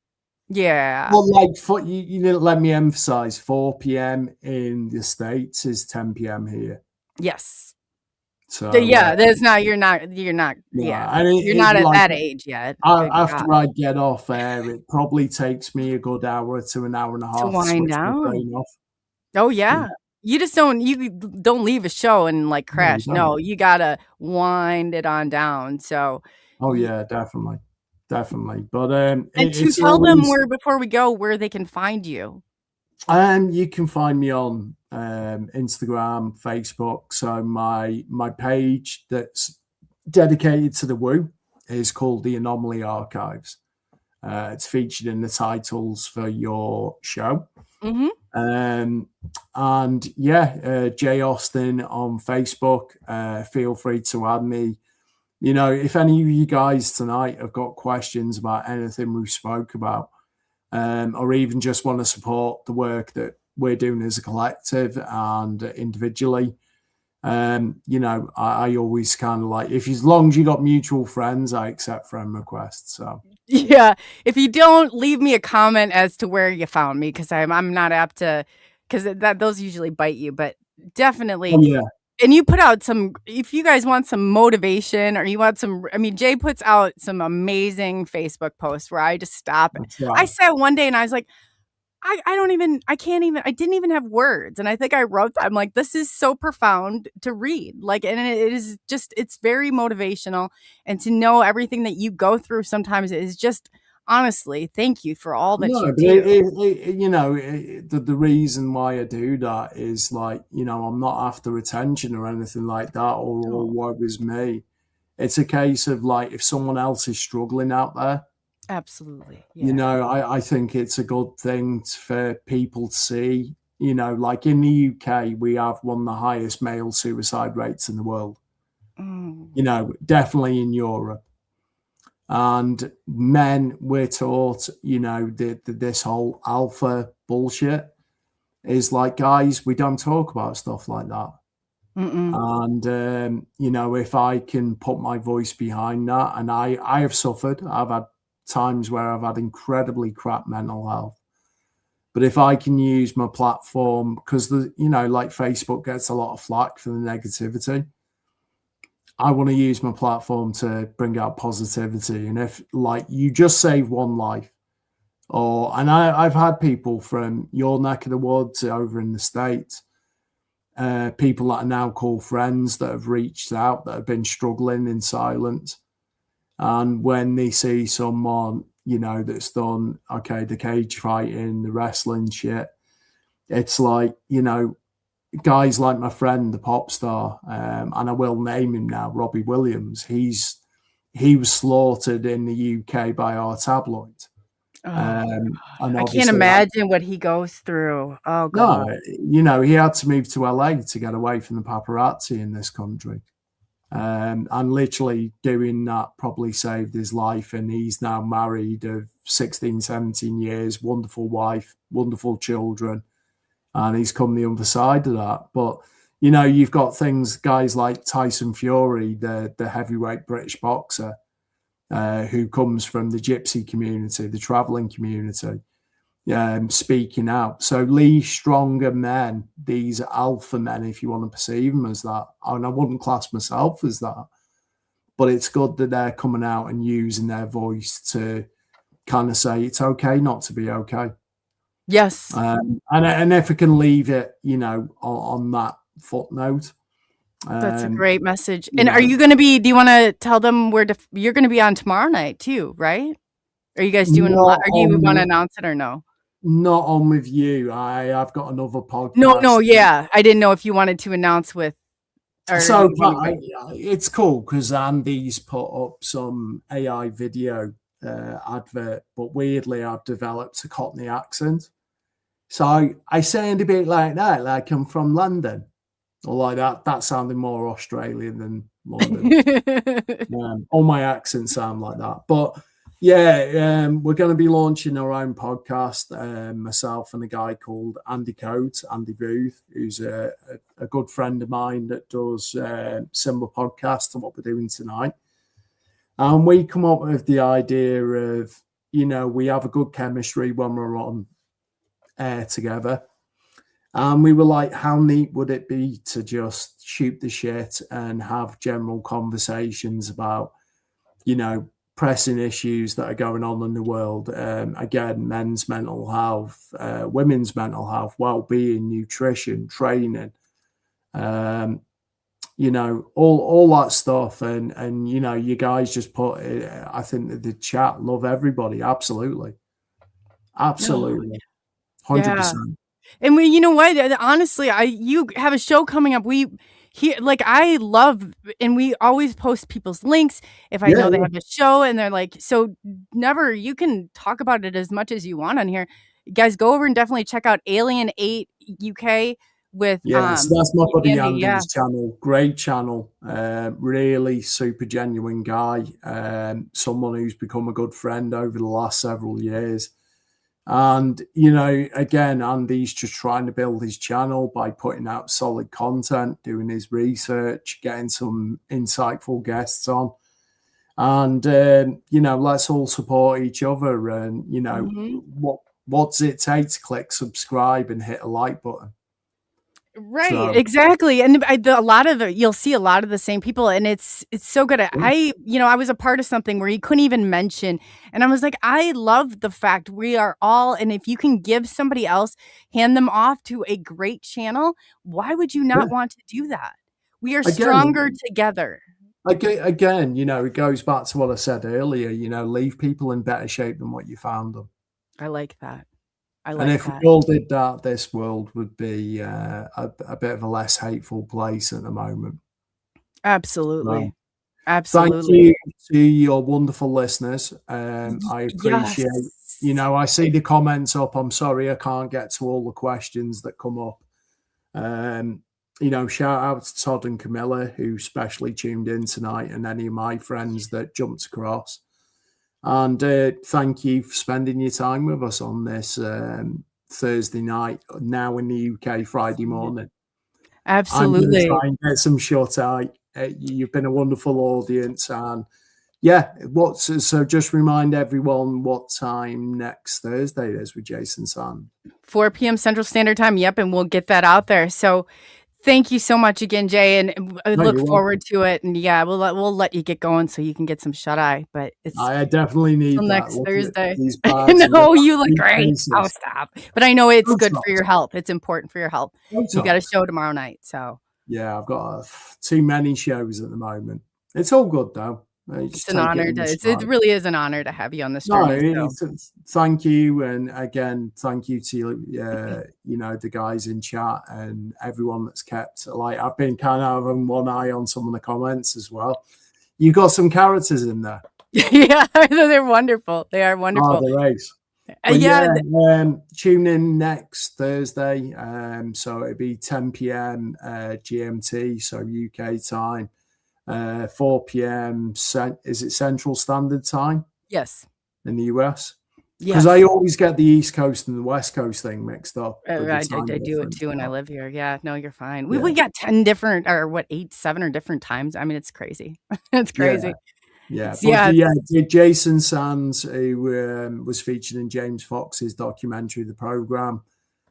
yeah. Well, like you didn't let me emphasize 4 p.m. in the States is 10 p.m. here. Yes. So yeah, that's not. You're not. Yeah, I mean, you're not at like, that age yet. after I get off air, it probably takes me a good hour to an hour and a half to wind switch my down. brain off. Oh yeah. You just don't. You don't leave a show and like crash. No, you gotta wind it on down. So. Oh yeah, definitely. But and to tell them before we go where they can find you. You can find me on Instagram, Facebook. So my page that's dedicated to the Woo is called the Anomalies Archives. It's featured in the titles for your show. Mm-hmm. And yeah, Jay Austin on Facebook. Feel free to add me. You know, if any of you guys tonight have got questions about anything we spoke about, or even just want to support the work that we're doing as a collective and individually, you know, I always kind of like, as long as you got mutual friends, I accept friend requests. So yeah, if you don't, leave me a comment as to where you found me, because I'm not apt to, because those usually bite you, but definitely. yeah. And you put out some, if you guys want some motivation or you want some, I mean, Jay puts out some amazing Facebook posts where I just stop. Right. I sat one day and I was like, I didn't even have words. And I think I wrote, I'm like, this is so profound to read. Like, and it is just, it's very motivational. And to know everything that you go through sometimes is just, honestly, thank you for all that you do. You know, the reason why I do that is like, you know, I'm not after attention or anything like that, or what was me. It's a case of like, if someone else is struggling out there, absolutely. Yeah. You know, I think it's a good thing for people to see. You know, like in the UK, we have one of the highest male suicide rates in the world. You know, definitely in Europe. And men, we're taught, you know, this whole alpha bullshit is like, guys, we don't talk about stuff like that. And, you know, if I can put my voice behind that, and I have suffered, I've had times where I've had incredibly crap mental health. But if I can use my platform, because, you know, like Facebook gets a lot of flack for the negativity, I want to use my platform to bring out positivity. And if like you just save one life, and I've had people from your neck of the woods over in the States, people that are now called friends that have reached out, that have been struggling in silence. And when they see someone, you know, that's done, okay, the cage fighting, the wrestling shit, it's like, you know, guys like my friend, the pop star, and I will name him now, Robbie Williams. He was slaughtered in the UK by our tabloid. And I can't imagine what he goes through. Oh God! No, you know, he had to move to LA to get away from the paparazzi in this country. And literally doing that probably saved his life. And he's now married of 16, 17 years, wonderful wife, wonderful children. And he's come the other side of that. But, you know, you've got guys like Tyson Fury, the heavyweight British boxer, who comes from the gypsy community, the traveling community, speaking out. So these stronger men, these alpha men, if you want to perceive them as that, and I wouldn't class myself as that, but it's good that they're coming out and using their voice to kind of say it's okay not to be okay. Yes. And if we can leave it, you know, on that footnote. That's a great message. And are you going to be, do you want to tell them you're going to be on tomorrow night too, right? Are you guys doing a lot? Are you want to announce it or no? Not on with you. I've got another podcast. No, yeah. I didn't know if you wanted to announce with. So it's cool because Andy's put up some AI video advert, but weirdly I've developed a Cockney accent. So I sound a bit like that, like I'm from London. Or like that. That sounded more Australian than London. All my accents sound like that. But Yeah, we're going to be launching our own podcast, myself and a guy called Andy Coates, Andy Booth, who's a good friend of mine that does similar podcasts to what we're doing tonight. And we come up with the idea of, we have a good chemistry when we're on air together. And we were like, how neat would it be to just shoot the shit and have general conversations about, pressing issues that are going on in the world. Again, men's mental health, women's mental health, well-being, nutrition, training, all that stuff. And you guys just put it, I think that the chat, love everybody. Absolutely. 100%. Yeah. And you know what? Honestly, you have a show coming up. I love, and we always post people's links if I know they have a show, and they're like, so never, you can talk about it as much as you want on here. You guys, go over and definitely check out Alien 8 UK with so that's my buddy Andy's channel. Great channel, really super genuine guy, someone who's become a good friend over the last several years. And, again, Andy's just trying to build his channel by putting out solid content, doing his research, getting some insightful guests on. And, let's all support each other. And, what does it take to click subscribe and hit a like button? Right, exactly. And a lot of it, you'll see a lot of the same people, and it's so good. I was a part of something where you couldn't even mention, and I was like, I love the fact we are all, and if you can give somebody else, hand them off to a great channel, why would you not want to do that? We are stronger together. Again, it goes back to what I said earlier, leave people in better shape than what you found them. I like that. And if we all did that, this world would be a bit of a less hateful place at the moment. Absolutely. Thank you to your wonderful listeners. I appreciate, I see the comments up. I'm sorry I can't get to all the questions that come up. Shout out to Todd and Camilla, who specially tuned in tonight, and any of my friends that jumped across. And thank you for spending your time with us on this Thursday night, now in the UK, Friday morning. Absolutely. I'm going to try and get some shut-eye. You've been a wonderful audience. And so just remind everyone what time next Thursday is with Jason Sand. 4 p.m. Central Standard Time. Yep, and we'll get that out there. So thank you so much again, Jay, and I look forward to it. And we'll let you get going so you can get some shut eye. But I definitely need that next Thursday. No, you look great. Oh, stop! But I know it's good for your health. It's important for your health. You got a show tomorrow night, so I've got too many shows at the moment. It's all good though. It's an honor. It really is an honor to have you on this journey. Thank you, and again, thank you to the guys in chat and everyone that's kept. I've been kind of having one eye on some of the comments as well. You got some characters in there. Yeah, they're wonderful. They are wonderful. Oh, they're ace. Tune in next Thursday. So it'll be 10 p.m. GMT, so UK time. 4 p.m. Is it Central Standard Time? Yes. In the US? Because I always get the East Coast and the West Coast thing mixed up. I do it too, and I live here. Yeah, no, you're fine. We got 10 different, or 7 different times. I mean, it's crazy. It's crazy. Jason Sands, who was featured in James Fox's documentary, The Program,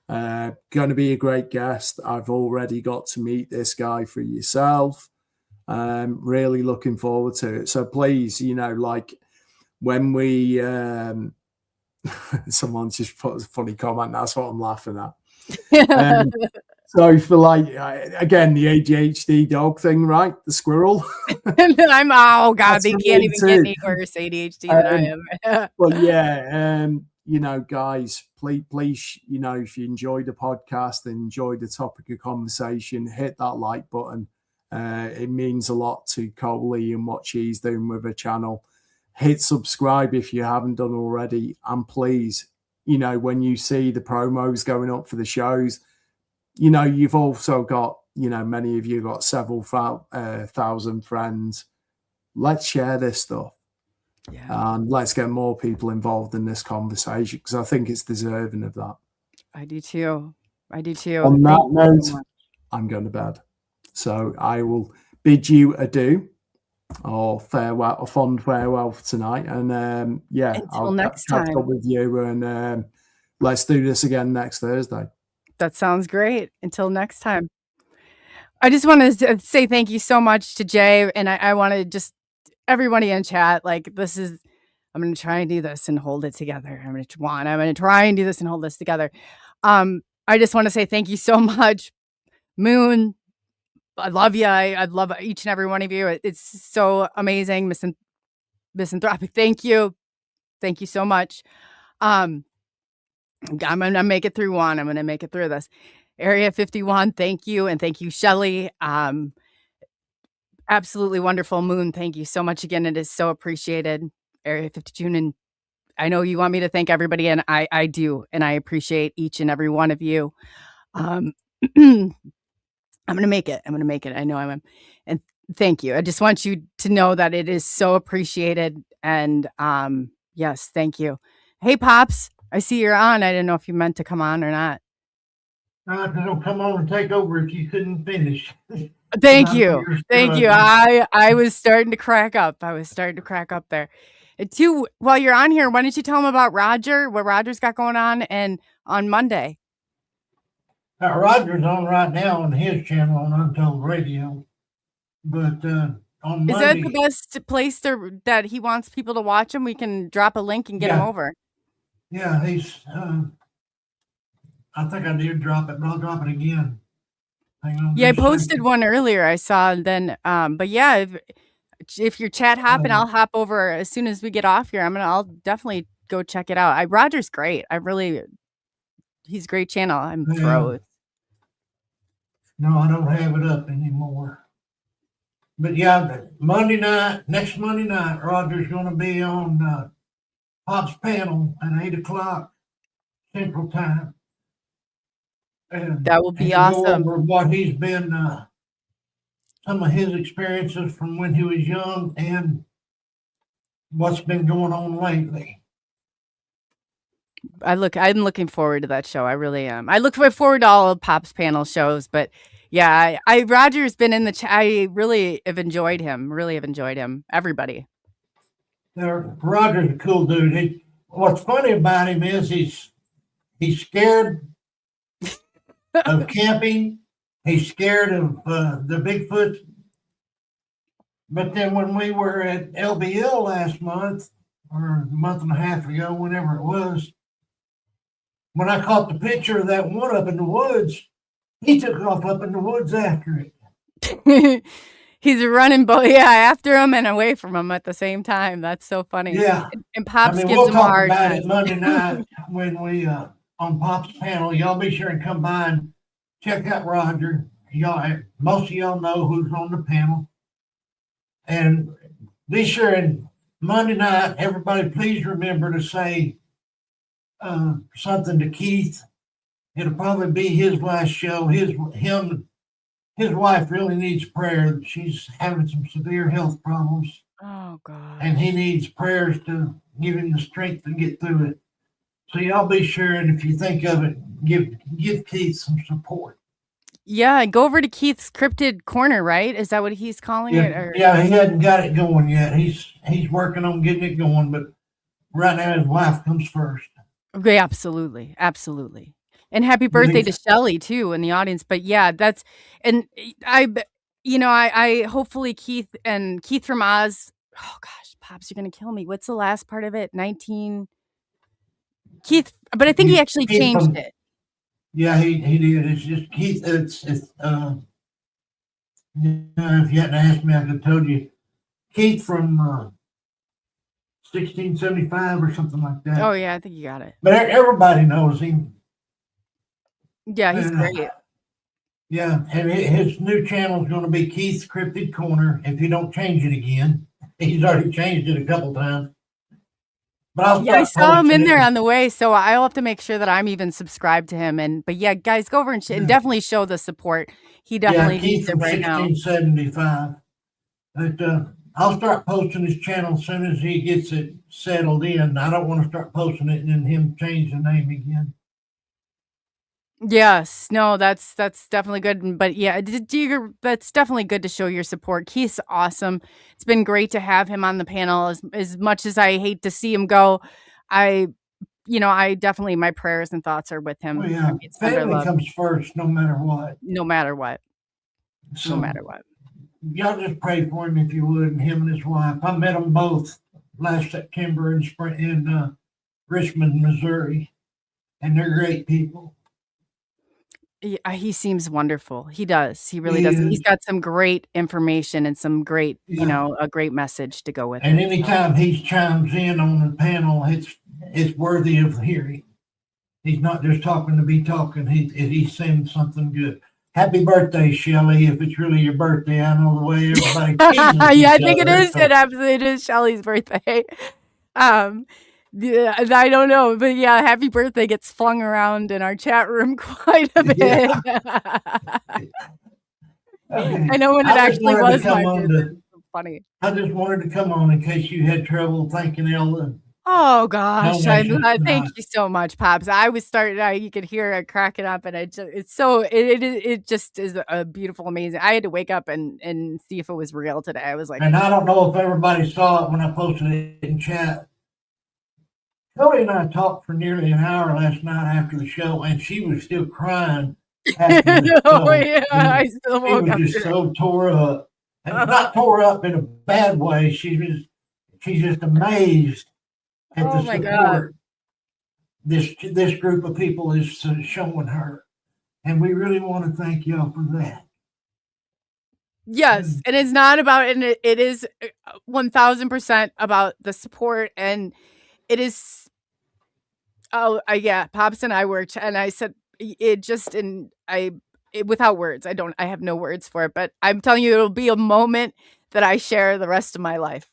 going to be a great guest. I've already got to meet this guy for yourself. Really looking forward to it. So please, when we someone just put a funny comment, that's what I'm laughing at. So for again, the ADHD dog thing, right? The squirrel. Oh God, they can't even get any worse ADHD than I am. Well, guys, please, if you enjoyed the podcast and enjoyed the topic of conversation, hit that like button. It means a lot to Coley and what she's doing with her channel. Hit subscribe if you haven't done already. And please, when you see the promos going up for the shows, you've also got, many of you got several thousand friends. Let's share this stuff. Yeah. And let's get more people involved in this conversation because I think it's deserving of that. I do too. I do too. On that Thank you note, so much. I'm going to bed. So I will bid you adieu or farewell, a fond farewell for tonight. And yeah, Until I'll next catch time. up with you and let's do this again next Thursday. That sounds great. Until next time. I just want to say thank you so much to Jay. And I want to just, everybody in chat, like I'm going to try and do this and hold it together. I'm going to try and do this and hold this together. I just want to say thank you so much, Moon. I love you. I love each and every one of you. It's so amazing. Misanthropic. Thank you. Thank you so much. I'm going to make it through one. I'm going to make it through this. Area 51. Thank you. And thank you, Shelly. Absolutely wonderful. Moon. Thank you so much again. It is so appreciated. Area 52. And I know you want me to thank everybody, and I do. And I appreciate each and every one of you. I'm going to make it. I'm going to make it. I know I am. And thank you. I just want you to know that it is so appreciated. And yes, thank you. Hey, Pops, I see you're on. I didn't know if you meant to come on or not. Don't come on and take over if you couldn't finish. Thank you. Thank you. I was starting to crack up. There. And two, while you're on here, why don't you tell them about Roger, what Roger's got going on and on Monday? Roger's on right now on his channel on Untold Radio. But on Monday... Is that the best place that he wants people to watch him? We can drop a link and get him over. Yeah, he's... I think I did drop it, but I'll drop it again. Hang on. Yeah, I posted one earlier. I saw then, but yeah, if your chat hopping, I'll hop over as soon as we get off here. I'll definitely go check it out. Roger's great. He's a great channel. I'm thrilled. No, I don't have it up anymore. But yeah, next Monday night, Roger's going to be on Pop's panel at 8 o'clock Central Time. And that will be awesome. Go over what he's been, some of his experiences from when he was young and what's been going on lately. I'm looking forward to that show. I really am. I look forward to all of Pop's panel shows, but yeah, Roger's been in the chat. I really have enjoyed him. Everybody. Roger's a cool dude. What's funny about him is he's scared of camping. He's scared of the Bigfoot. But then when we were at LBL last month, or a month and a half ago, whenever it was, when I caught the picture of that one up in the woods, he took off up in the woods after it. He's running after him and away from him at the same time. That's so funny. Yeah. And Pops gives we'll him talk a hard about time. it Monday night when we on Pop's panel. Y'all be sure and come by and check out Roger. Most of y'all know who's on the panel. And be sure and Monday night, everybody please remember to say something to Keith. It'll probably be his last show. His wife really needs prayer. She's having some severe health problems. Oh God. And he needs prayers to give him the strength to get through it. So y'all be sure, and if you think of it, give Keith some support. Yeah, go over to Keith's Cryptid Corner, right? Is that what he's calling it? Or? Yeah, he hasn't got it going yet. He's working on getting it going, but right now his wife comes first. Okay, absolutely. And happy birthday to Shelly too in the audience. But yeah, I hopefully Keith from Oz. Oh gosh, Pops, you're gonna kill me. What's the last part of it? 19. Keith, but I think he actually changed it. Yeah, he did. It's just Keith. It's if you hadn't asked me, I could have told you. Keith from 1675 or something like that. Oh yeah, I think you got it. But everybody knows him. Yeah, he's great. Yeah, and his new channel is going to be Keith's Cryptid Corner. If you don't change it again, he's already changed it a couple times. But I saw him in there on the way, so I'll have to make sure that I'm even subscribed to him. But yeah, guys, go over and definitely show the support. He definitely needs it right now. 1675. I'll start posting his channel as soon as he gets it settled in. I don't want to start posting it and then him change the name again. Yes, no, that's definitely good. But yeah, that's definitely good to show your support. He's awesome. It's been great to have him on the panel. As much as I hate to see him go, I definitely, my prayers and thoughts are with him. Well, yeah, It's under family love, comes first, no matter what. no matter what, no So matter what. y'all just pray for him if you would, and him and his wife. I met them both last September in Richmond, Missouri, and they're great people. He seems wonderful. He does. He really He does. And he's is. got some great information and some great, Yeah. a great message to go with And it. anytime he chimes in on the panel, it's worthy of hearing. He's not just talking to be talking. He's saying something good. Happy birthday, Shelley! If it's really your birthday, I know the way everybody teases Yeah, I each think it other, is. so- It absolutely is Shelly's birthday. Yeah, I don't know, but yeah, happy birthday gets flung around in our chat room quite a bit. Okay. I know when it I just actually wanted to was my come on birthday. to- It's so funny. I just wanted to come on in case you had trouble thanking Ellen. Oh gosh, Donations thank tonight. you so much, Pops. I was starting. You could hear it cracking up, and it just is a beautiful, amazing. I had to wake up and see if it was real today. I was like, And I don't know if everybody saw it when I posted it in chat. Coley and I talked for nearly an hour last night after the show, and she was still crying after the oh show. yeah, I still She woke was up. just so tore up, and not tore up in a bad way. She's just amazed at Oh the my God. support this group of people is showing her, and we really want to thank y'all for that. Yes, and it's not about, and it is 1000% about the support, and it is. Oh, yeah, Pops and I worked, and I said it just, and without words, I have no words for it, but I'm telling you, it'll be a moment that I share the rest of my life.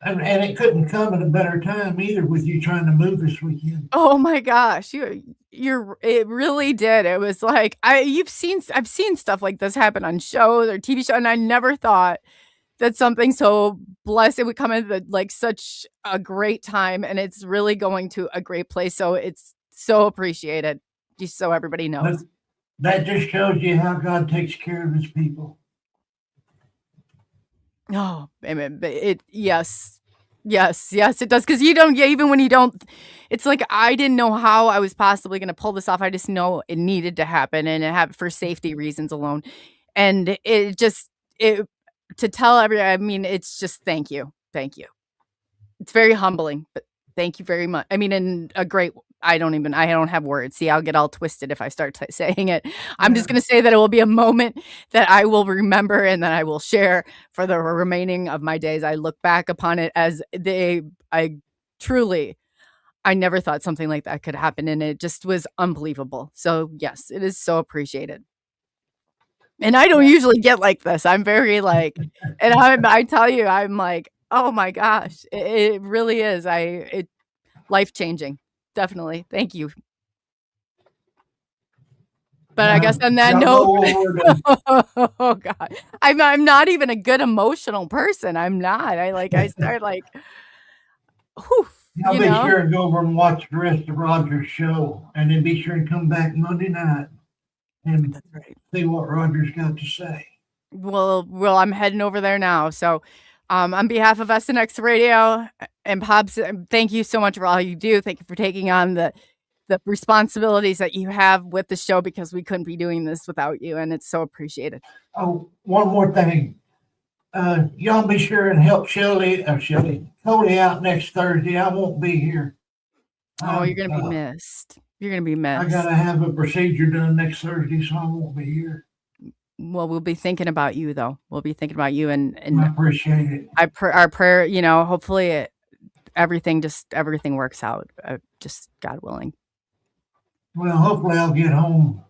And it couldn't come at a better time either with you trying to move this weekend. Oh my gosh, it really did. It was like I've seen stuff like this happen on shows or TV shows, and I never thought that something so blessed would come at like such a great time, and it's really going to a great place. So it's so appreciated, just so everybody knows. That just shows you how God takes care of his people. Oh, amen. But yes, it does. Because you don't, even when you don't, it's like I didn't know how I was possibly going to pull this off. I just know it needed to happen, and it happened for safety reasons alone. And to tell everyone, I mean, it's just thank you. It's very humbling, but thank you very much. I mean, in a great, I don't have words. See, I'll get all twisted if I start saying it. I'm just going to say that it will be a moment that I will remember and that I will share for the remaining of my days. I look back upon it as I never thought something like that could happen. And it just was unbelievable. So yes, it is so appreciated. And I don't usually get like this. I'm very like, and I tell you, I'm like, oh my gosh, it really is. It life-changing. Definitely. Thank you. But I guess on that note, oh God, I'm not even a good emotional person. I'm not. I start like, whew, I'll be sure and go over and watch the rest of Roger's show, and then be sure and come back Monday night and That's right. see what Roger's got to say. Well, I'm heading over there now. So, on behalf of SNX Radio and Pops, thank you so much for all you do. Thank you for taking on the responsibilities that you have with the show, because we couldn't be doing this without you, and it's so appreciated. Oh, one more thing. Y'all be sure and help Coley out next Thursday. I won't be here. Oh, you're going to be missed. You're going to be missed. I got to have a procedure done next Thursday, so I won't be here. Well, we'll be thinking about you, though. We'll be thinking about you, and I appreciate it. Our prayer, hopefully everything works out. Just God willing. Well, hopefully I'll get home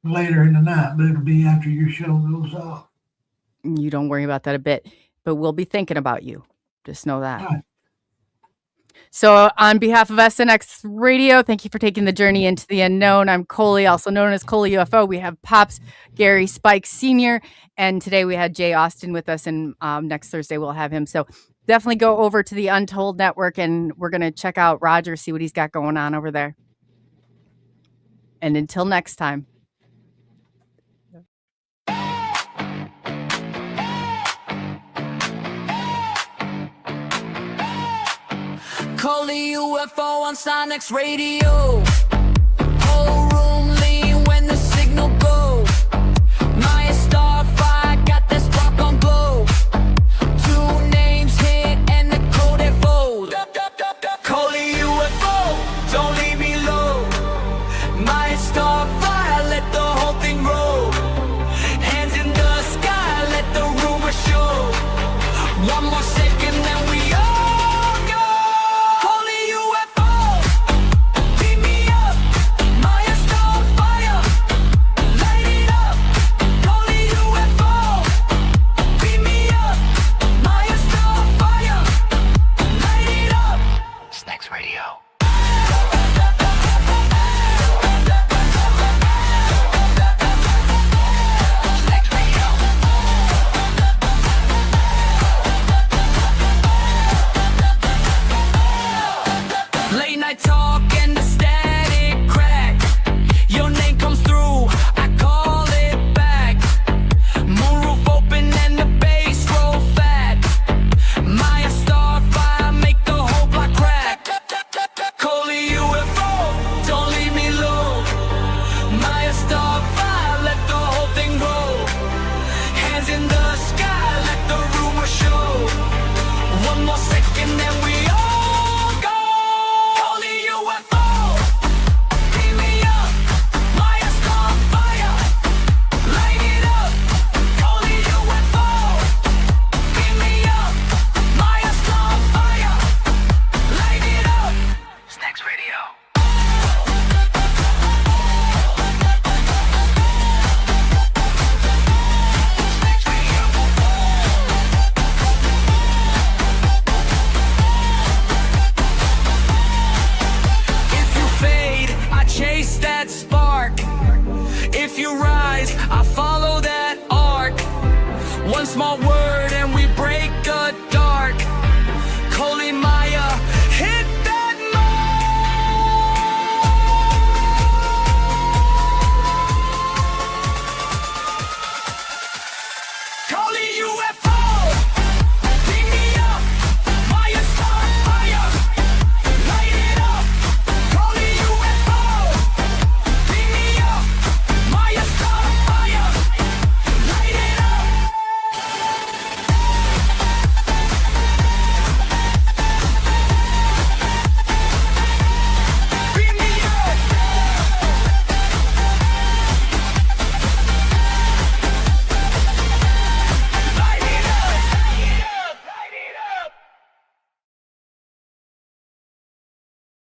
later in the night, but it'll be after your show goes off. You don't worry about that a bit, but we'll be thinking about you. Just know that. Right. So on behalf of SNX Radio, thank you for taking the journey into the unknown. I'm Coley, also known as ColeyUFO. We have Pops Gary Spike Sr. And today we had Jay Austin with us, and next Thursday we'll have him. So definitely go over to the Untold Network, and we're going to check out Roger, see what he's got going on over there. And until next time. ColeyUFO on SNX Radio. Whole room lean when the signal go. My starfire got that spark on glow. 2 names hit and the code it folds. ColeyUFO, don't leave me low. My starfire, let the whole thing roll. Hands in the sky, let the rumor show. 1 more second, then we all go. ColeyUFO, beat me up. My starfire, light it up. ColeyUFO, beat me up. My starfire, light it up. SNX Radio.